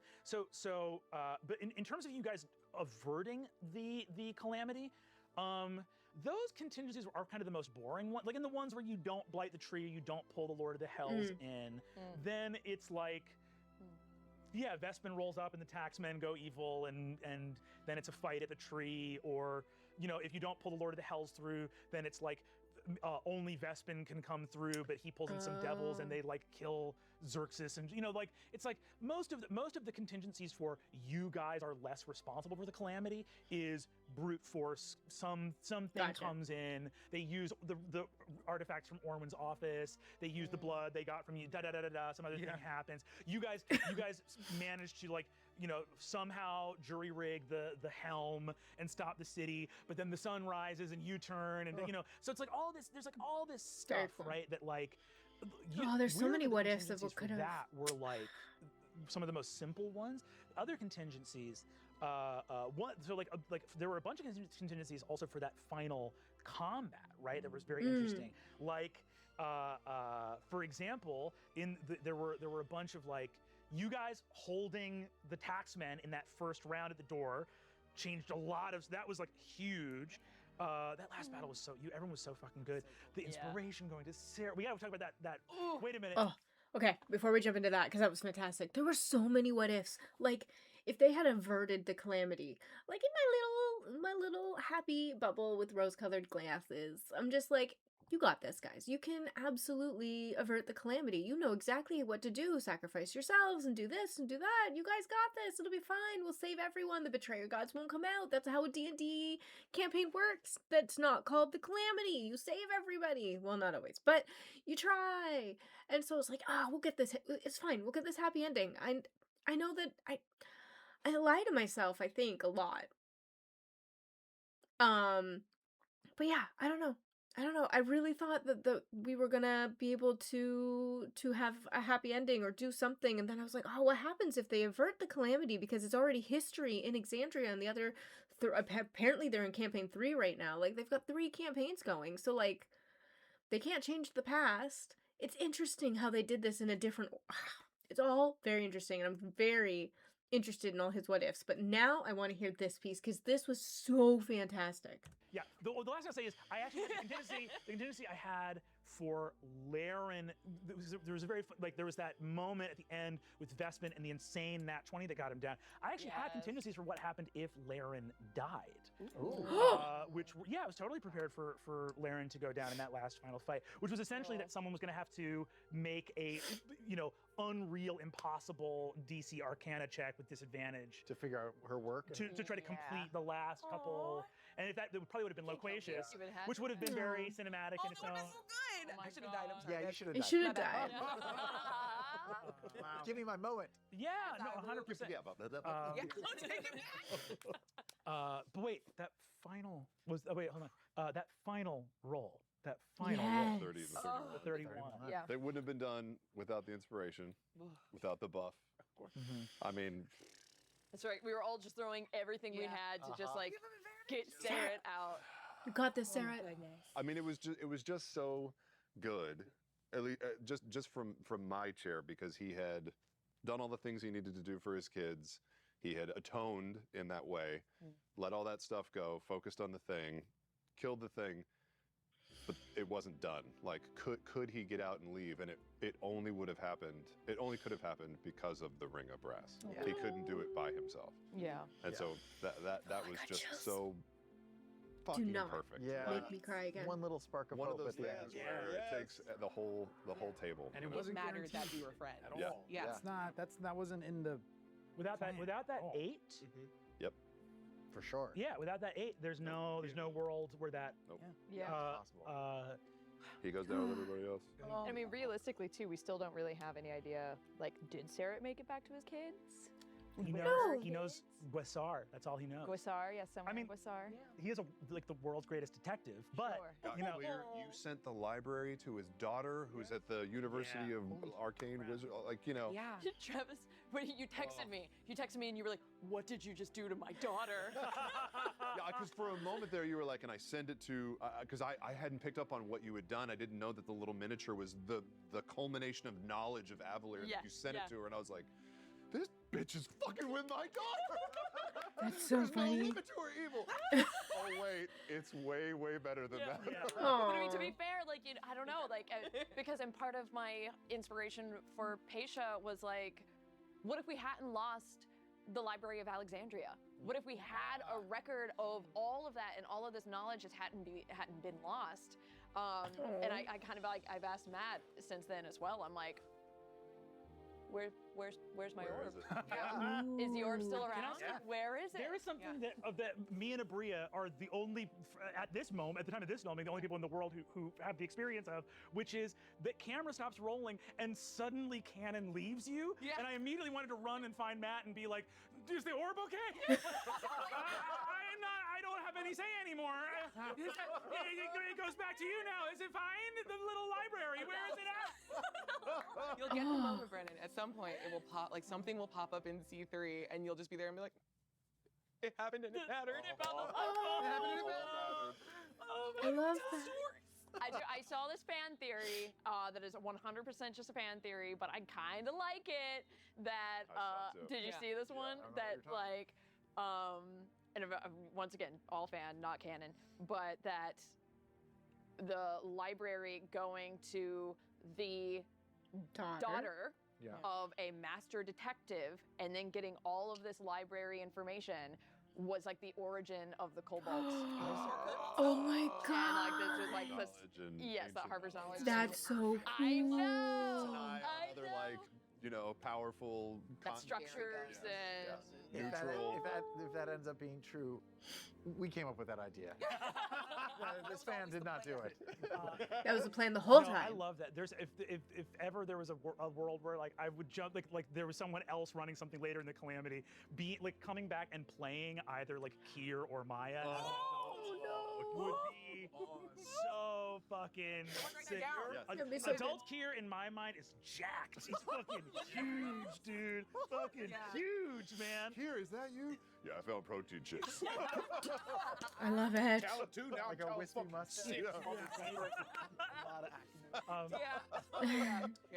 F: But in terms of you guys averting the calamity, those contingencies are kind of the most boring ones. Like in the ones where you don't blight the tree, you don't pull the Lord of the Hells in, then it's like, Yeah, Vespin rolls up and the taxmen go evil, and then it's a fight at the tree, or if you don't pull the Lord of the Hells through, then it's like only Vespin can come through, but he pulls in some devils and they like kill Zerxus, and it's like most of the contingencies for you guys are less responsible for the calamity is brute force. Something comes in, they use the artifacts from Orwin's office, they use the blood they got from you, some other thing happens. You guys managed to somehow jury rig the helm and stop the city, but then the sun rises and you turn, and so it's like all this, there's like all this stuff, right, that like
A: there's so many what ifs of what could have.
F: That were like some of the most simple ones. Other contingencies, there were a bunch of contingencies also for that final combat, right? That was very interesting. Like, for example, there were a bunch of like you guys holding the taxmen in that first round at the door changed a lot of. That was like huge. That last battle was everyone was so fucking good. The inspiration going to Cerrit. We gotta talk about that. Wait a minute.
A: Oh, okay. Before we jump into that, because that was fantastic. There were so many what ifs. Like, if they had averted the calamity, like in my little happy bubble with rose-colored glasses, I'm just like, you got this, guys. You can absolutely avert the calamity. You know exactly what to do. Sacrifice yourselves and do this and do that. You guys got this. It'll be fine. We'll save everyone. The betrayer gods won't come out. That's how a D&D campaign works. That's not called the calamity. You save everybody. Well, not always, but you try. And so it's like, we'll get this. It's fine. We'll get this happy ending. I know that I lie to myself, I think, a lot. But yeah, I don't know. I really thought that we were gonna be able to have a happy ending or do something, and then I was like, what happens if they avert the calamity, because it's already history in Exandria, and the other apparently they're in campaign 3 right now. Like, they've got 3 campaigns going, so like they can't change the past. It's interesting how they did this in a different. It's all very interesting, and I'm very interested in all his what ifs. But now I want to hear this piece, because this was so fantastic.
F: Yeah, the last thing I'll say is I actually the contingency I had for Laerryn, there was a very there was that moment at the end with Vespin and the insane nat 20 that got him down. I actually had contingencies for what happened if Laerryn died. Which I was totally prepared for Laerryn to go down in that last final fight, which was essentially that someone was going to have to make a unreal, impossible DC Arcana check with disadvantage
K: to figure out her work
F: to try to complete the last couple. And if that probably would have been Loquatius, which would have been very cinematic in its own.
J: So good. I should have died. I'm sorry.
K: Yeah, you should have died.
A: You should have died.
K: Wow. Give me my moment.
F: Yeah, no, 100%.
K: Forget about that.
F: But wait, that final was. Wait, hold on. That final roll. That final
A: Yes.
F: roll.
E: 30 and the 31.
F: 31.
I: Yeah.
E: They wouldn't have been done without the inspiration, without the buff. Of course. I mean,
I: That's right. We were all just throwing everything we had to just like get Cerrit out.
A: You got this, Cerrit.
E: I mean, it was just so good, at least just from my chair, because he had done all the things he needed to do for his kids. He had atoned in that way, let all that stuff go, focused on the thing, killed the thing, but it wasn't done. Like, could he get out and leave? And it only would have happened. It only could have happened because of the Ring of Brass.
A: Yeah.
E: He couldn't do it by himself.
I: Yeah.
E: And so that was
A: got
E: just
A: chills.
E: so fucking
A: not
E: perfect.
K: Yeah.
A: Make me cry again.
K: One little spark of
E: One
K: hope
E: of those
K: at the
E: things
K: end.
E: where it takes the whole table.
H: And it
J: It
H: wasn't
J: mattered that
H: guaranteed
J: we were friends.
H: at all.
E: Yeah.
J: Yeah.
H: It's not. That wasn't in the.
F: Without that
H: Oh.
F: 8,
K: For sure.
F: without that 8, there's no world where that.
I: Yeah.
K: Possible.
E: He goes down with everybody else.
I: I mean, realistically, too, we still don't really have any idea. Like, did Cerrit make it back to his kids?
F: He knows.
A: No.
F: He knows Guessar. That's all he knows.
I: Guessar, yes, someone
F: I mean,
I: Guessar.
F: He is the world's greatest detective, but
I: Sure.
F: you know,
E: you sent the library to his daughter, who's at the University of Arcane Wizard. Like,
J: Yeah.
I: Travis, when you texted me, and you were like, "What did you just do to my daughter?"
E: Yeah, because for a moment there you were like, and I send it to, because I hadn't picked up on what you had done. I didn't know that the little miniature was the culmination of knowledge of Avalir.
I: Yeah,
E: You sent
I: yeah.
E: it to her, and I was like, this bitch is fucking with my daughter.
A: That's so
E: There's
A: funny.
E: no limit to her evil. Oh wait, it's way, way better than that.
I: But I mean, to be fair, like, I don't know, like, because part of my inspiration for Patia was like,
B: what if we hadn't lost the Library of Alexandria? What if we had a record of all of that and all of this knowledge just hadn't been lost? And I kind of like, I've asked Matt since then as well. I'm like, where's my orb? Is the orb still around? Where is it?
F: There is something that me and Abria are the only, at the time of this filming, the only people in the world who have the experience of, which is that camera stops rolling and suddenly canon leaves you. Yeah. And I immediately wanted to run and find Matt and be like, is the orb okay? I don't have any say anymore. It goes back to you now. Is it fine? The little library, where is it at?
C: You'll get the moment, Brennan. At some point, it will pop, like something will pop up in C3, and you'll just be there and be like, it happened and it mattered. It found the platform. It happened and it mattered.
A: I love that.
B: I saw this fan theory that is 100% just a fan theory, but I kind of like it. That did you see this one? That like, and once again, all fan, not canon, but that the library going to the daughter of a master detective and then getting all of this library information was like the origin of the Kobolds.
A: Oh my god!
B: And like this was like yes, that Harper's knowledge.
A: That's so cool.
B: I know.
E: Other like powerful
B: structures and
E: neutral.
D: If that ends up being true, we came up with that idea. This fan did not do it.
A: That was the plan the whole time.
F: I love that. There's if ever there was a world where like I would jump like there was someone else running something later in the Calamity, be like coming back and playing either like Kier or Maya. Would be so fucking sick. Adult Kier in my mind is jacked. He's fucking huge, dude. Fucking huge, man.
E: Kier, is that you? Yeah, I found protein chicks.
A: I love it.
G: Cala too, now
D: Like a wispy mustache.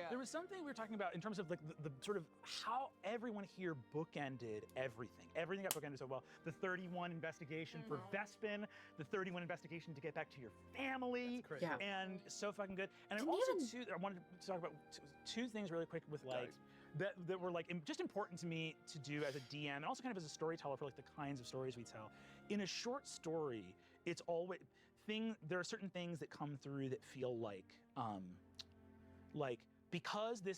F: There was something we were talking about in terms of like the sort of how everyone here bookended everything. Everything got bookended so well. The 31 investigation for Vespin, the 31 investigation to get back to your family, and so fucking good. And I wanted to talk about two things really quick with like that were like just important to me to do as a DM and also kind of as a storyteller for like the kinds of stories we tell. In a short story, it's always there are certain things that come through that feel like because the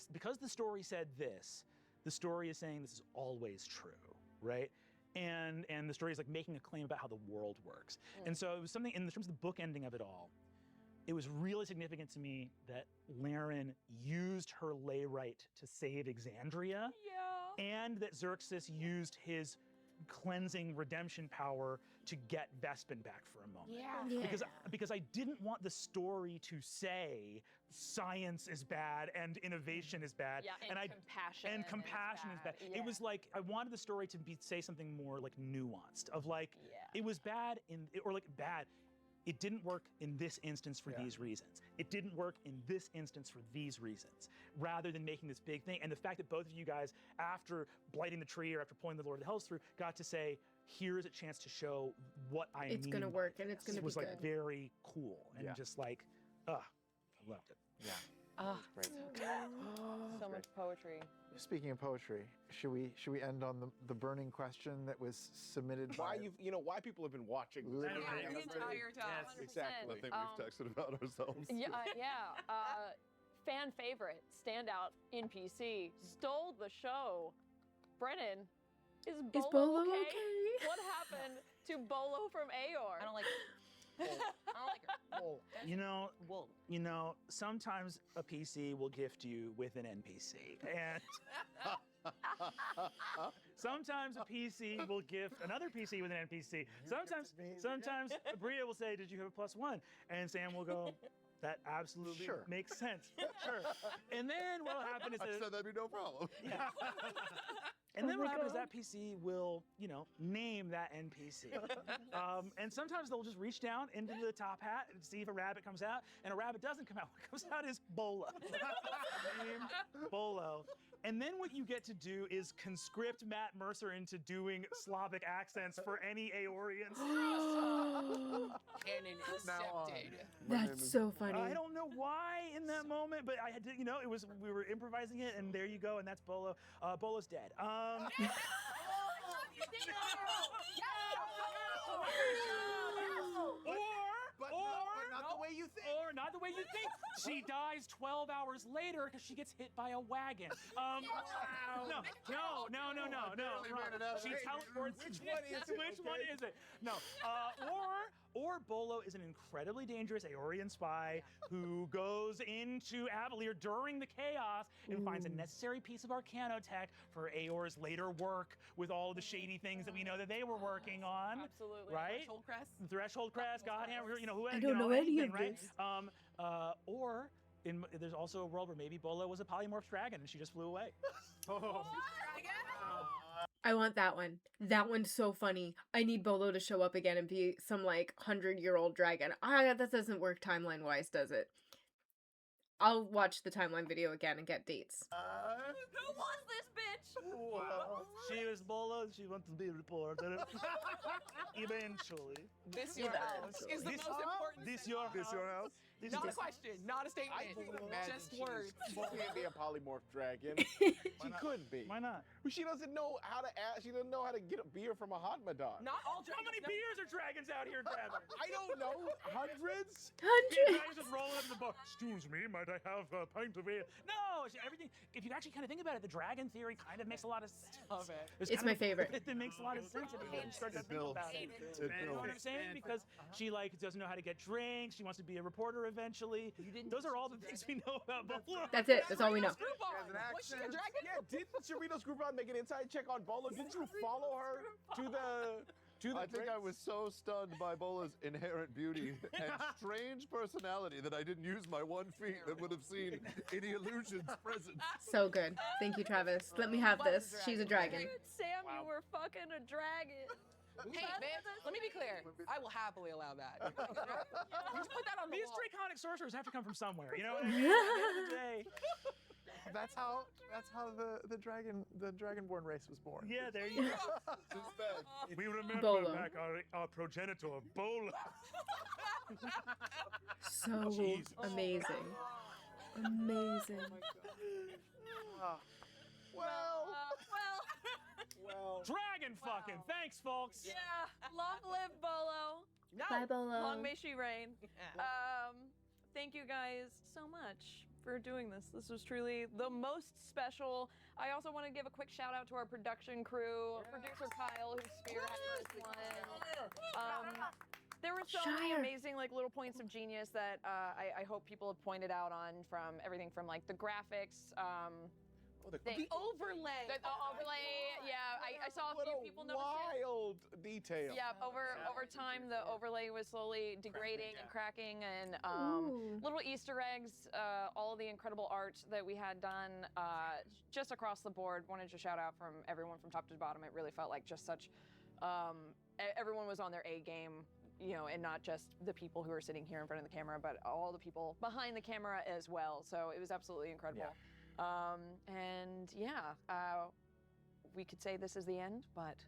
F: story said this, the story is saying this is always true, right? And the story is like making a claim about how the world works. And so it was something in terms of the bookending of it all. It was really significant to me that Laerryn used her lay right to save Exandria, and that Zerxus used his cleansing redemption power to get Vespin back for a moment. Because I didn't want the story to say science is bad and innovation is bad, and compassion is bad. It was like I wanted the story to say something more like nuanced, of like it was bad bad. It didn't work in this instance for these reasons. It didn't work in this instance for these reasons, rather than making this big thing. And the fact that both of you guys, after blighting the tree or after pulling the Lord of the Hells through, got to say, here's a chance to show what I mean.
A: It's going to work and it's going to be
F: was like
A: good.
F: very cool and just like, I loved it.
D: Yeah.
C: Oh,
D: great.
C: So much poetry.
D: Speaking of poetry, should we end on the burning question that was submitted
G: why
D: by
G: why people have been watching this
C: the entire time.
G: Yes, exactly.
E: I think we've texted about ourselves.
B: Fan favorite, standout NPC, stole the show. Brennan, is Bolo okay? What happened to Bolo from Aor?
C: I don't like her.
F: You know, sometimes a PC will gift you with an NPC, and sometimes a PC will gift another PC with an NPC. Sometimes Bria will say, "Did you have a +1?" And Sam will go, "That absolutely makes sense." Sure. And then what'll happen is
E: I said that'd be no problem.
F: And then what happens is that PC will, name that NPC. And sometimes they'll just reach down into the top hat and see if a rabbit comes out, and a rabbit doesn't come out. What comes out is Bolo. Named Bolo. And then what you get to do is conscript Matt Mercer into doing Slavic accents for any Aeorians.
C: Canon accepted.
A: That's so funny.
F: I don't know why in that moment, but I had to, we were improvising it, and there you go, and that's Bolo. Bolo's dead. Or not the way you think. She dies 12 hours later because she gets hit by a wagon. No. She teleports. Which one is it? No. Or Bolo is an incredibly dangerous Aeorian spy who goes into Avalir during the chaos and finds a necessary piece of Arcanotech for Aeor's later work with all of the shady things that we know that they were working on.
I: Absolutely.
F: Right?
I: Threshold crest.
F: Threshold crest, Godhammer,
A: I don't know any of
F: right?
A: this.
F: Or there's also a world where maybe Bolo was a polymorph dragon and she just flew away.
A: I want that one. That one's so funny. I need Bolo to show up again and be some 100-year-old dragon. That doesn't work timeline-wise, does it? I'll watch the timeline video again and get dates.
I: Who was this bitch?
F: Wow. She was Bolo and she wants to be reported. Eventually.
C: This your house is the most important.
F: This your house?
C: Not a question, not a statement. Just words.
G: She can't be a polymorph dragon. She couldn't be.
F: Why not?
G: She doesn't know how to ask. She doesn't know how to get a beer from a Hadmadar.
C: Not all
F: How many beers are dragons out here grabbing?
G: I don't know. Hundreds?
F: Dragons just rolling up in the bar. Excuse me, might I have a pint of beer? No, everything. If you actually kind of think about it, the dragon theory kind of makes a lot of sense.
C: Love it.
A: It's my favorite.
F: It makes a lot of sense if you start to think about it. You know what I'm saying? Because she doesn't know how to get drinks. She wants to be a reporter eventually. Those are all the things we know about Bolo.
A: That's it. That's all we know.
C: Was she a dragon?
G: Yeah, didn't Cerritos Groupon make an inside check on Bolo? Didn't you follow her to the
E: I think I was so stunned by Bola's inherent beauty and strange personality that I didn't use my one feat that would have seen any illusions present.
A: So good. Thank you, Travis. Let me have this. She's a dragon.
I: Sam, you were fucking a dragon.
C: Hey, man, let me be clear. I will happily allow that. You just put that on the
F: These
C: wall.
F: draconic sorcerers have to come from somewhere, you know what I mean? At the end of the day.
D: That's how the dragonborn race was born.
F: Yeah, there you go. We remember
A: Bolo.
F: back our progenitor, Bolo.
A: So
F: Jesus.
A: amazing. Amazing.
G: Well.
F: Dragon fucking. Thanks, folks.
I: Yeah. Long live Bolo.
A: Bye, Bolo.
I: Long may she reign. Thank you guys so much for doing this. This was truly the most special. I also want to give a quick shout out to our production crew, producer Kyle, who spearheaded this one. There were so many amazing little points of genius that I hope people have pointed out on, from everything from the graphics.
C: The overlay.
I: The overlay, yeah. I saw a few people notice it.
G: Wild detail.
I: Yeah, over time the overlay was slowly degrading and cracking, and little Easter eggs, all of the incredible art that we had done just across the board. Wanted to shout out from everyone from top to bottom. It really felt like just such, everyone was on their A game, and not just the people who are sitting here in front of the camera, but all the people behind the camera as well. So it was absolutely incredible.
F: Yeah.
I: We could say this is the end, but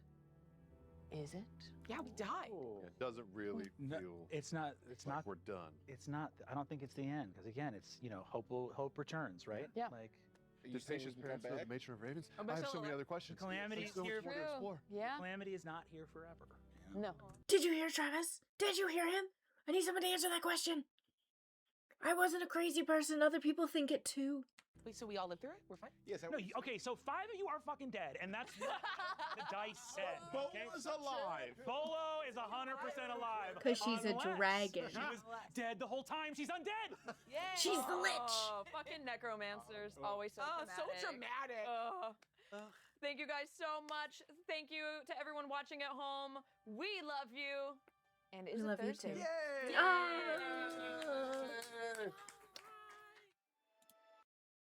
I: is it?
C: Yeah, we died.
E: It doesn't really feel
F: It's not.
E: like we're done.
F: It's not. I don't think it's the end, because again, it's hope returns, right?
I: Yeah.
E: Did Patia's parents know the matron of ravens? I have so many other questions.
F: Calamity
E: There's so much more to explore.
I: Yeah.
F: Calamity is not here forever.
I: No.
A: Did you hear Travis? Did you hear him? I need someone to answer that question. I wasn't a crazy person. Other people think it too.
C: Wait, so we all lived through it? We're fine?
G: Yes.
F: No, okay, so 5 of you are fucking dead, and that's what the dice said. Okay?
G: Bolo's alive.
F: Bolo is 100% alive.
A: Because she's a
F: unless
A: dragon.
F: She was dead the whole time. She's undead.
I: Yeah.
A: She's the lich.
I: Oh, fucking necromancers. Always so dramatic.
C: so dramatic.
I: Thank you guys so much. Thank you to everyone watching at home. We love you. And is
A: We
I: it
A: love you
I: Thursday?
A: too.
G: Yay!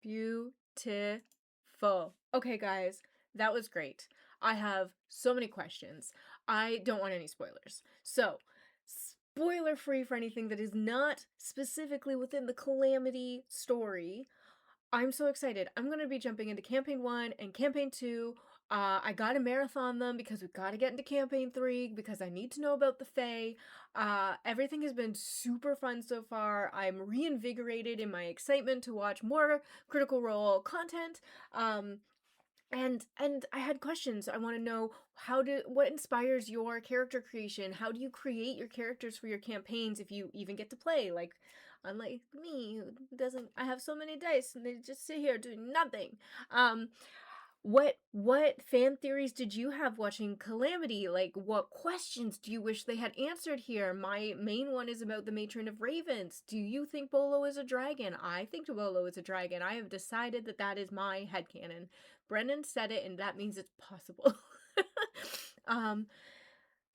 A: Beautiful. Okay, guys, that was great. I have so many questions. I don't want any spoilers. So, spoiler free for anything that is not specifically within the Calamity story. I'm so excited. I'm going to be jumping into Campaign 1 and Campaign 2. I got to marathon them because we've got to get into Campaign 3 because I need to know about the Fae. Everything has been super fun so far. I'm reinvigorated in my excitement to watch more Critical Role content. And I had questions. I want to know what inspires your character creation? How do you create your characters for your campaigns if you even get to play? Like, unlike me, who doesn't, I have so many dice and they just sit here doing nothing. What fan theories did you have watching Calamity? Like, what questions do you wish they had answered here? My main one is about the Matron of Ravens. Do you think Bolo is a dragon? I think Bolo is a dragon. I have decided that that is my headcanon. Brennan said it, and that means it's possible.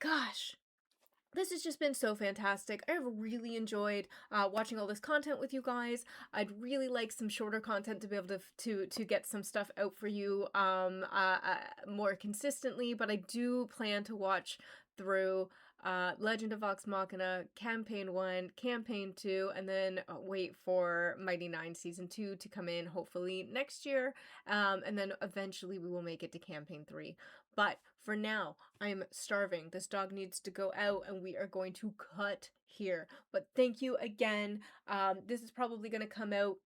A: Gosh. This has just been so fantastic. I've really enjoyed watching all this content with you guys. I'd really like some shorter content to be able to get some stuff out for you more consistently, but I do plan to watch through Legend of Vox Machina, Campaign 1, Campaign 2, and then wait for Mighty 9 Season 2 to come in, hopefully next year, and then eventually we will make it to Campaign 3. But for now, I'm starving. This dog needs to go out, and we are going to cut here. But thank you again. This is probably going to come out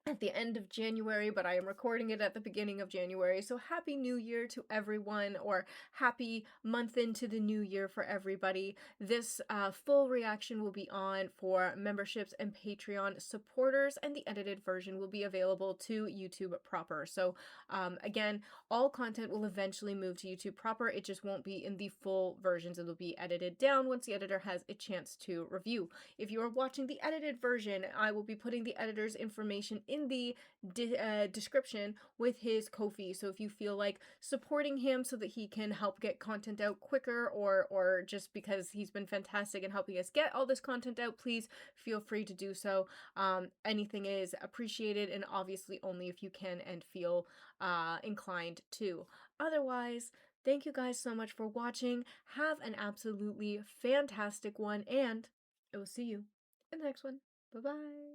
A: at the end of January, but I am recording it at the beginning of January. So happy New Year to everyone, or happy month into the new year for everybody. This full reaction will be on for memberships and Patreon supporters, and the edited version will be available to YouTube proper. So again, all content will eventually move to YouTube proper. It just won't be in the full versions. It'll be edited down once the editor has a chance to review. If you are watching the edited version, I will be putting the editor's information in the description with his Ko-fi. So if you feel like supporting him so that he can help get content out quicker, or just because he's been fantastic in helping us get all this content out, please feel free to do so. Anything is appreciated, and obviously only if you can and feel inclined to. Otherwise, thank you guys so much for watching. Have an absolutely fantastic one, and I will see you in the next one. Bye-bye.